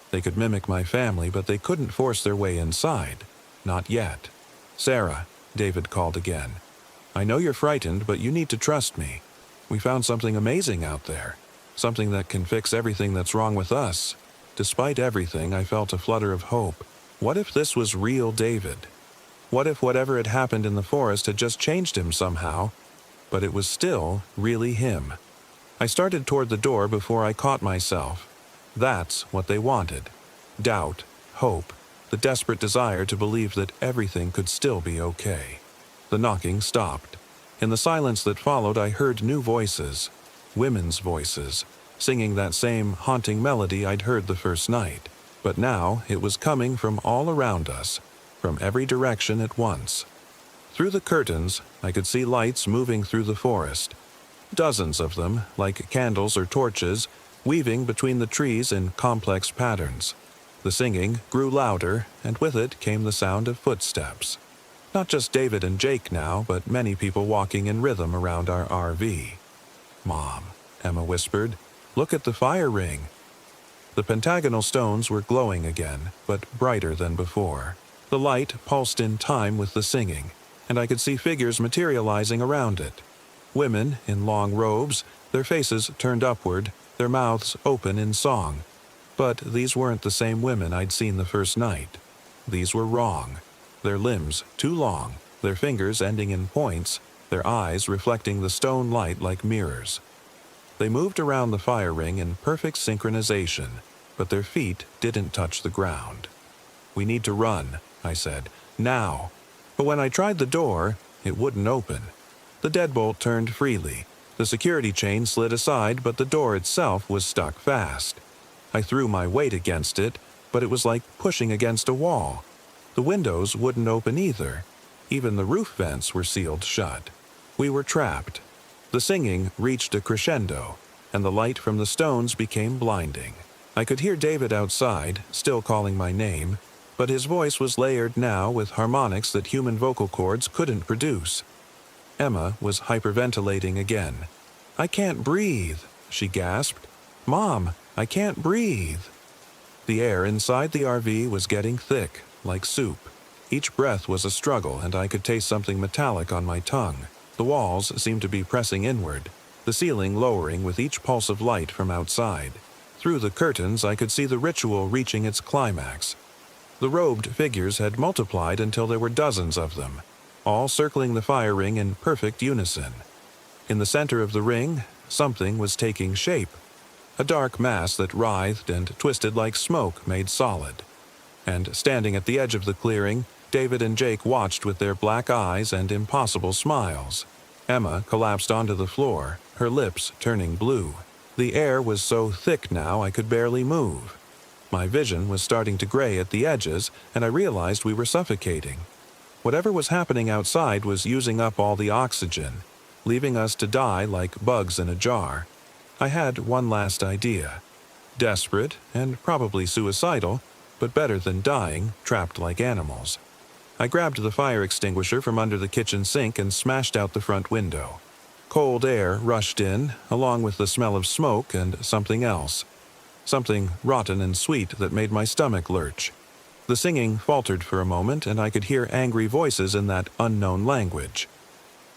They could mimic my family, but they couldn't force their way inside. Not yet. "Sarah," David called again. "I know you're frightened, but you need to trust me. We found something amazing out there. Something that can fix everything that's wrong with us." Despite everything, I felt a flutter of hope. What if this was real David? What if whatever had happened in the forest had just changed him somehow, but it was still really him? I started toward the door before I caught myself. That's what they wanted. Doubt, hope, the desperate desire to believe that everything could still be okay. The knocking stopped. In the silence that followed, I heard new voices, women's voices, singing that same haunting melody I'd heard the first night. But now it was coming from all around us, from every direction at once. Through the curtains, I could see lights moving through the forest. Dozens of them, like candles or torches, weaving between the trees in complex patterns. The singing grew louder, and with it came the sound of footsteps. Not just David and Jake now, but many people walking in rhythm around our RV. "Mom," Emma whispered, "look at the fire ring." The pentagonal stones were glowing again, but brighter than before. The light pulsed in time with the singing, and I could see figures materializing around it. Women in long robes, their faces turned upward, their mouths open in song. But these weren't the same women I'd seen the first night. These were wrong. Their limbs too long, their fingers ending in points, their eyes reflecting the stone light like mirrors. They moved around the fire ring in perfect synchronization, but their feet didn't touch the ground. "We need to run," I said. "Now." But when I tried the door, it wouldn't open. The deadbolt turned freely. The security chain slid aside, but the door itself was stuck fast. I threw my weight against it, but it was like pushing against a wall. The windows wouldn't open either. Even the roof vents were sealed shut. We were trapped. The singing reached a crescendo, and the light from the stones became blinding. I could hear David outside, still calling my name, but his voice was layered now with harmonics that human vocal cords couldn't produce. Emma was hyperventilating again. "I can't breathe," she gasped. "Mom, I can't breathe." The air inside the RV was getting thick, like soup. Each breath was a struggle, and I could taste something metallic on my tongue. The walls seemed to be pressing inward, the ceiling lowering with each pulse of light from outside. Through the curtains, I could see the ritual reaching its climax. The robed figures had multiplied until there were dozens of them, all circling the fire ring in perfect unison. In the center of the ring, something was taking shape. A dark mass that writhed and twisted like smoke made solid. And standing at the edge of the clearing, David and Jake watched with their black eyes and impossible smiles. Emma collapsed onto the floor, her lips turning blue. The air was so thick now I could barely move. My vision was starting to gray at the edges, and I realized we were suffocating. Whatever was happening outside was using up all the oxygen, leaving us to die like bugs in a jar. I had one last idea. Desperate, and probably suicidal, but better than dying, trapped like animals. I grabbed the fire extinguisher from under the kitchen sink and smashed out the front window. Cold air rushed in, along with the smell of smoke and something else. Something rotten and sweet that made my stomach lurch. The singing faltered for a moment, and I could hear angry voices in that unknown language.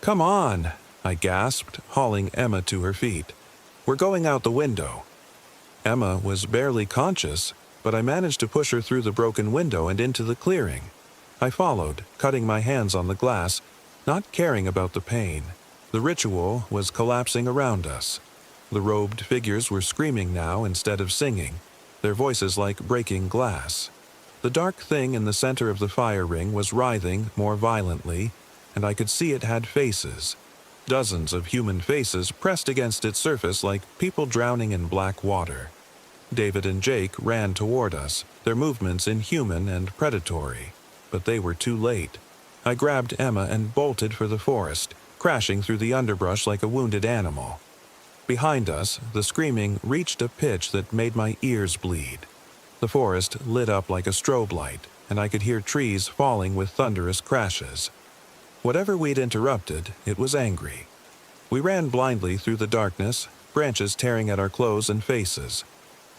"Come on," I gasped, hauling Emma to her feet. "We're going out the window." Emma was barely conscious, but I managed to push her through the broken window and into the clearing. I followed, cutting my hands on the glass, not caring about the pain. The ritual was collapsing around us. The robed figures were screaming now instead of singing, their voices like breaking glass. The dark thing in the center of the fire ring was writhing more violently, and I could see it had faces. Dozens of human faces pressed against its surface like people drowning in black water. David and Jake ran toward us, their movements inhuman and predatory. But they were too late. I grabbed Emma and bolted for the forest, crashing through the underbrush like a wounded animal. Behind us, the screaming reached a pitch that made my ears bleed. The forest lit up like a strobe light, and I could hear trees falling with thunderous crashes. Whatever we'd interrupted, it was angry. We ran blindly through the darkness, branches tearing at our clothes and faces.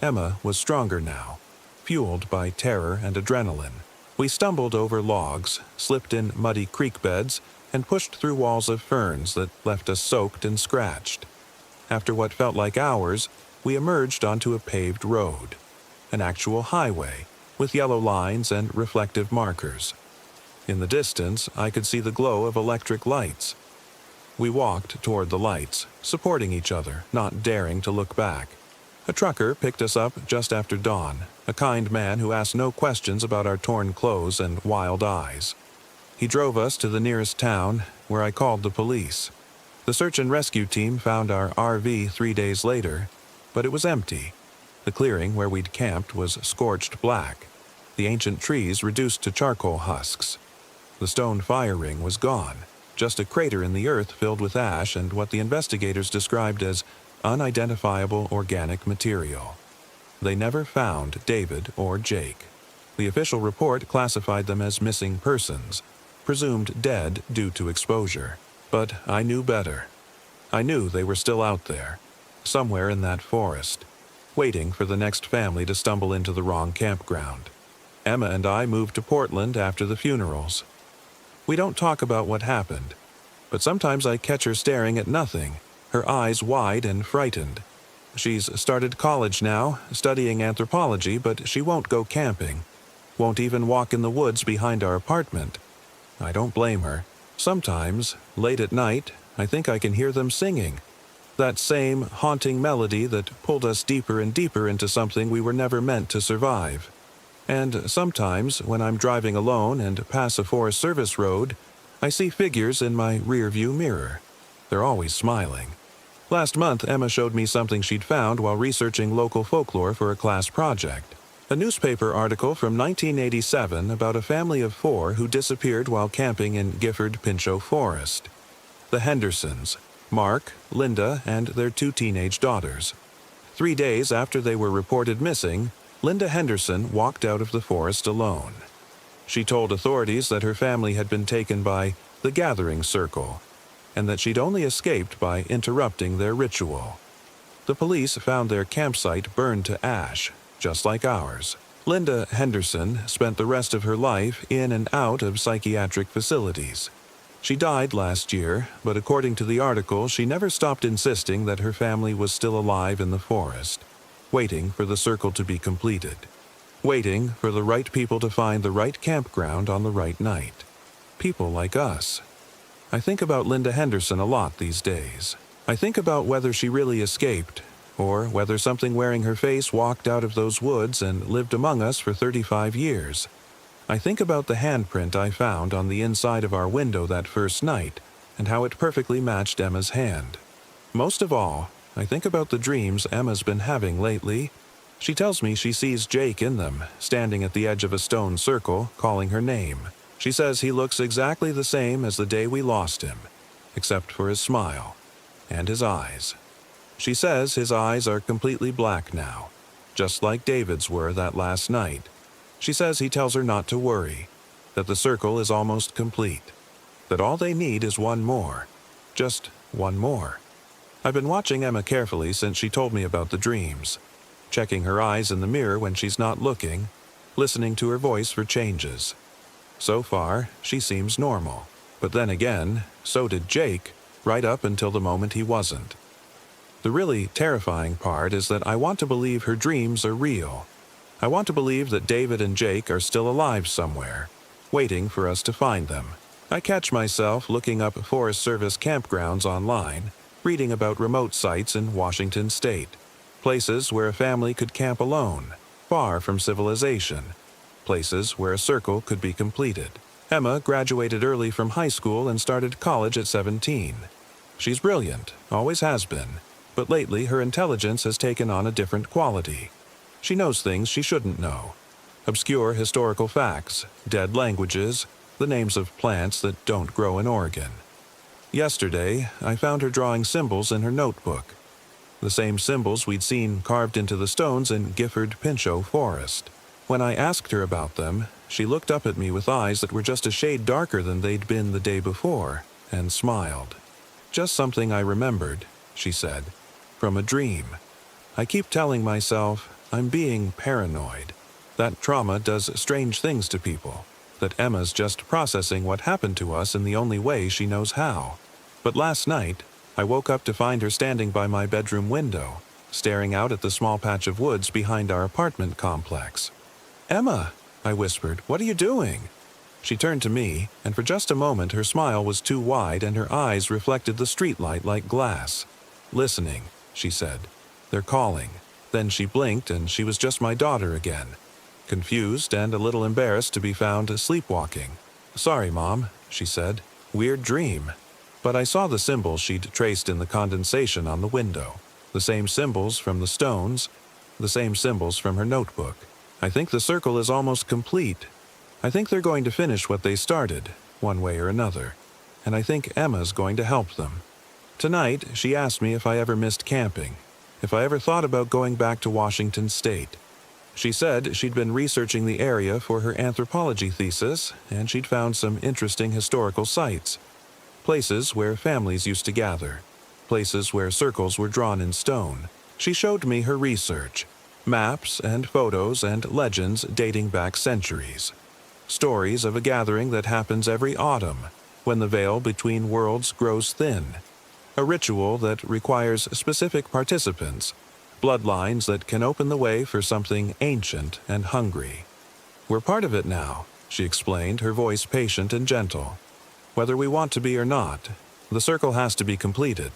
Emma was stronger now, fueled by terror and adrenaline. We stumbled over logs, slipped in muddy creek beds, and pushed through walls of ferns that left us soaked and scratched. After what felt like hours, we emerged onto a paved road, an actual highway, with yellow lines and reflective markers. In the distance, I could see the glow of electric lights. We walked toward the lights, supporting each other, not daring to look back. A trucker picked us up just after dawn, a kind man who asked no questions about our torn clothes and wild eyes. He drove us to the nearest town, where I called the police. The search and rescue team found our RV 3 days later, but it was empty. The clearing where we'd camped was scorched black, the ancient trees reduced to charcoal husks. The stone fire ring was gone, just a crater in the earth filled with ash and what the investigators described as unidentifiable organic material. They never found David or Jake. The official report classified them as missing persons, presumed dead due to exposure. But I knew better. I knew they were still out there, somewhere in that forest, waiting for the next family to stumble into the wrong campground. Emma and I moved to Portland after the funerals. We don't talk about what happened, but sometimes I catch her staring at nothing, her eyes wide and frightened. She's started college now, studying anthropology, but she won't go camping, won't even walk in the woods behind our apartment. I don't blame her. Sometimes, late at night, I think I can hear them singing. That same haunting melody that pulled us deeper and deeper into something we were never meant to survive. And sometimes, when I'm driving alone and pass a Forest Service road, I see figures in my rearview mirror. They're always smiling. Last month, Emma showed me something she'd found while researching local folklore for a class project. A newspaper article from 1987 about a family of 4 who disappeared while camping in Gifford Pinchot Forest. The Hendersons, Mark, Linda, and their 2 teenage daughters. 3 days after they were reported missing, Linda Henderson walked out of the forest alone. She told authorities that her family had been taken by the Gathering Circle, and that she'd only escaped by interrupting their ritual. The police found their campsite burned to ash, just like ours. Linda Henderson spent the rest of her life in and out of psychiatric facilities. She died last year, but according to the article, she never stopped insisting that her family was still alive in the forest, waiting for the circle to be completed, waiting for the right people to find the right campground on the right night. People like us. I think about Linda Henderson a lot these days. I think about whether she really escaped, or whether something wearing her face walked out of those woods and lived among us for 35 years. I think about the handprint I found on the inside of our window that first night, and how it perfectly matched Emma's hand. Most of all, I think about the dreams Emma's been having lately. She tells me she sees Jake in them, standing at the edge of a stone circle, calling her name. She says he looks exactly the same as the day we lost him, except for his smile and his eyes. She says his eyes are completely black now, just like David's were that last night. She says he tells her not to worry, that the circle is almost complete, that all they need is one more, just one more. I've been watching Emma carefully since she told me about the dreams, checking her eyes in the mirror when she's not looking, listening to her voice for changes. So far, she seems normal, but then again, so did Jake, right up until the moment he wasn't. The really terrifying part is that I want to believe her dreams are real. I want to believe that David and Jake are still alive somewhere, waiting for us to find them. I catch myself looking up Forest Service campgrounds online, reading about remote sites in Washington state, places where a family could camp alone, far from civilization, places where a circle could be completed. Emma graduated early from high school and started college at 17. She's brilliant, always has been. But lately her intelligence has taken on a different quality. She knows things she shouldn't know. Obscure historical facts, dead languages, the names of plants that don't grow in Oregon. Yesterday, I found her drawing symbols in her notebook, the same symbols we'd seen carved into the stones in Gifford Pinchot Forest. When I asked her about them, she looked up at me with eyes that were just a shade darker than they'd been the day before, and smiled. "Just something I remembered," she said, "from a dream. I keep telling myself I'm being paranoid, that trauma does strange things to people, that Emma's just processing what happened to us in the only way she knows how. But last night, I woke up to find her standing by my bedroom window, staring out at the small patch of woods behind our apartment complex. "Emma," I whispered, "what are you doing?" She turned to me, and for just a moment her smile was too wide and her eyes reflected the streetlight like glass. "Listening," she said. "They're calling." Then she blinked and she was just my daughter again, confused and a little embarrassed to be found sleepwalking. "Sorry, Mom," she said. "Weird dream." But I saw the symbols she'd traced in the condensation on the window. The same symbols from the stones, the same symbols from her notebook. I think the circle is almost complete. I think they're going to finish what they started, one way or another. And I think Emma's going to help them. Tonight, she asked me if I ever missed camping, if I ever thought about going back to Washington State. She said she'd been researching the area for her anthropology thesis, and she'd found some interesting historical sites. Places where families used to gather. Places where circles were drawn in stone. She showed me her research. Maps and photos and legends dating back centuries. Stories of a gathering that happens every autumn, when the veil between worlds grows thin. A ritual that requires specific participants, bloodlines that can open the way for something ancient and hungry. "We're part of it now," she explained, her voice patient and gentle. "Whether we want to be or not, the circle has to be completed."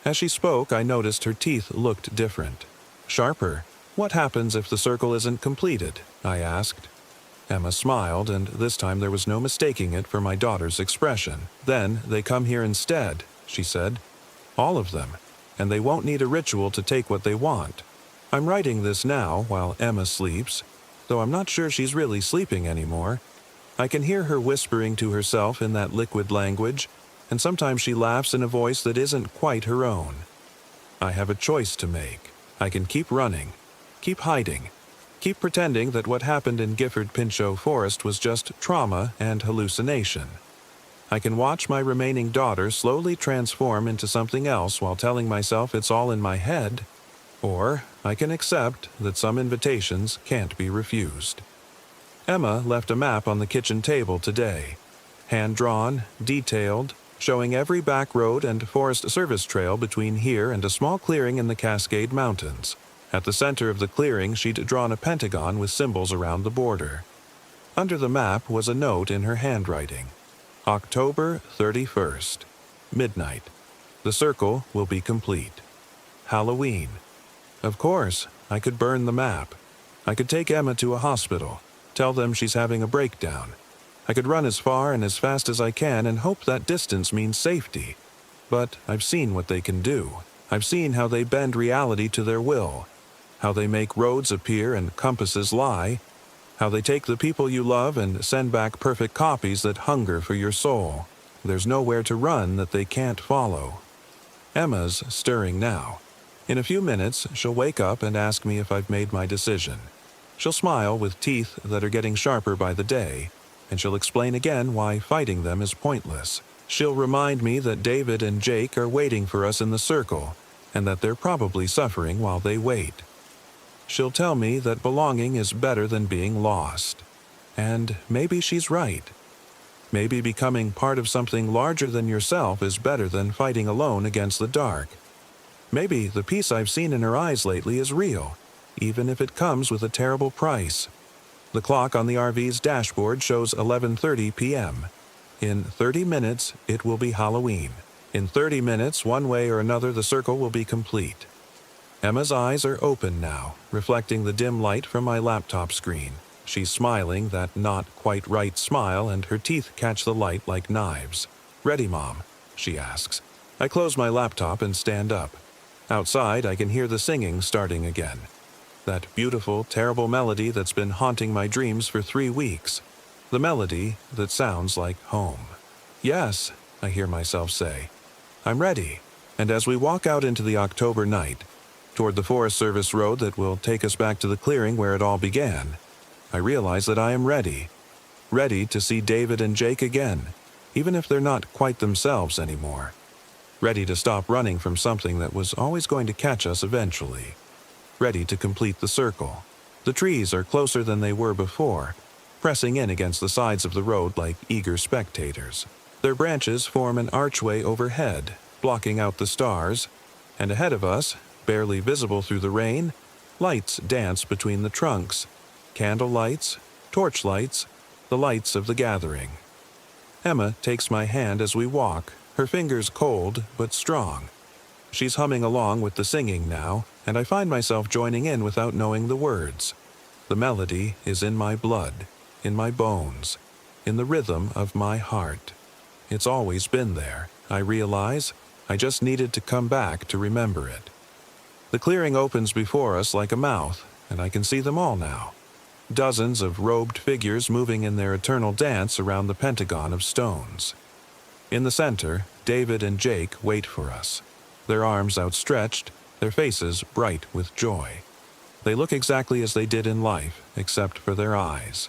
As she spoke, I noticed her teeth looked different. Sharper. "What happens if the circle isn't completed?" I asked. Emma smiled, and this time there was no mistaking it for my daughter's expression. "Then they come here instead," she said. "All of them. And they won't need a ritual to take what they want. I'm writing this now while Emma sleeps, though I'm not sure she's really sleeping anymore. I can hear her whispering to herself in that liquid language, and sometimes she laughs in a voice that isn't quite her own. I have a choice to make. I can keep running, keep hiding, keep pretending that what happened in Gifford Pinchot Forest was just trauma and hallucination. I can watch my remaining daughter slowly transform into something else while telling myself it's all in my head, or I can accept that some invitations can't be refused. Emma left a map on the kitchen table today, hand-drawn, detailed, showing every back road and Forest Service trail between here and a small clearing in the Cascade Mountains. At the center of the clearing, she'd drawn a pentagon with symbols around the border. Under the map was a note in her handwriting. October 31st, midnight. The circle will be complete. Halloween. Of course, I could burn the map. I could take Emma to a hospital, tell them she's having a breakdown. I could run as far and as fast as I can and hope that distance means safety. But I've seen what they can do. I've seen how they bend reality to their will, how they make roads appear and compasses lie, how they take the people you love and send back perfect copies that hunger for your soul. There's nowhere to run that they can't follow. Emma's stirring now. In a few minutes, she'll wake up and ask me if I've made my decision. She'll smile with teeth that are getting sharper by the day, and she'll explain again why fighting them is pointless. She'll remind me that David and Jake are waiting for us in the circle, and that they're probably suffering while they wait. She'll tell me that belonging is better than being lost. And maybe she's right. Maybe becoming part of something larger than yourself is better than fighting alone against the dark. Maybe the peace I've seen in her eyes lately is real, even if it comes with a terrible price. The clock on the RV's dashboard shows 11:30 p.m. In 30 minutes, it will be Halloween. In 30 minutes, one way or another, the circle will be complete. Emma's eyes are open now, reflecting the dim light from my laptop screen. She's smiling that not quite right smile, and her teeth catch the light like knives. "Ready, Mom?" she asks. I close my laptop and stand up. Outside, I can hear the singing starting again. That beautiful, terrible melody that's been haunting my dreams for 3 weeks. The melody that sounds like home. Yes, I hear myself say. I'm ready. And as we walk out into the October night, toward the Forest Service road that will take us back to the clearing where it all began, I realize that I am ready. Ready to see David and Jake again, even if they're not quite themselves anymore. Ready to stop running from something that was always going to catch us eventually. Ready to complete the circle. The trees are closer than they were before, pressing in against the sides of the road like eager spectators. Their branches form an archway overhead, blocking out the stars, and ahead of us, barely visible through the rain, lights dance between the trunks. Candle lights, torch lights, the lights of the gathering. Emma takes my hand as we walk, her fingers cold but strong. She's humming along with the singing now, and I find myself joining in without knowing the words. The melody is in my blood, in my bones, in the rhythm of my heart. It's always been there, I realize. I just needed to come back to remember it. The clearing opens before us like a mouth, and I can see them all now. Dozens of robed figures moving in their eternal dance around the pentagon of stones. In the center, David and Jake wait for us, their arms outstretched, their faces bright with joy. They look exactly as they did in life, except for their eyes.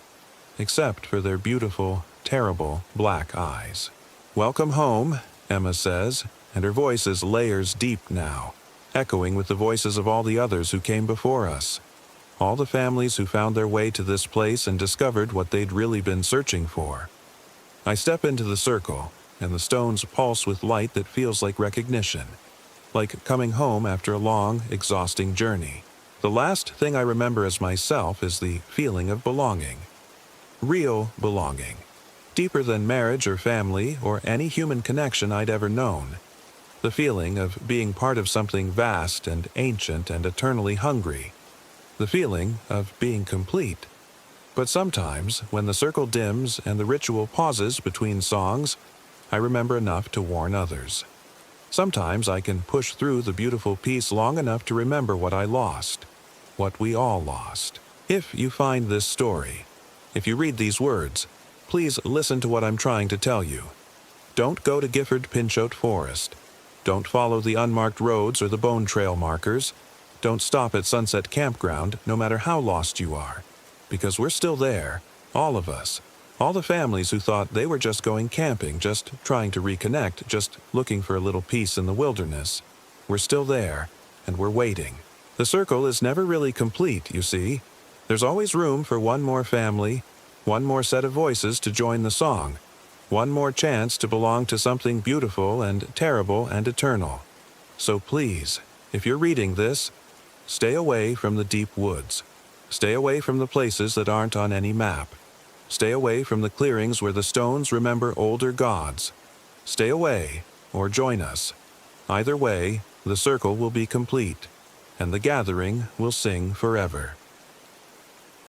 Except for their beautiful, terrible black eyes. "Welcome home," Emma says, and her voice is layers deep now, echoing with the voices of all the others who came before us. All the families who found their way to this place and discovered what they'd really been searching for. I step into the circle, and the stones pulse with light that feels like recognition, like coming home after a long, exhausting journey. The last thing I remember as myself is the feeling of belonging. Real belonging. Deeper than marriage or family or any human connection I'd ever known. The feeling of being part of something vast and ancient and eternally hungry. The feeling of being complete. But sometimes, when the circle dims and the ritual pauses between songs, I remember enough to warn others. Sometimes I can push through the beautiful piece long enough to remember what I lost. What we all lost. If you find this story, if you read these words, please listen to what I'm trying to tell you. Don't go to Gifford Pinchot Forest. Don't follow the unmarked roads or the bone trail markers. Don't stop at Sunset Campground, no matter how lost you are. Because we're still there, all of us. All the families who thought they were just going camping, just trying to reconnect, just looking for a little peace in the wilderness. We're still there, and we're waiting. The circle is never really complete, you see. There's always room for one more family, one more set of voices to join the song, one more chance to belong to something beautiful and terrible and eternal. So please, if you're reading this, stay away from the deep woods. Stay away from the places that aren't on any map. Stay away from the clearings where the stones remember older gods. Stay away, or join us. Either way, the circle will be complete, and the gathering will sing forever.